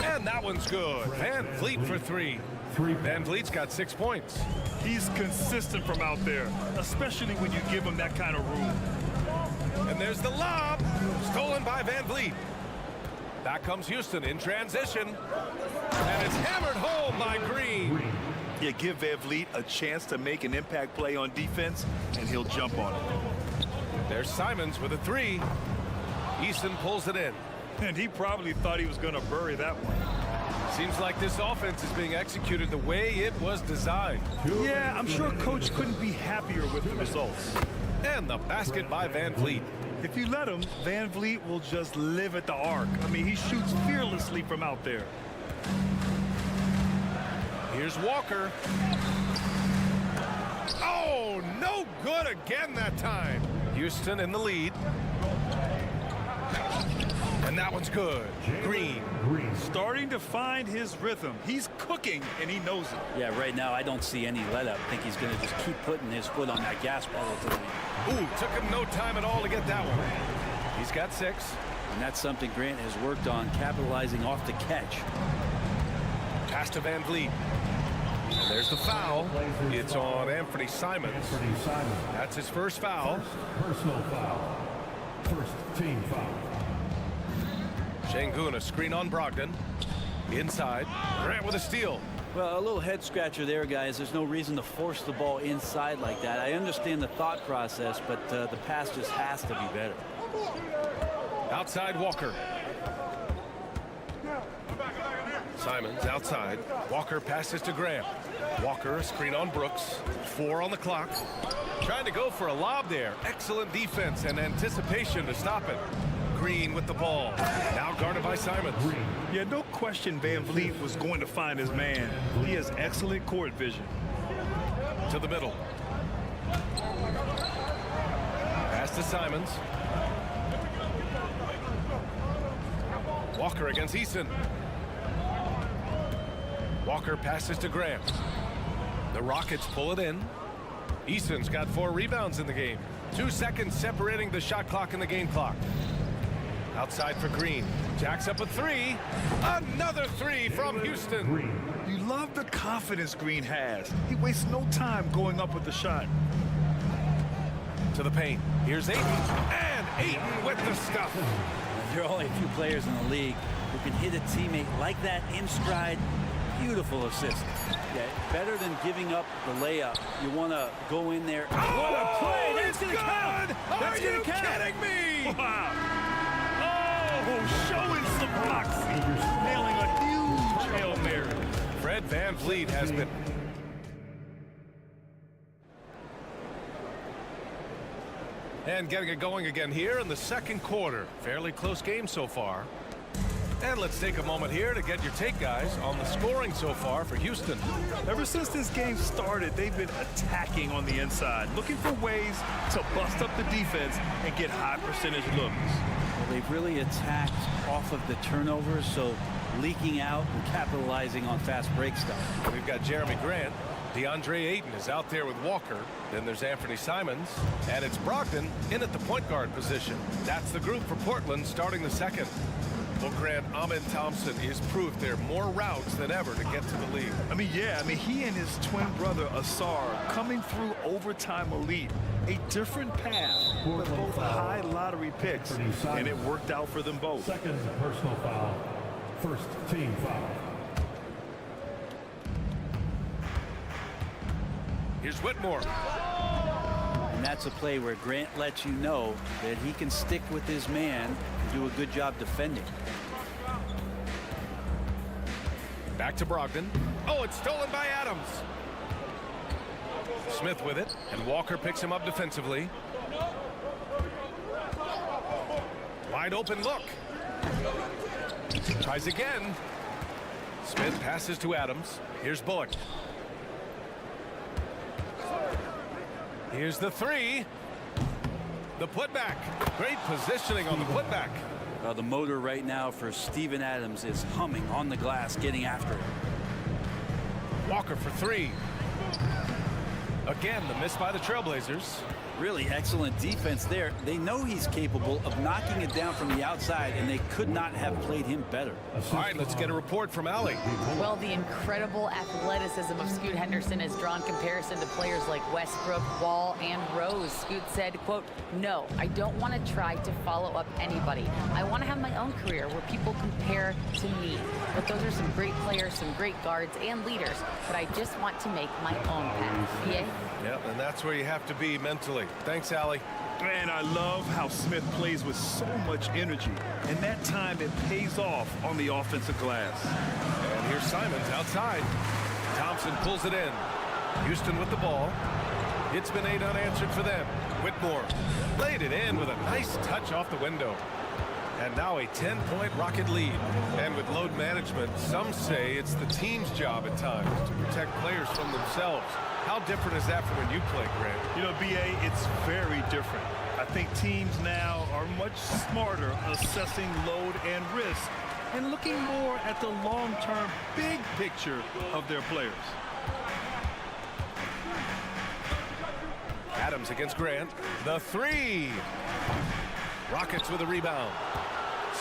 And that one's good. Van Vliet for 3. Van Vliet's got 6 points. He's consistent from out there, especially when you give him that kind of room. And there's the lob. Stolen by Van Vliet. Back comes Houston in transition. And it's hammered home by Green. You give Van Vliet a chance to make an impact play on defense, and he'll jump on it. There's Simons with a 3. Eason pulls it in. And he probably thought he was going to bury that one. Seems like this offense is being executed the way it was designed. Yeah, I'm sure Coach couldn't be happier with the results. And the basket by Van Vliet. If you let him, Van Vliet will just live at the arc. I mean, he shoots fearlessly from out there. Here's Walker. Oh, no good again that time. Houston in the lead. And that one's good. Green. Starting to find his rhythm. He's cooking, and he knows it. Yeah, right now I don't see any let up. I think he's going to just keep putting his foot on that gas pedal tonight. Ooh, took him no time at all to get that one. He's got 6. And that's something Grant has worked on, capitalizing off the catch. Pass to Van Vliet. And there's the foul. It's on Anthony Simons. That's his first foul. Personal foul. First team foul. Şengün, a screen on Brogdon. Inside. Grant with a steal. Well, a little head scratcher there, guys. There's no reason to force the ball inside like that. I understand the thought process, but the pass just has to be better. Outside Walker. Simons outside. Walker passes to Graham. Walker, a screen on Brooks. 4 on the clock. Trying to go for a lob there. Excellent defense and anticipation to stop it. Green with the ball. Now guarded by Simons. Yeah, no question Van Vliet was going to find his man. He has excellent court vision. To the middle. Pass to Simons. Walker against Eason. Walker passes to Grant. The Rockets pull it in. Eason's got 4 rebounds in the game. 2 seconds separating the shot clock and the game clock. Outside for Green. Jacks up a 3. Another 3 from Houston. You love the confidence Green has. He wastes no time going up with the shot. To the paint. Here's Ayton. And Ayton with the stuff. There are only a few players in the league who can hit a teammate like that in stride. Beautiful assist. Yeah, better than giving up the layup. You want to go in there. Oh, what a play! That's it's going to count. Are you kidding me? Wow. Oh, showing some moxie. Nailing a huge Hail Mary. Fred VanVleet has been... And getting it going again here in the second quarter. Fairly close game so far. And let's take a moment here to get your take, guys, on the scoring so far for Houston. Ever since this game started, they've been attacking on the inside, looking for ways to bust up the defense and get high percentage looks. Well, they've really attacked off of the turnovers, so leaking out and capitalizing on fast break stuff. We've got Jeremy Grant. DeAndre Ayton is out there with Walker. Then there's Anthony Simons. And it's Brogdon in at the point guard position. That's the group for Portland starting the second. Well, Grant, Amin Thompson is proof there are more routes than ever to get to the league. He and his twin brother, Asar, coming through overtime elite. A different path, but both high lottery picks, and it worked out for them both. Second personal foul. First team foul. Here's Whitmore. And that's a play where Grant lets you know that he can stick with his man and do a good job defending. Back to Brogdon. Oh, it's stolen by Adams. Smith with it, and Walker picks him up defensively. Wide open look. Tries again. Smith passes to Adams. Here's Bullock. Here's the 3. The putback. Great positioning on the putback. The motor right now for Steven Adams is humming on the glass, getting after it. Walker for 3. Again, the miss by the Trailblazers. Really excellent defense there. They know he's capable of knocking it down from the outside, and they could not have played him better. All right, let's get a report from Allie. Well, the incredible athleticism of Scoot Henderson has drawn comparison to players like Westbrook, Wall, and Rose. Scoot said, quote, "No, I don't want to try to follow up anybody. I want to have my own career where people compare to me. But those are some great players, some great guards and leaders. But I just want to make my own path." Yeah. Yep, and that's where you have to be mentally. Thanks, Allie. And I love how Smith plays with so much energy. And that time it pays off on the offensive glass. And here's Simons outside. Thompson pulls it in. Houston with the ball. It's been 8 unanswered for them. Whitmore laid it in with a nice touch off the window. And now a 10-point Rocket lead. And with load management, some say it's the team's job at times to protect players from themselves. How different is that from when you played, Grant? You know, B.A., it's very different. I think teams now are much smarter assessing load and risk and looking more at the long-term big picture of their players. Adams against Grant. The 3. Rockets with a rebound.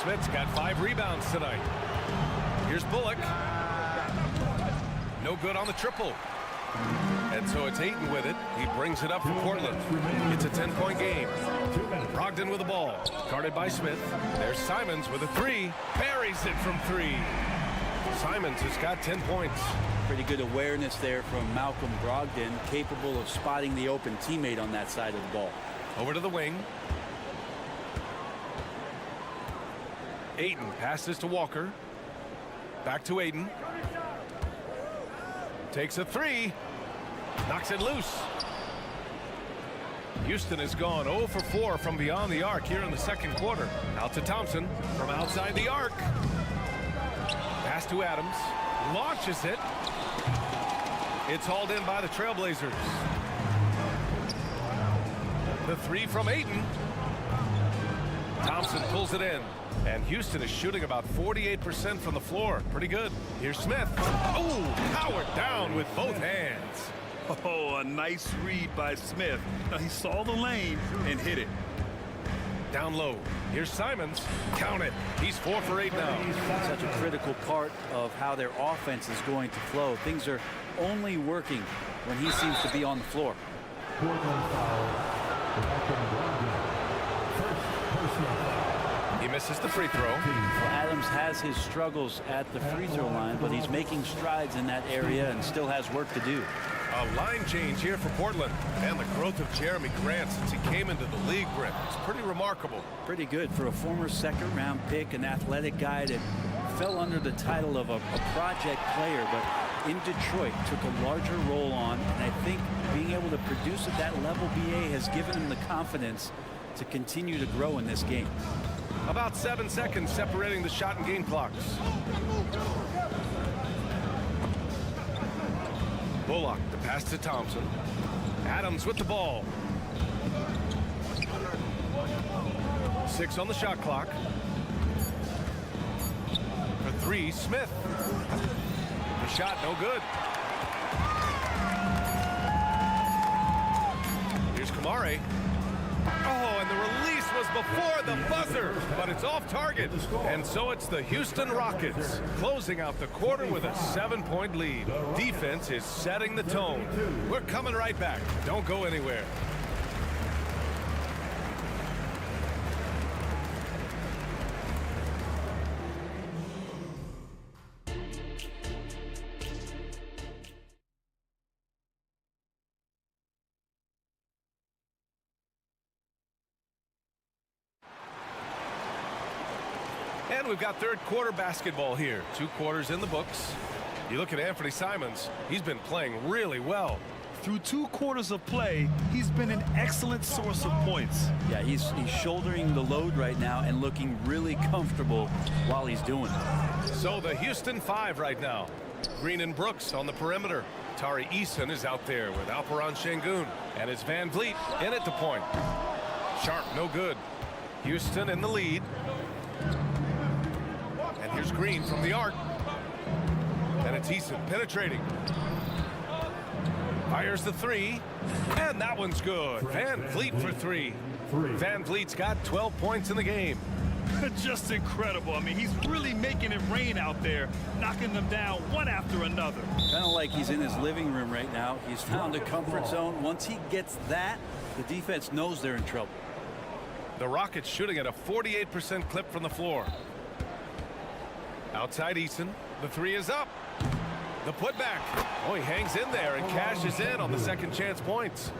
Smith's got 5 rebounds tonight. Here's Bullock. No good on the triple. And so it's Ayton with it. He brings it up for Portland. It's a 10-point game. Brogdon with the ball. Guarded by Smith. There's Simons with a 3. Buries it from 3. Simons has got 10 points. Pretty good awareness there from Malcolm Brogdon, capable of spotting the open teammate on that side of the ball. Over to the wing. Ayton passes to Walker. Back to Ayton. Takes a 3. Knocks it loose. Houston has gone 0 for 4 from beyond the arc here in the second quarter. Out to Thompson from outside the arc. Pass to Adams. Launches it. It's hauled in by the Trailblazers. The 3 from Ayton. Thompson pulls it in. And Houston is shooting about 48% from the floor. Pretty good. Here's Smith. Oh, powered down with both hands. Oh, a nice read by Smith. Now, he saw the lane and hit it. Down low. Here's Simons. Count it. He's 4 for 8 now. Such a critical part of how their offense is going to flow. Things are only working when he seems to be on the floor. He misses the free throw. Well, Adams has his struggles at the free throw line, but he's making strides in that area and still has work to do. A line change here for Portland. And the growth of Jeremy Grant since he came into the league, Brent. It's pretty remarkable. Pretty good for a former second-round pick, an athletic guy that fell under the title of a project player, but in Detroit took a larger role on, and I think being able to produce at that level, BA, has given him the confidence to continue to grow in this game. About 7 seconds separating the shot and game clocks. Bullock, the pass to Thompson. Adams with the ball. 6 on the shot clock. For 3, Smith. The shot no good. Here's Kamare. Oh, and the release was before the buzzer, but it's off target. And so it's the Houston Rockets closing out the quarter with a 7-point lead. Defense is setting the tone. We're coming right back. Don't go anywhere. And we've got third quarter basketball here. 2 quarters in the books. You look at Anthony Simons. He's been playing really well. Through 2 quarters of play, he's been an excellent source of points. Yeah, he's shouldering the load right now and looking really comfortable while he's doing it. So the Houston 5 right now. Green and Brooks on the perimeter. Tari Eason is out there with Alperon Şengün. And it's Van Vliet in at the point. Sharp, no good. Houston in the lead. And here's Green from the arc. And it's Eason penetrating. Fires the 3. And that one's good. Van Vliet for 3. Van Vliet's got 12 points in the game. Just incredible. I mean, he's really making it rain out there, knocking them down one after another. Kind of like he's in his living room right now. He's found a comfort zone. Once he gets that, the defense knows they're in trouble. The Rockets shooting at a 48% clip from the floor. Outside Eason. The 3 is up. The putback. Oh, he hangs in there and cashes in on the second chance points.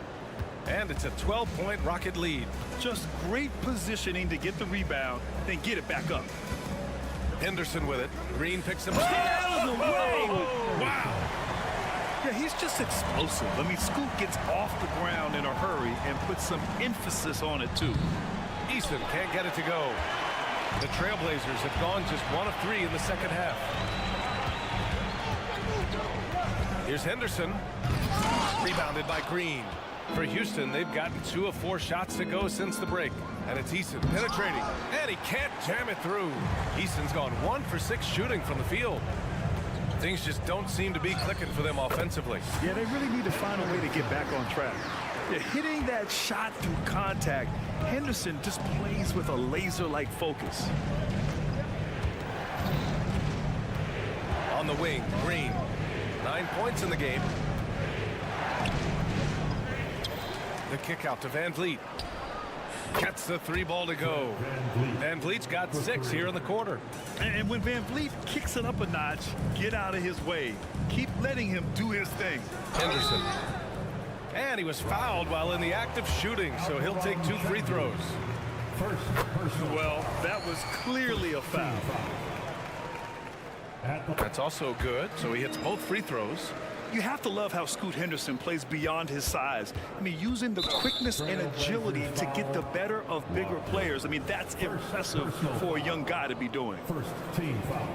And it's a 12-point Rocket lead. Just great positioning to get the rebound, then get it back up. Henderson with it. Green picks him up. Oh, wow. Yeah, he's just explosive. I mean, Scoot gets off the ground in a hurry and puts some emphasis on it, too. Eason can't get it to go. The Trailblazers have gone just 1 of 3 in the second half. Here's Henderson. Rebounded by Green. For Houston, they've gotten 2 of 4 shots to go since the break. And it's Eason penetrating. And he can't jam it through. Eason's gone 1 for 6 shooting from the field. Things just don't seem to be clicking for them offensively. Yeah, they really need to find a way to get back on track. Yeah, hitting that shot through contact, Henderson just plays with a laser-like focus. On the wing, Green. 9 points in the game. The kick out to Van Vliet. Gets the 3 ball to go. Van Vliet's got 6 here in the quarter. And when Van Vliet kicks it up a notch, get out of his way. Keep letting him do his thing. Henderson. And he was fouled while in the act of shooting, so he'll take 2 free throws. Well, that was clearly a foul. That's also good, so he hits both free throws. You have to love how Scoot Henderson plays beyond his size. I mean, using the quickness and agility to get the better of bigger players. I mean, that's impressive for a young guy to be doing. First team foul.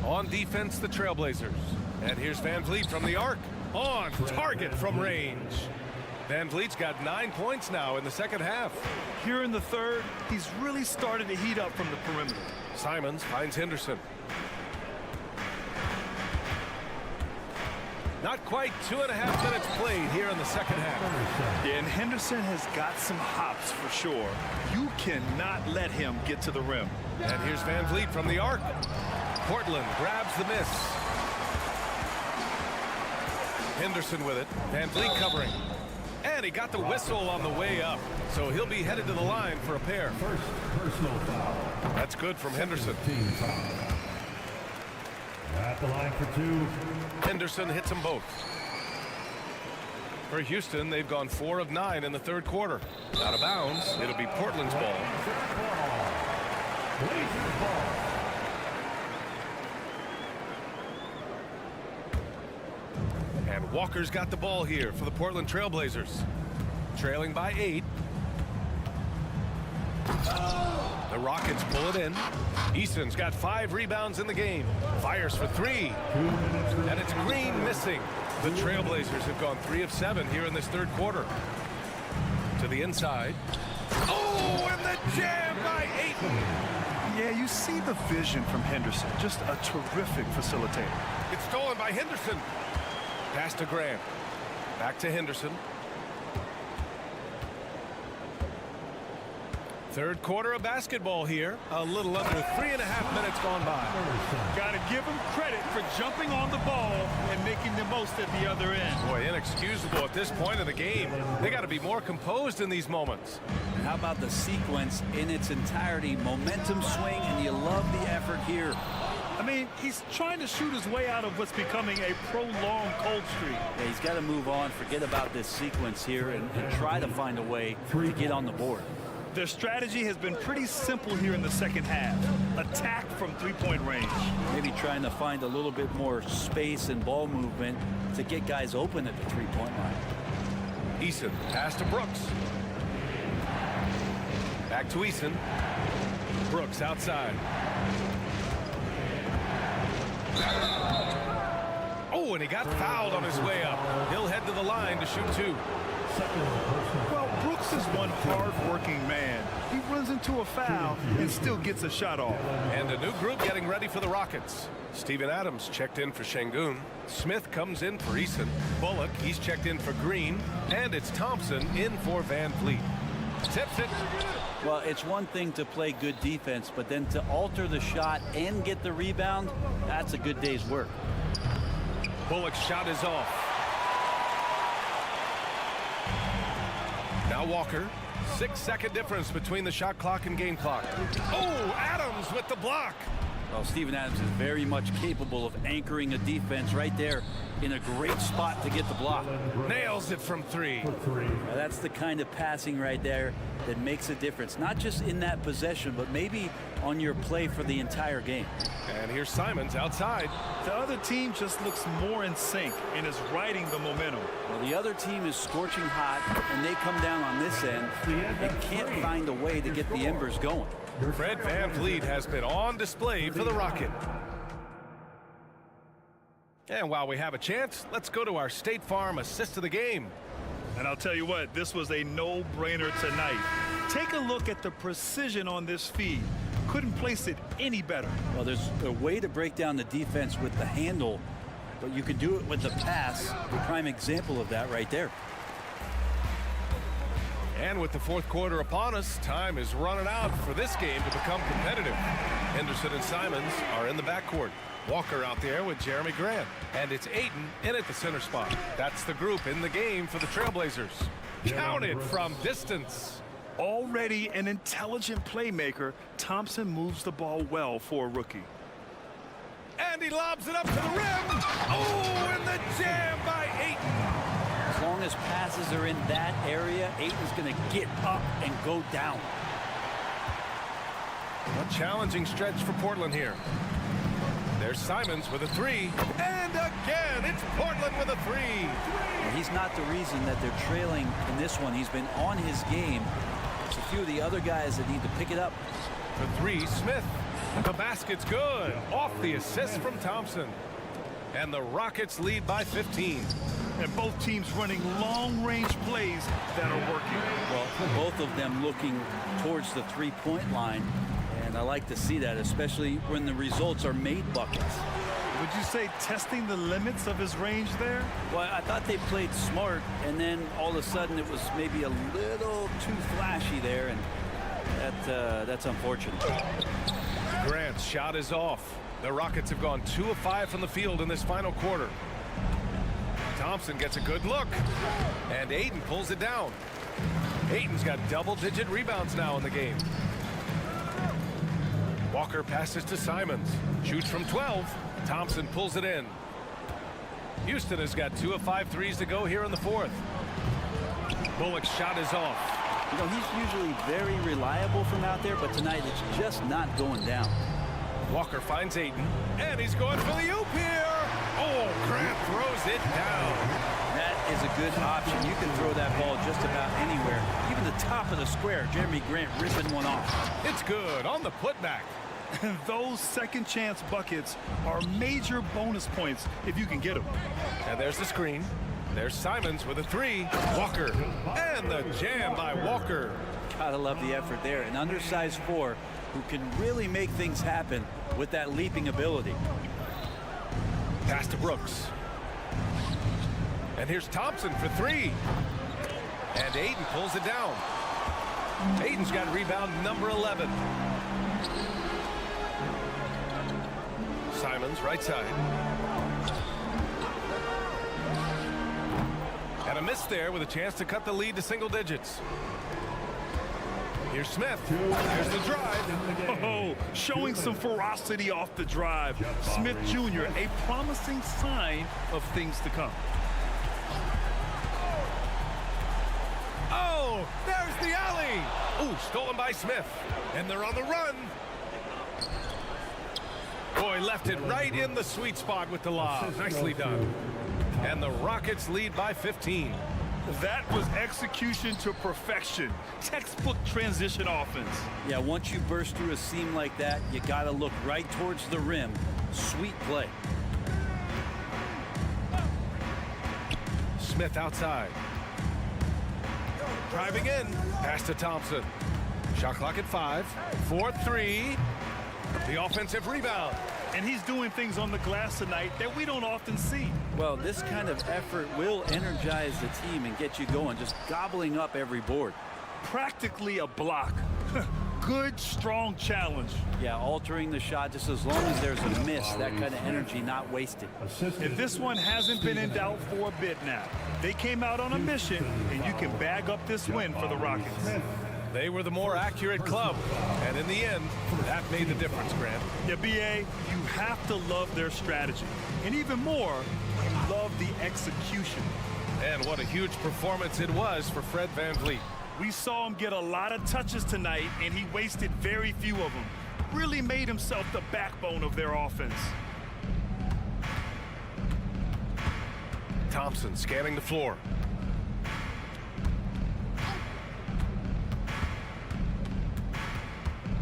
On defense, the Trailblazers. And here's Van Vliet from the arc. On target from range. Van Vliet's got 9 points now in the second half. Here in the third, he's really started to heat up from the perimeter. Simons finds Henderson. Not quite 2.5 minutes played here in the second half. Yeah, and Henderson has got some hops for sure. You cannot let him get to the rim. And here's Van Vliet from the arc. Portland grabs the miss. Henderson with it. Van Vliet covering. And he got the whistle on the way up. So he'll be headed to the line for a pair. First personal foul. That's good from Henderson. Team foul. At the line for 2. Henderson hits them both. For Houston, they've gone 4 of 9 in the third quarter. Out of bounds, it'll be Portland's ball. Blazers ball. And Walker's got the ball here for the Portland Trailblazers. Trailing by 8. The Rockets pull it in. Easton's got 5 rebounds in the game. Fires for 3. And it's Green missing. The Trailblazers have gone 3 of 7 here in this third quarter. To the inside. Oh, and the jam by Ayton. Yeah, you see the vision from Henderson. Just a terrific facilitator. It's stolen by Henderson. Pass to Grant. Back to Henderson. Third quarter of basketball here. A little under 3.5 minutes gone by. Got to give him credit for jumping on the ball and making the most at the other end. Boy, inexcusable at this point of the game. They got to be more composed in these moments. How about the sequence in its entirety? Momentum swing, and you love the effort here. I mean, he's trying to shoot his way out of what's becoming a prolonged cold streak. Yeah, he's got to move on, forget about this sequence here, and try to find a way to get on the board. Their strategy has been pretty simple here in the second half. Attack from three-point range. Maybe trying to find a little bit more space and ball movement to get guys open at the three-point line. Eason, pass to Brooks. Back to Eason. Brooks outside. Oh, and he got fouled on his way up. He'll head to the line to shoot 2. Well, Brooks is one hard-working man. He runs into a foul and still gets a shot off. And a new group getting ready for the Rockets. Steven Adams checked in for Şengün. Smith comes in for Eason. Bullock, he's checked in for Green. And it's Thompson in for Van Vliet. Tips it. Well, it's one thing to play good defense, but then to alter the shot and get the rebound, that's a good day's work. Bullock's shot is off. Now Walker. 6-second difference between the shot clock and game clock. Oh, Adams with the block. Well, Steven Adams is very much capable of anchoring a defense right there in a great spot to get the block. Nails it from 3. Now, that's the kind of passing right there that makes a difference, not just in that possession, but maybe on your play for the entire game. And here's Simons outside. The other team just looks more in sync and is riding the momentum. Well, the other team is scorching hot, and they come down on this end. They can't find a way to get the embers going. Fred Van Vliet has been on display for the Rocket. And while we have a chance, let's go to our State Farm assist of the game. And I'll tell you what, this was a no-brainer tonight. Take a look at the precision on this feed. Couldn't place it any better. Well, there's a way to break down the defense with the handle, but you can do it with the pass. The prime example of that right there. And with the fourth quarter upon us, time is running out for this game to become competitive. Henderson and Simons are in the backcourt. Walker out there with Jeremy Grant. And it's Ayton in at the center spot. That's the group in the game for the Trailblazers. Counted from distance. Already an intelligent playmaker, Thompson moves the ball well for a rookie. And he lobs it up to the rim. Oh, and the jam by Ayton. As long as passes are in that area, Ayton's going to get up and go down. A challenging stretch for Portland here. There's Simons with a 3. And again, it's Portland with a 3. And he's not the reason that they're trailing in this one. He's been on his game. It's a few of the other guys that need to pick it up. The 3, Smith. The basket's good. Off the assist from Thompson. And the Rockets lead by 15. and both teams running long-range plays that are working. Well, both of them looking towards the three-point line, and I like to see that, especially when the results are made buckets. Would you say testing the limits of his range there? Well, I thought they played smart, and then all of a sudden it was maybe a little too flashy there, and that's unfortunate. Grant's shot is off. The Rockets have gone 2 of 5 from the field in this final quarter. Thompson gets a good look, and Ayton pulls it down. Ayton's got double-digit rebounds now in the game. Walker passes to Simons. Shoots from 12. Thompson pulls it in. Houston has got 2 of 5 threes to go here in the fourth. Bullock's shot is off. You know, he's usually very reliable from out there, but tonight it's just not going down. Walker finds Ayton, and he's going for the oop here. Oh, Grant throws it down. That is a good option. You can throw that ball just about anywhere, even the top of the square. Jeremy Grant ripping one off. It's good on the putback. Those second chance buckets are major bonus points if you can get them. And there's the screen. There's Simons with a three. Walker, and the jam by Walker. Gotta love the effort there. An undersized 4 who can really make things happen with that leaping ability. Pass to Brooks. And here's Thompson for 3. And Ayton pulls it down. Ayton's got rebound number 11. Simons right side. And a miss there with a chance to cut the lead to single digits. Here's Smith. Here's the drive. Oh, showing some ferocity off the drive. Smith Jr., a promising sign of things to come. Oh, there's the alley. Ooh, stolen by Smith. And they're on the run. Boy, left it right in the sweet spot with the lob. Nicely done. And the Rockets lead by 15. That was execution to perfection. Textbook transition offense. Yeah, once you burst through a seam like that, you got to look right towards the rim. Sweet play. Smith outside. Driving in. Pass to Thompson. Shot clock at 5. 4-3. The offensive rebound. And he's doing things on the glass tonight that we don't often see. Well, this kind of effort will energize the team and get you going, just gobbling up every board. Practically a block. Good, strong challenge. Yeah, altering the shot just as long as there's a miss, that kind of energy not wasted. And this one hasn't been in doubt for a bit now. They came out on a mission, and you can bag up this win for the Rockets. They were the more accurate club, and in the end, that made the difference, Grant. Yeah, B.A., you have to love their strategy. And even more, you love the execution. And what a huge performance it was for Fred VanVleet. We saw him get a lot of touches tonight, and he wasted very few of them. Really made himself the backbone of their offense. Thompson scanning the floor.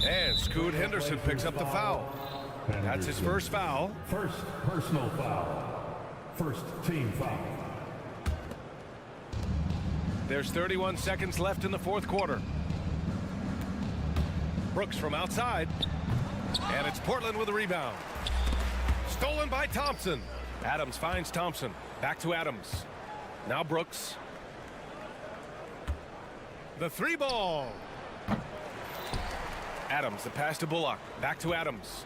And Scoot Henderson picks up the foul. That's his first foul. First personal foul. First team foul. There's 31 seconds left in the fourth quarter. Brooks from outside. And it's Portland with a rebound. Stolen by Thompson. Adams finds Thompson. Back to Adams. Now Brooks. The 3 ball. Adams, the pass to Bullock. Back to Adams.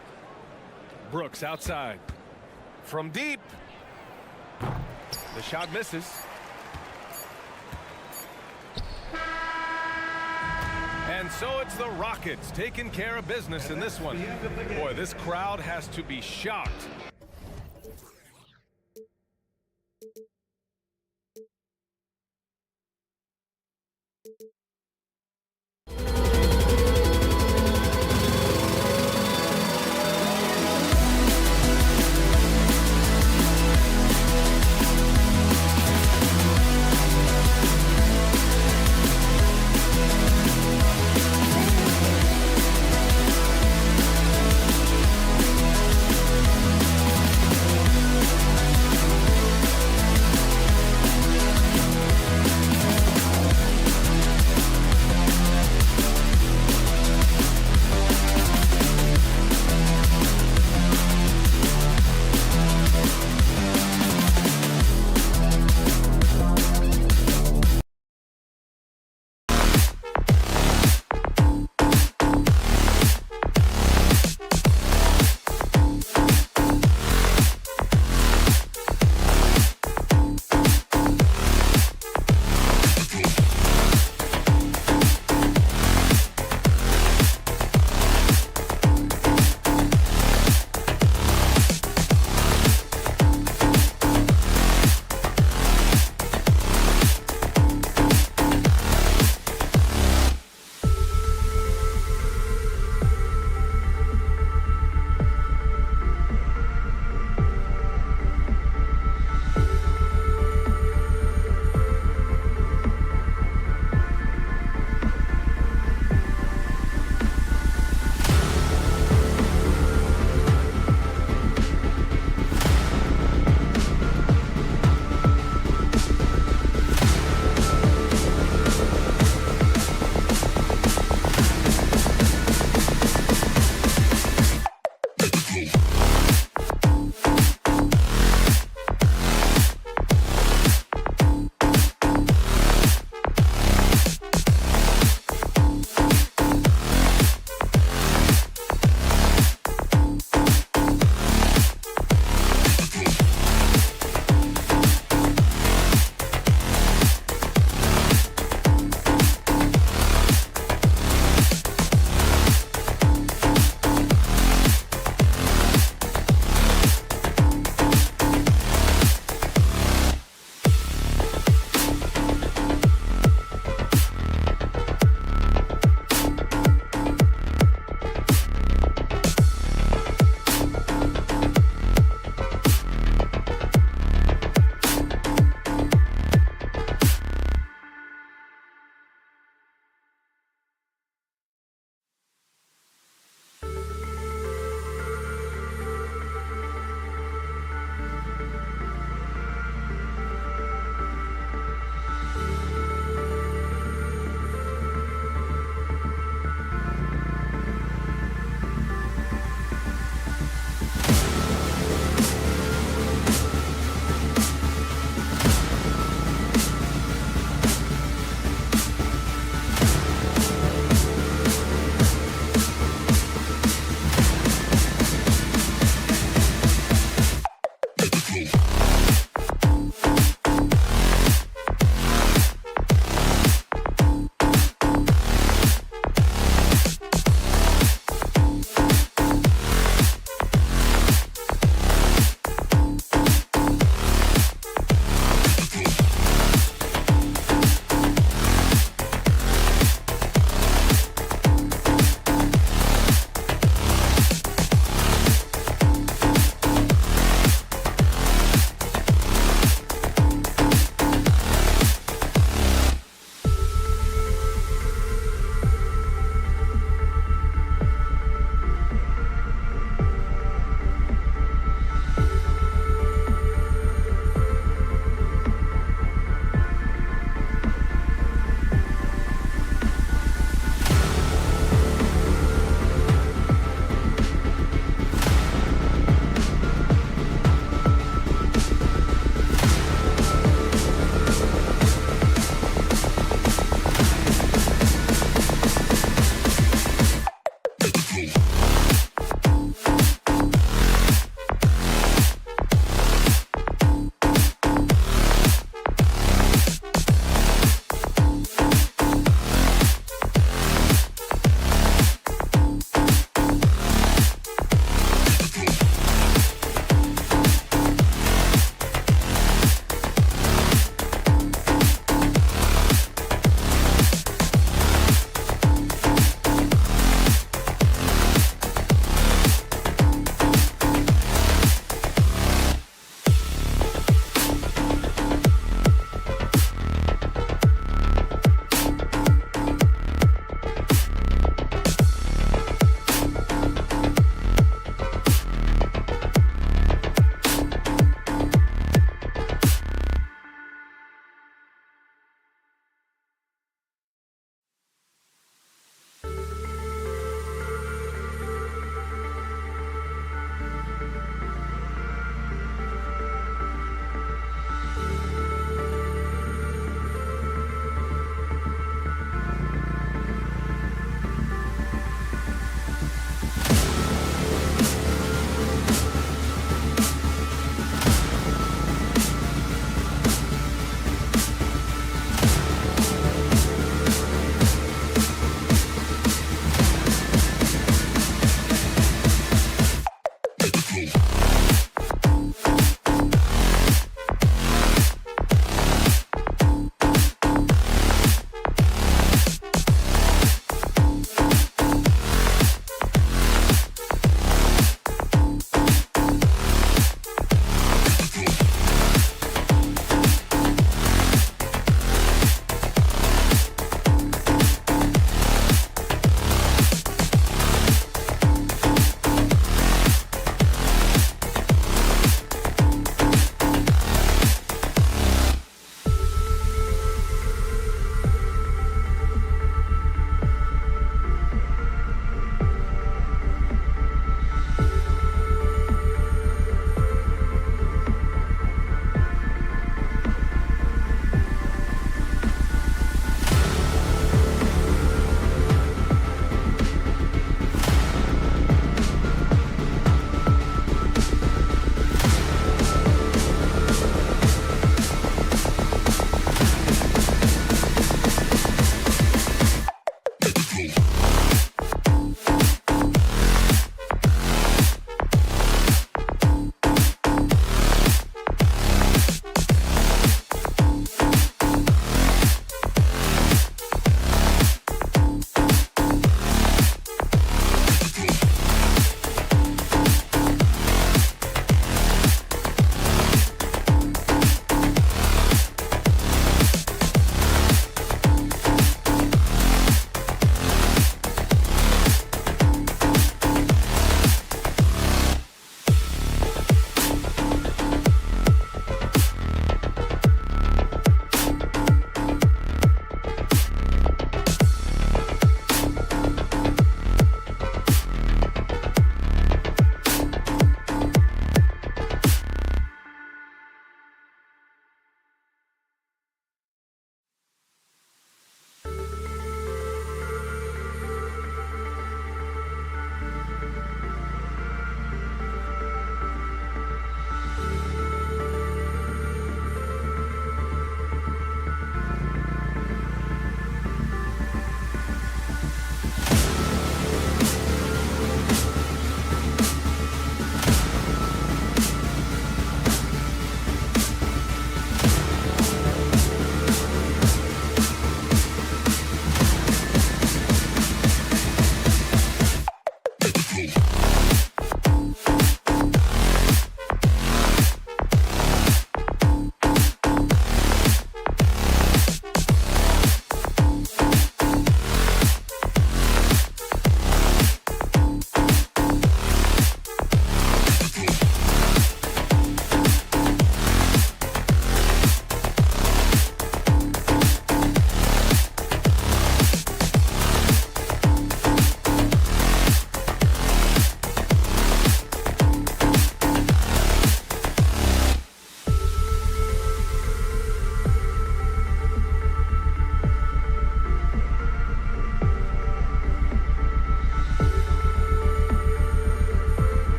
Brooks outside. From deep. The shot misses. And so it's the Rockets taking care of business in this one. Boy, this crowd has to be shocked.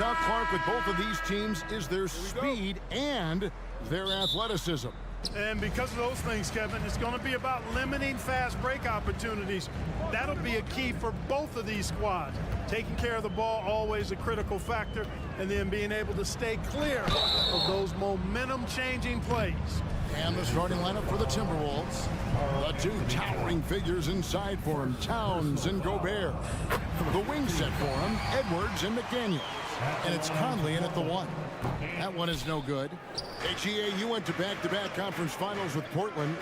out, Clark, with both of these teams is their speed and their athleticism. And because of those things, Kevin, it's going to be about limiting fast break opportunities. That'll be a key for both of these squads. Taking care of the ball, always a critical factor, and then being able to stay clear of those momentum-changing plays. And the starting lineup for the Timberwolves. The two towering figures inside for him, Towns and Gobert. The wing set for him, Edwards and McDaniels. And it's Conley in at the 1. That one is no good. HEA, you went to back-to-back conference finals with Portland.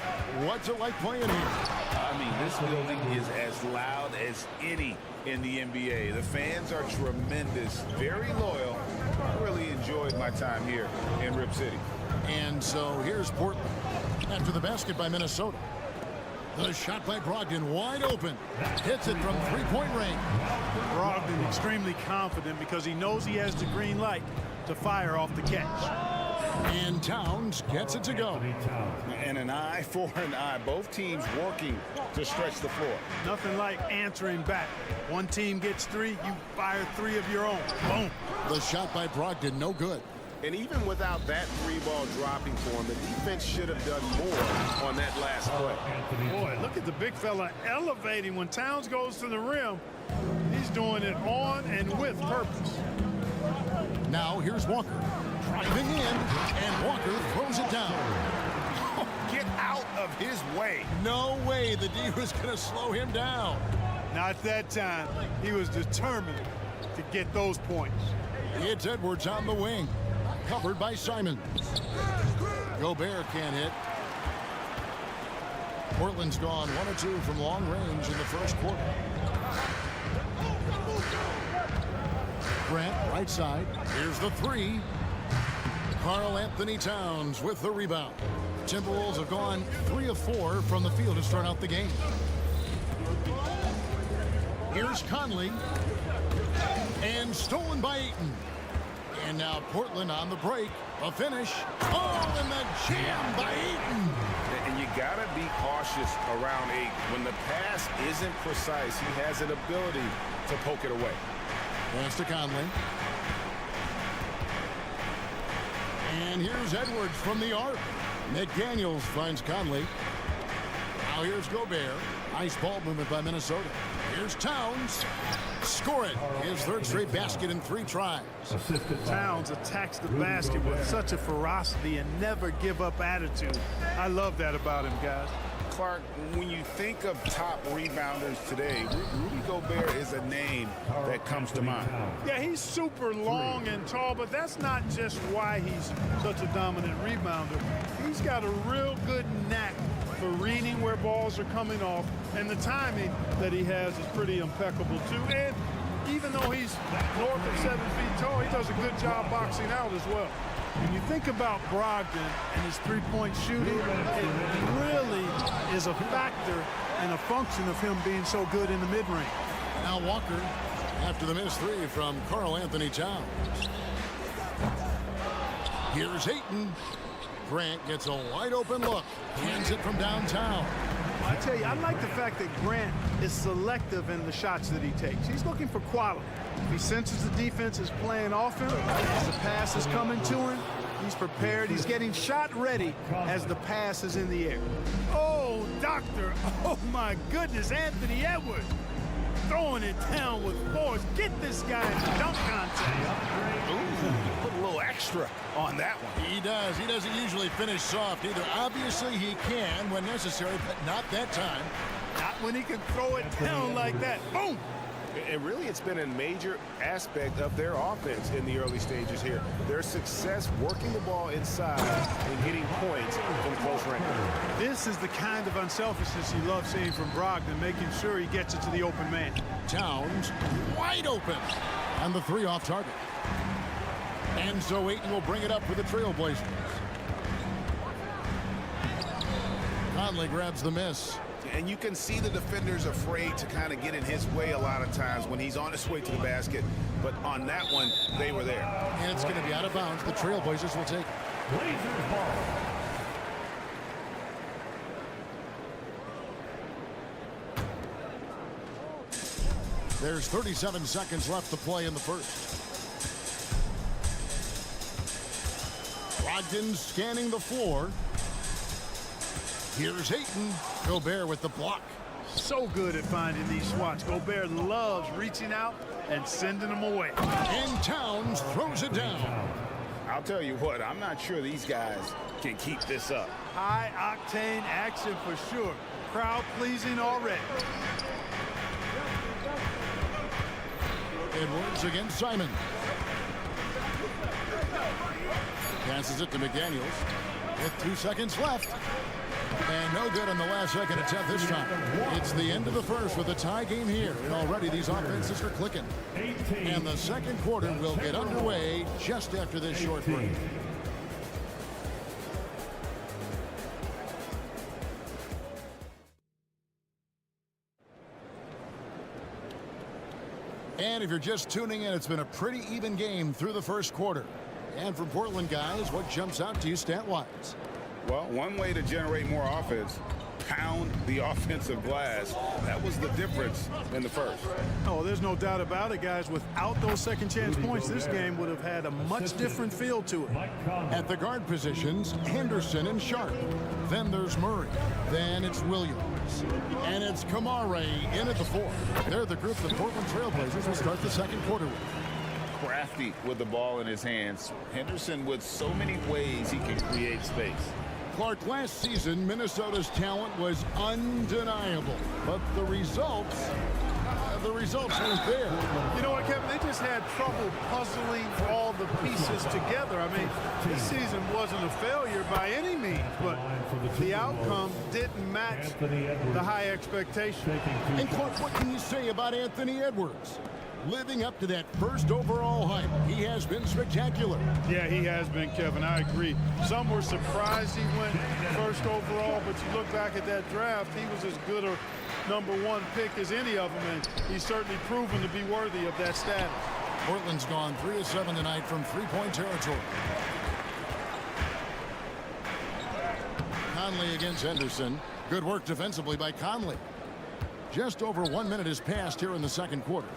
What's it like playing here? I mean, this building is as loud as any in the NBA. The fans are tremendous, very loyal. I really enjoyed my time here in Rip City. And so here's Portland after the basket by Minnesota. The shot by Brogdon wide open. Hits it from three-point range. Brogdon extremely confident because he knows he has the green light to fire off the catch. And Towns gets it to go. And an eye for an eye. Both teams working to stretch the floor. Nothing like answering back. One team gets 3, you fire 3 of your own. Boom. The shot by Brogdon, no good. And even without that 3-ball dropping for him, the defense should have done more on that last play. Boy, look at the big fella elevating when Towns goes to the rim. He's doing it on and with purpose. Now here's Walker. Driving in, and Walker throws it down. Oh, get out of his way. No way the D was going to slow him down. Not that time. He was determined to get those points. It's Edwards on the wing. Covered by Simons. Gobert can't hit. Portland's gone 1 of 2 from long range in the first quarter. Grant, right side. Here's the 3. Karl-Anthony Towns with the rebound. Timberwolves have gone 3 of 4 from the field to start out the game. Here's Conley. And stolen by Ayton. And now Portland on the break. A finish. Oh, and the jam by Ayton. And you got to be cautious around Ayton. When the pass isn't precise, he has an ability to poke it away. Pass to Conley. And here's Edwards from the arc. McDaniels finds Conley. Now here's Gobert. Nice ball movement by Minnesota. Here's Towns. Score it. His 3rd straight basket in 3 tries. Towns attacks the basket with such a ferocity and never give up attitude. I love that about him, guys. Clark, when you think of top rebounders today, Rudy Gobert is a name that comes to mind. Yeah, he's super long and tall, but that's not just why he's such a dominant rebounder. He's got a real good knack for reading where balls are coming off, and the timing that he has is pretty impeccable too. And even though he's north of 7 feet tall, he does a good job boxing out as well. When you think about Brogdon and his 3-point shooting, it really is a factor and a function of him being so good in the mid-range. Now Walker after the missed 3 from Karl-Anthony Towns. Here's Ayton. Grant gets a wide open look. Hands it from downtown. I tell you, I like the fact that Grant is selective in the shots that he takes. He's looking for quality. If he senses the defense is playing off him, as the pass is coming to him, he's prepared. He's getting shot ready as the pass is in the air. Oh, doctor. Oh, my goodness. Anthony Edwards throwing it down with force. Get this guy in the dunk contest. Ooh, put a little extra on that one. He does. He doesn't usually finish soft either. Obviously, he can when necessary, but not that time. Not when he can throw it down like that. Boom! And really, it's been a major aspect of their offense in the early stages here. Their success working the ball inside and getting points from close range. This is the kind of unselfishness you love seeing from Brogdon, making sure he gets it to the open man. Towns wide open. And the 3 off target. And so Ayton will bring it up for the Trailblazers. Conley grabs the miss. And you can see the defenders afraid to kind of get in his way a lot of times when he's on his way to the basket. But on that one, they were there. And it's going to be out of bounds. The Trailblazers will take it. Blazers ball. There's 37 seconds left to play in the first. Brogdon scanning the floor. Here's Ayton. Gobert with the block. So good at finding these swats. Gobert loves reaching out and sending them away. And Towns throws it down. I'll tell you what, I'm not sure these guys can keep this up. High-octane action for sure. Crowd-pleasing already. Edwards against Simon. Passes it to McDaniels with 2 seconds left. And no good on the last second attempt this time. It's the end of the first with a tie game here. And already these offenses are clicking. And the second quarter will get underway just after this short break. And if you're just tuning in, it's been a pretty even game through the first quarter. And from Portland, guys, what jumps out to you stat-wise? Well, one way to generate more offense, pound the offensive glass. That was the difference in the first. Oh, there's no doubt about it, guys. Without those second chance points, this game would have had a much different feel to it. At the guard positions, Henderson and Sharp. Then there's Murray. Then it's Williams. And it's Kamare in at the 4. They're the group the Portland Trailblazers will start the second quarter with. Crafty with the ball in his hands. Henderson with so many ways he can create space. Clark, last season, Minnesota's talent was undeniable, but the results weren't there. You know what, Kevin? They just had trouble puzzling all the pieces together. I mean, this season wasn't a failure by any means, but the outcome didn't match the high expectation. And Clark, what can you say about Anthony Edwards? Living up to that first overall hype, he has been spectacular. Yeah, he has been, Kevin. I agree. Some were surprised he went first overall, but you look back at that draft, he was as good a #1 pick as any of them, and he's certainly proven to be worthy of that status. Portland's gone 3 of 7 tonight from three-point territory. Conley against Henderson. Good work defensively by Conley. Just over 1 minute has passed here in the second quarter.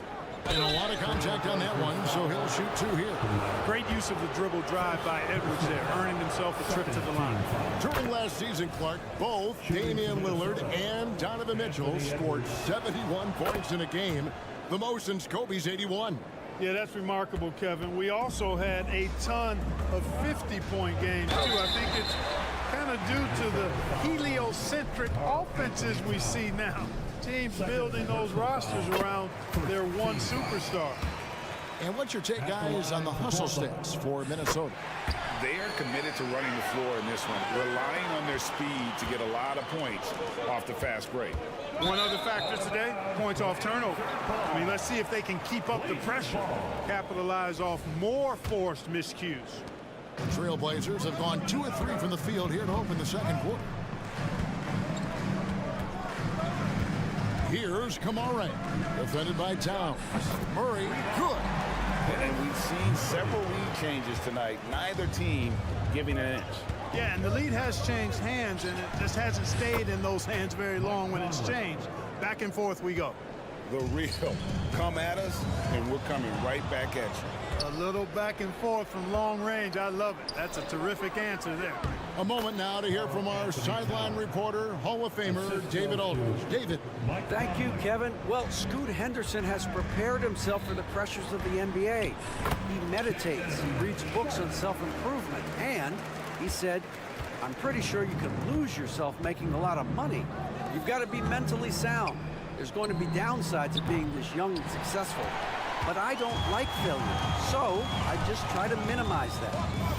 And a lot of contact on that one, so he'll shoot 2 here. Great use of the dribble drive by Edwards there, earning himself a trip to the line. During last season, Clark, both Damian Lillard and Donovan Mitchell scored 71 points in a game, the most since Kobe's 81. Yeah, that's remarkable, Kevin. We also had a ton of 50-point games, too. I think it's kind of due to the heliocentric offenses we see now. Teams building those rosters around their one superstar. And what's your take, guys, on the hustle stats for Minnesota? They are committed to running the floor in this one, relying on their speed to get a lot of points off the fast break. One other factor today, points off turnover. I mean, let's see if they can keep up the pressure, capitalize off more forced miscues. The Trailblazers have gone 2 of 3 from the field here to open the second quarter. Here's Kamare, defended by Towns. Murray, good. And we've seen several lead changes tonight. Neither team giving an inch. Yeah, and the lead has changed hands, and it just hasn't stayed in those hands very long when it's changed. Back and forth we go. The real come at us, and we're coming right back at you. A little back and forth from long range. I love it. That's a terrific answer there. A moment now to hear from our sideline reporter, Hall of Famer David Aldridge. David. Thank you, Kevin. Well, Scoot Henderson has prepared himself for the pressures of the NBA. He meditates, he reads books on self-improvement, and he said, I'm pretty sure you can lose yourself making a lot of money. You've got to be mentally sound. There's going to be downsides of being this young and successful. But I don't like failure, so I just try to minimize that.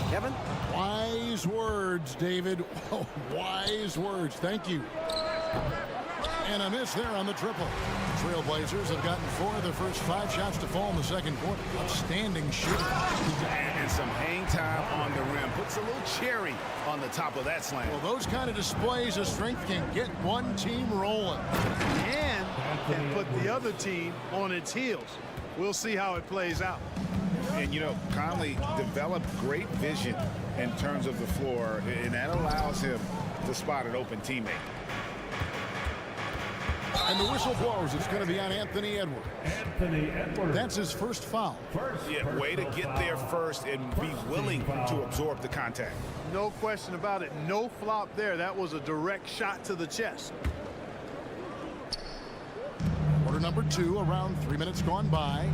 Kevin? Wise words, David. Oh, wise words. Thank you. And a miss there on the triple. The Trailblazers have gotten 4 of their first 5 shots to fall in the second quarter. Outstanding shooting. And some hang time on the rim. Puts a little cherry on the top of that slam. Well, those kind of displays of strength can get one team rolling. And can put the other team on its heels. We'll see how it plays out. And, you know, Conley developed great vision in terms of the floor, and that allows him to spot an open teammate. And the whistle blows. It's going to be on Anthony Edwards. Anthony Edwards. That's his first foul. Yeah, way to get there first and be willing to absorb the contact. No question about it. No flop there. That was a direct shot to the chest. Quarter number 2, around 3 minutes gone by.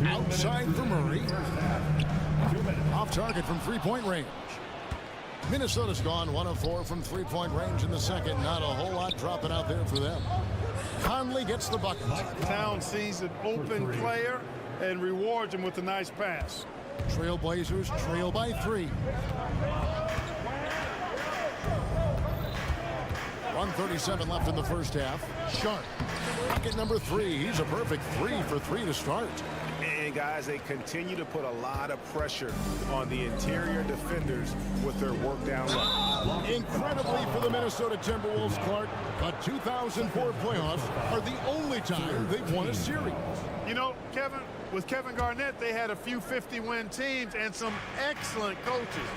Outside for Murray. Off target from three-point range. Minnesota's gone 1 of 4 from three-point range in the second. Not a whole lot dropping out there for them. Conley gets the bucket. Towns sees an open player and rewards him with a nice pass. Trailblazers trail by 3. 1:37 left in the first half. Sharp. Bucket number 3. He's a perfect 3 for 3 to start. And guys, they continue to put a lot of pressure on the interior defenders with their work down low. Incredibly for the Minnesota Timberwolves, Clark, the 2004 playoffs are the only time they've won a series. You know, Kevin, with Kevin Garnett, they had a few 50-win teams and some excellent coaches.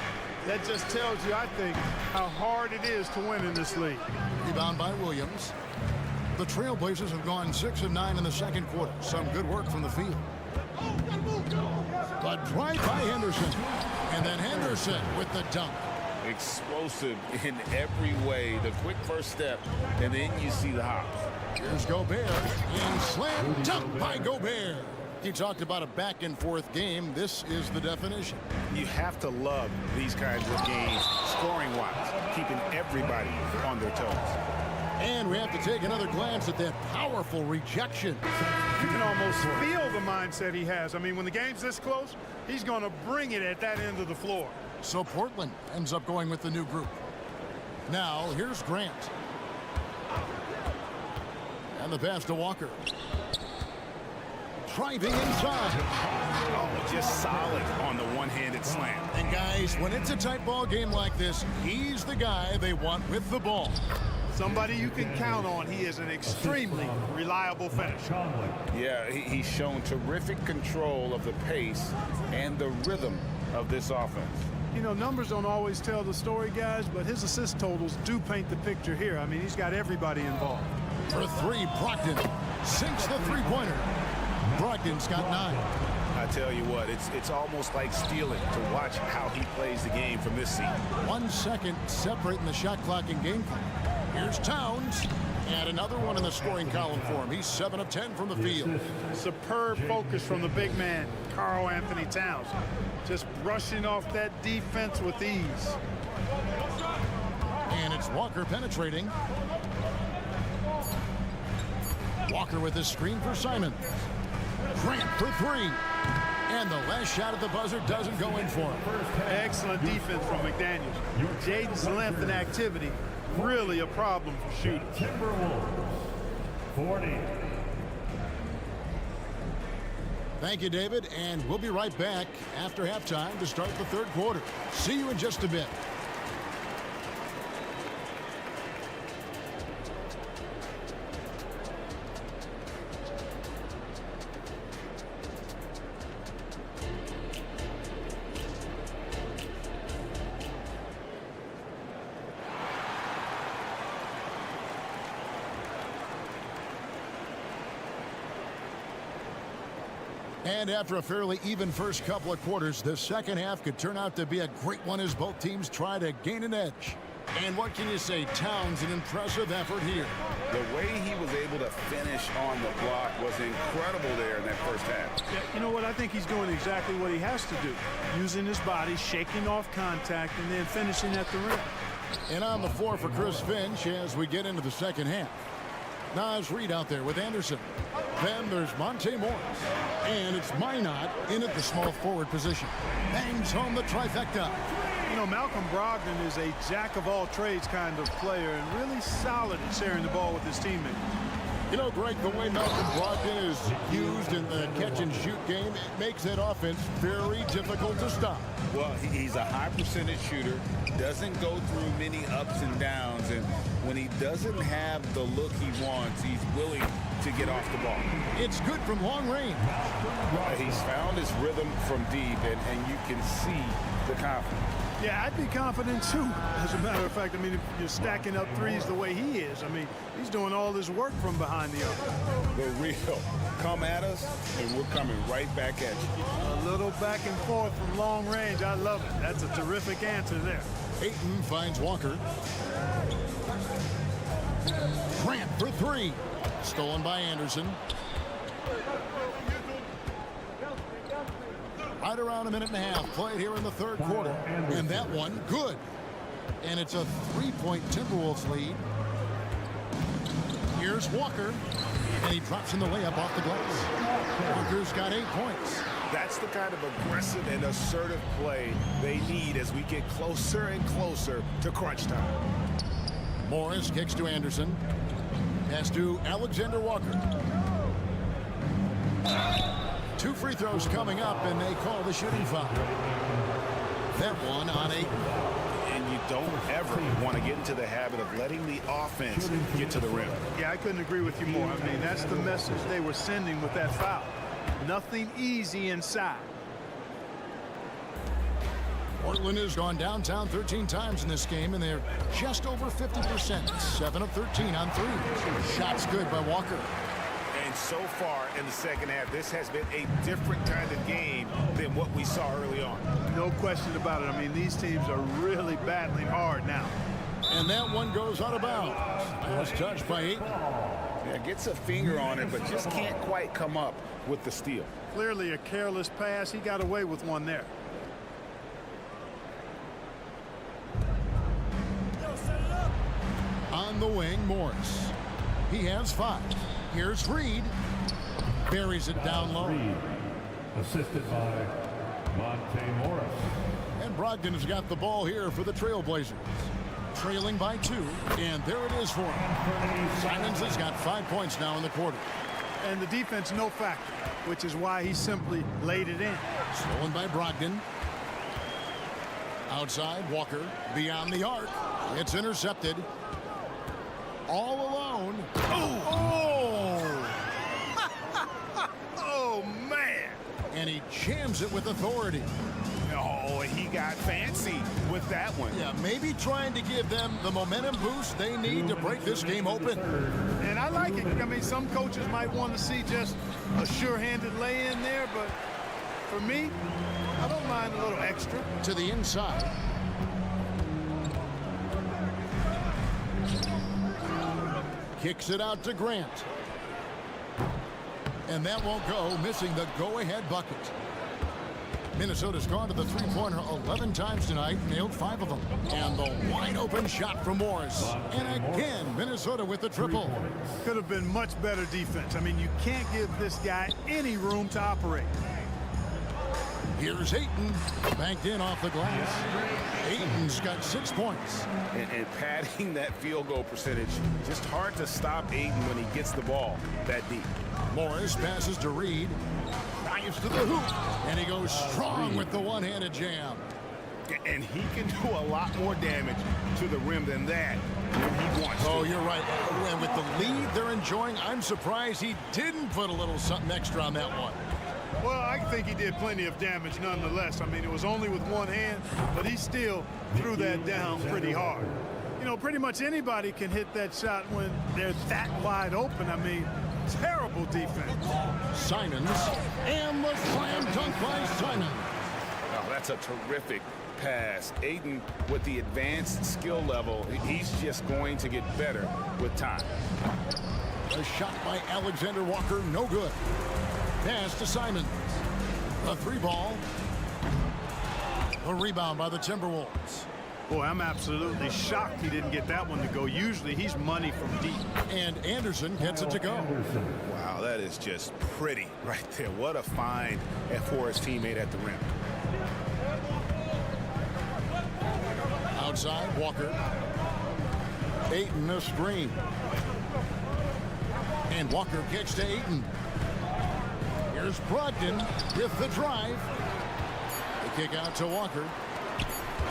That just tells you, I think, how hard it is to win in this league. Rebound by Williams. The Trailblazers have gone 6 of 9 in the second quarter. Some good work from the field. The drive by Henderson. And then Henderson with the dunk. Explosive in every way. The quick first step, and then you see the hops. Here's Gobert. And slam dunk by Gobert. He talked about a back-and-forth game. This is the definition. You have to love these kinds of games, scoring-wise, keeping everybody on their toes. And we have to take another glance at that powerful rejection. You can almost feel the mindset he has. I mean, when the game's this close, he's going to bring it at that end of the floor. So Portland ends up going with the new group. Now, here's Grant. And the pass to Walker. Driving inside. Oh, just solid on the one-handed slam. And guys, when it's a tight ball game like this, he's the guy they want with the ball. Somebody you can count on. He is an extremely reliable finisher. Yeah, he's shown terrific control of the pace and the rhythm of this offense. You know, numbers don't always tell the story, guys, but his assist totals do paint the picture here. I mean, he's got everybody involved. For 3, Brogdon sinks the three-pointer. Brogdon's got 9. I tell you what, it's almost like stealing to watch how he plays the game from this seat. 1 second separating the shot clock and game clock. Here's Towns. And another one in the scoring column for him. He's 7 of 10 from the field. Superb focus from the big man, Karl Anthony Towns. Just brushing off that defense with ease. And it's Walker penetrating. Walker with his screen for Simon. Grant for 3. And the last shot at the buzzer doesn't go in for him. Excellent defense from McDaniels. Jaden's length and activity, really a problem for shooting. Timberwolves, 40. Thank you, David. And we'll be right back after halftime to start the third quarter. See you in just a bit. And after a fairly even first couple of quarters, the second half could turn out to be a great one as both teams try to gain an edge. And what can you say? Towns, an impressive effort here. The way he was able to finish on the block was incredible there in that first half. Yeah, you know what? I think he's doing exactly what he has to do. Using his body, shaking off contact, and then finishing at the rim. And on the floor for Chris Finch as we get into the second half. Naz Reid out there with Anderson. Then there's Monte Morris. And it's Minot in at the small forward position. Bangs home the trifecta. You know, Malcolm Brogdon is a jack-of-all-trades kind of player and really solid at sharing the ball with his teammates. You know, Greg, the way Malcolm Brogdon is used in the catch-and-shoot game, it makes that offense very difficult to stop. Well, he's a high percentage shooter, doesn't go through many ups and downs, and when he doesn't have the look he wants, he's willing to get off the ball. It's good from long range. He's found his rhythm from deep, and you can see the confidence. Yeah, I'd be confident too. As a matter of fact, I mean, if you're stacking up threes the way he is, I mean, he's doing all this work from behind the arc. The real. Come at us, and we're coming right back at you. A little back and forth from long range. I love it. That's a terrific answer there. Ayton finds Walker. Grant for three. Stolen by Anderson. Right around a minute and a half played here in the third quarter. And that one, good. And it's a three-point Timberwolves lead. Here's Walker. And he drops in the layup off the glass. Walker's got 8 points. That's the kind of aggressive and assertive play they need as we get closer and closer to crunch time. Morris kicks to Anderson. Pass to Alexander Walker. 2 free throws coming up, and they call the shooting foul. That one on Ayton. And you don't ever want to get into the habit of letting the offense get to the rim. Yeah, I couldn't agree with you more. I mean, that's the message they were sending with that foul. Nothing easy inside. Portland has gone downtown 13 times in this game, and they're just over 50%. 7 of 13 on threes. Shots good by Walker. And so far in the second half, this has been a different kind of game than what we saw early on. No question about it. I mean, these teams are really battling hard now. And that one goes out of bounds. Last touch by Ayton. Yeah, gets a finger on it, but just can't quite come up with the steal. Clearly a careless pass. He got away with one there. On the wing, Morris. He has 5. Here's Reed. Buries it down low. Reed, assisted by Monte Morris. And Brogdon has got the ball here for the Trailblazers. Trailing by 2, and there it is for him. Simons has got 5 points now in the quarter. And the defense no factor, which is why he simply laid it in. Stolen by Brogdon. Outside, Walker beyond the arc. It's intercepted. All alone. Oh! Oh, man! And he jams it with authority. Oh, he got fancy with that one. Yeah, maybe trying to give them the momentum boost they need to break this game open. And I like it. I mean, some coaches might want to see just a sure-handed lay-in there, but for me, I don't mind a little extra. To the inside. Kicks it out to Grant. And that won't go, missing the go-ahead bucket. Minnesota's gone to the three-pointer 11 times tonight, nailed 5 of them. And the wide-open shot from Morris. And again, Minnesota with the triple. Could have been much better defense. I mean, you can't give this guy any room to operate. Here's Ayton, banked in off the glass. Ayton's got 6 points. And padding that field goal percentage, just hard to stop Ayton when he gets the ball that deep. Morris passes to Reed. Drives to the hoop. And he goes strong with the one-handed jam. And he can do a lot more damage to the rim than that when he wants to. Oh, you're right. And with the lead they're enjoying, I'm surprised he didn't put a little something extra on that one. Well, I think he did plenty of damage nonetheless. I mean, it was only with one hand, but he still threw that down pretty hard. You know, pretty much anybody can hit that shot when they're that wide open. I mean, terrible defense. Simons, and the slam dunk by Simons. Oh, that's a terrific pass. Ayton, with the advanced skill level, he's just going to get better with time. A shot by Alexander Walker, no good. Pass to Simons. A 3-ball. A rebound by the Timberwolves. Boy, I'm absolutely shocked he didn't get that one to go. Usually he's money from deep. And Anderson gets it to go. Wow, that is just pretty right there. What a find for his teammate at the rim. Outside, Walker. Ayton a screen. And Walker kicks to Ayton. Here's Brogdon with the drive. The kick out to Walker.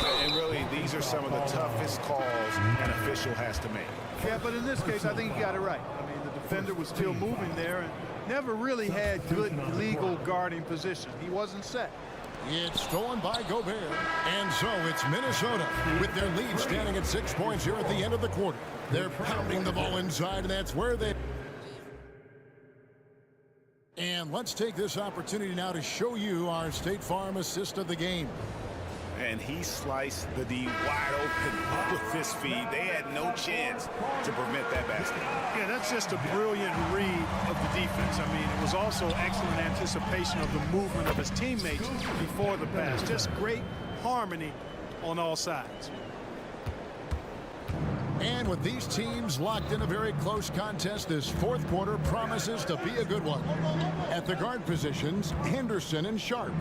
And really, these are some of the toughest calls an official has to make. Yeah, but in this case, I think he got it right. I mean, the defender was still moving there and never really had good legal guarding position. He wasn't set. It's stolen by Gobert. And so it's Minnesota with their lead standing at 6 points here at the end of the quarter. They're pounding the ball inside, and that's where they... And let's take this opportunity now to show you our State Farm assist of the game. And he sliced the D wide open with this feed. They had no chance to prevent that basket. Yeah, that's just a brilliant read of the defense. I mean, it was also excellent anticipation of the movement of his teammates before the pass. Just great harmony on all sides. And with these teams locked in a very close contest, this fourth quarter promises to be a good one. At the guard positions, Henderson and Sharp.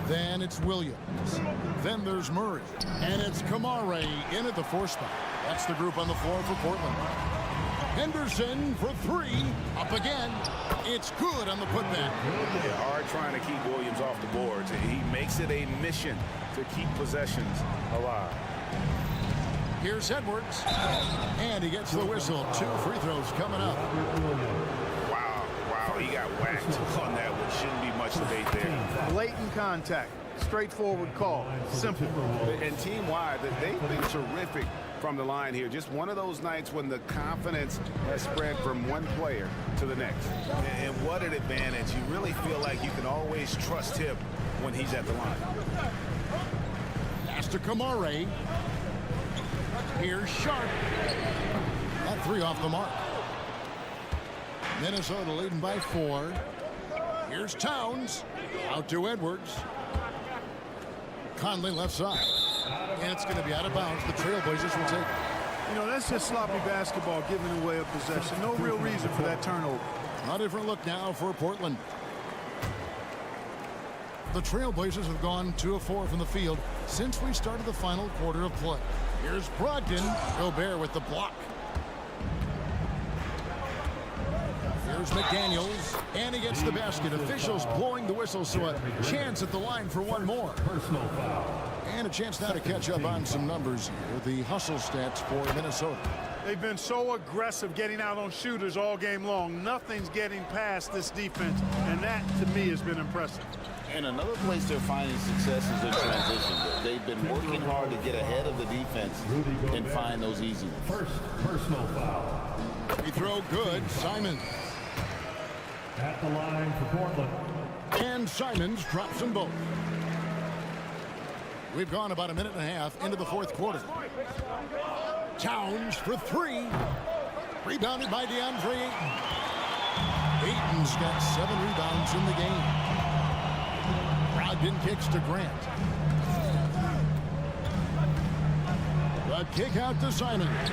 Then it's Williams. Then there's Murray. And it's Kamare in at the 4 spot. That's the group on the floor for Portland. Henderson for 3. Up again. It's good on the putback. Yeah, hard trying to keep Williams off the boards. He makes it a mission to keep possessions alive. Here's Edwards. And he gets the whistle. 2 free throws coming up. Wow, he got whacked on that one. Shouldn't be much debate there. Blatant contact. Straightforward call. Simple. And team-wide, they've been terrific from the line here. Just one of those nights when the confidence has spread from one player to the next. And what an advantage. You really feel like you can always trust him when he's at the line. Pass to Kamare. Here's Sharp. That 3 off the mark. Minnesota leading by 4. Here's Towns. Out to Edwards. Conley left side. And it's going to be out of bounds. The Trailblazers will take it. You know, that's just sloppy basketball giving away a possession. No real reason for that turnover. A different look now for Portland. The Trailblazers have gone 2 of 4 from the field since we started the final quarter of play. Here's Brogdon. Gobert with the block. Here's McDaniels. And he gets the basket. Officials blowing the whistle, so a chance at the line for one more. And a chance now to catch up on some numbers here. The hustle stats for Minnesota. They've been so aggressive getting out on shooters all game long. Nothing's getting past this defense, and that, to me, has been impressive. And another place they're finding success is in transition. They've been working hard to get ahead of the defense and find those easy ones. First personal foul. Free throw good. Simons. At the line for Portland. And Simons drops them both. We've gone about a minute and a half into the fourth quarter. Towns for 3. Rebounded by DeAndre Ayton. Ayton's got 7 rebounds in the game. Brogdon kicks to Grant. The kick out to Simons.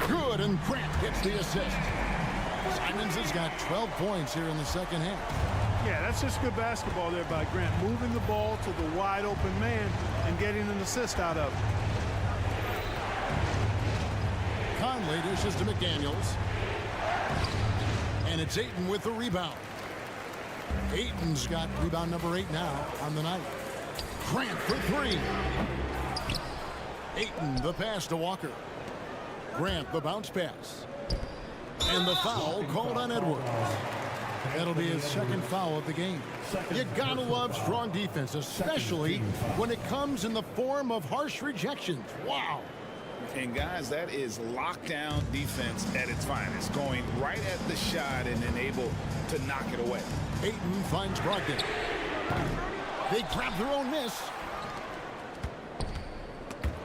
Good, and Grant gets the assist. Simons has got 12 points here in the second half. Yeah, that's just good basketball there by Grant. Moving the ball to the wide open man and getting an assist out of it. Conley dishes to McDaniels. And it's Ayton with the rebound. Ayton's got rebound number 8 now on the night. Grant for 3. Ayton, the pass to Walker. Grant, the bounce pass. And the foul called on Edwards. That'll be his second foul of the game. You gotta love strong defense, especially when it comes in the form of harsh rejections. Wow. And guys, that is lockdown defense at its finest. Going right at the shot and then able to knock it away. Ayton finds Brogdon. They grab their own miss.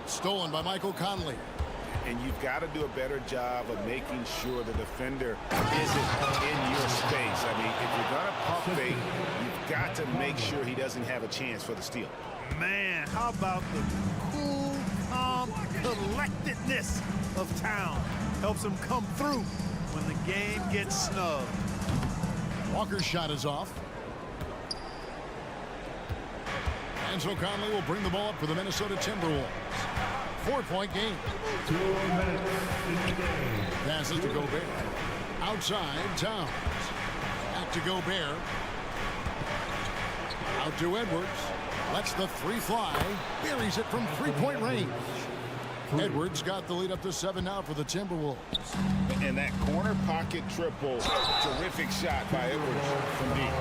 Stolen by Michael Conley. And you've got to do a better job of making sure the defender isn't in your space. I mean, if you're going to pump fake, you've got to make sure he doesn't have a chance for the steal. Man, how about the cool, calm collectedness of Town? Helps him come through when the game gets snubbed. Walker's shot is off. And so Conley will bring the ball up for the Minnesota Timberwolves. 4-point game. 2 minutes in the game. Passes to Gobert. Outside, Towns. Back to Gobert. Out to Edwards. Lets the 3 fly. Buries it from 3-point range. Edwards got the lead up to 7 now for the Timberwolves. And that corner pocket triple. Terrific shot by Edwards from deep.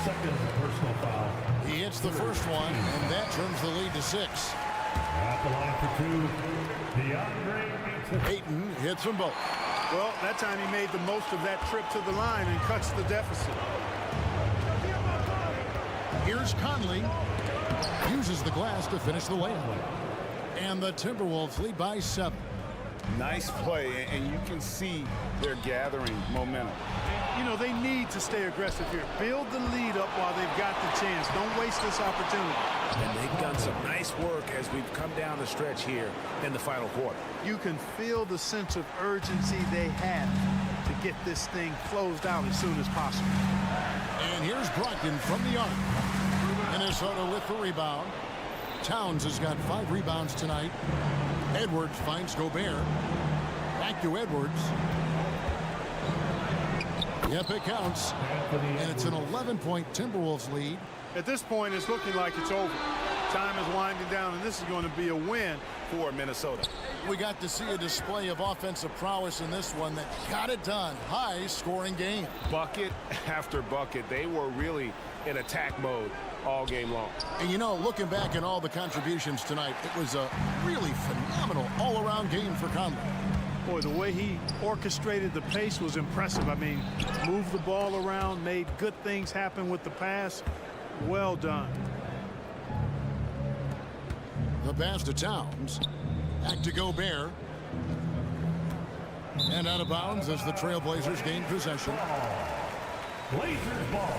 second personal foul. He hits the first one, and that turns the lead to 6. At the line for 2, DeAndre Ayton hits them both. Well, that time he made the most of that trip to the line and cuts the deficit. Here's Conley. Uses the glass to finish the layup. And the Timberwolves lead by 7. Nice play, and you can see they're gathering momentum. You know, they need to stay aggressive here. Build the lead up while they've got the chance. Don't waste this opportunity. And they've done some nice work as we've come down the stretch here in the final quarter. You can feel the sense of urgency they have to get this thing closed out as soon as possible. And here's Brogdon from the arc. Minnesota with the rebound. Towns has got 5 rebounds tonight. Edwards finds Gobert. Back to Edwards. Yep, it counts. And it's an 11-point Timberwolves lead. At this point, it's looking like it's over. Time is winding down, and this is going to be a win for Minnesota. We got to see a display of offensive prowess in this one that got it done. High-scoring game. Bucket after bucket. They were really in attack mode all game long. And you know, looking back at all the contributions tonight, it was a really phenomenal all-around game for Conley. Boy, the way he orchestrated the pace was impressive. I mean, moved the ball around, made good things happen with the pass. Well done. The pass to Towns. Back to Gobert. And out of bounds as the Trailblazers gain possession. Blazers ball.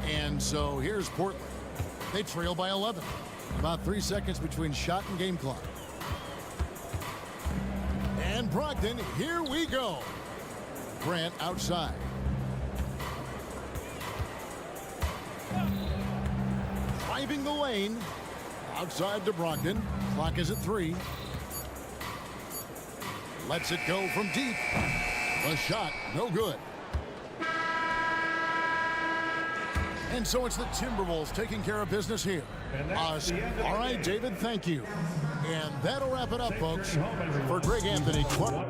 And so here's Portland. They trail by 11. About 3 seconds between shot and game clock. And Brogdon, here we go. Grant outside. Driving the lane. Outside to Brogdon. Clock is at 3. Lets it go from deep. The shot, no good. And so it's the Timberwolves taking care of business here. All right, David, thank you. And that'll wrap it up, folks. For Greg Anthony, Clark.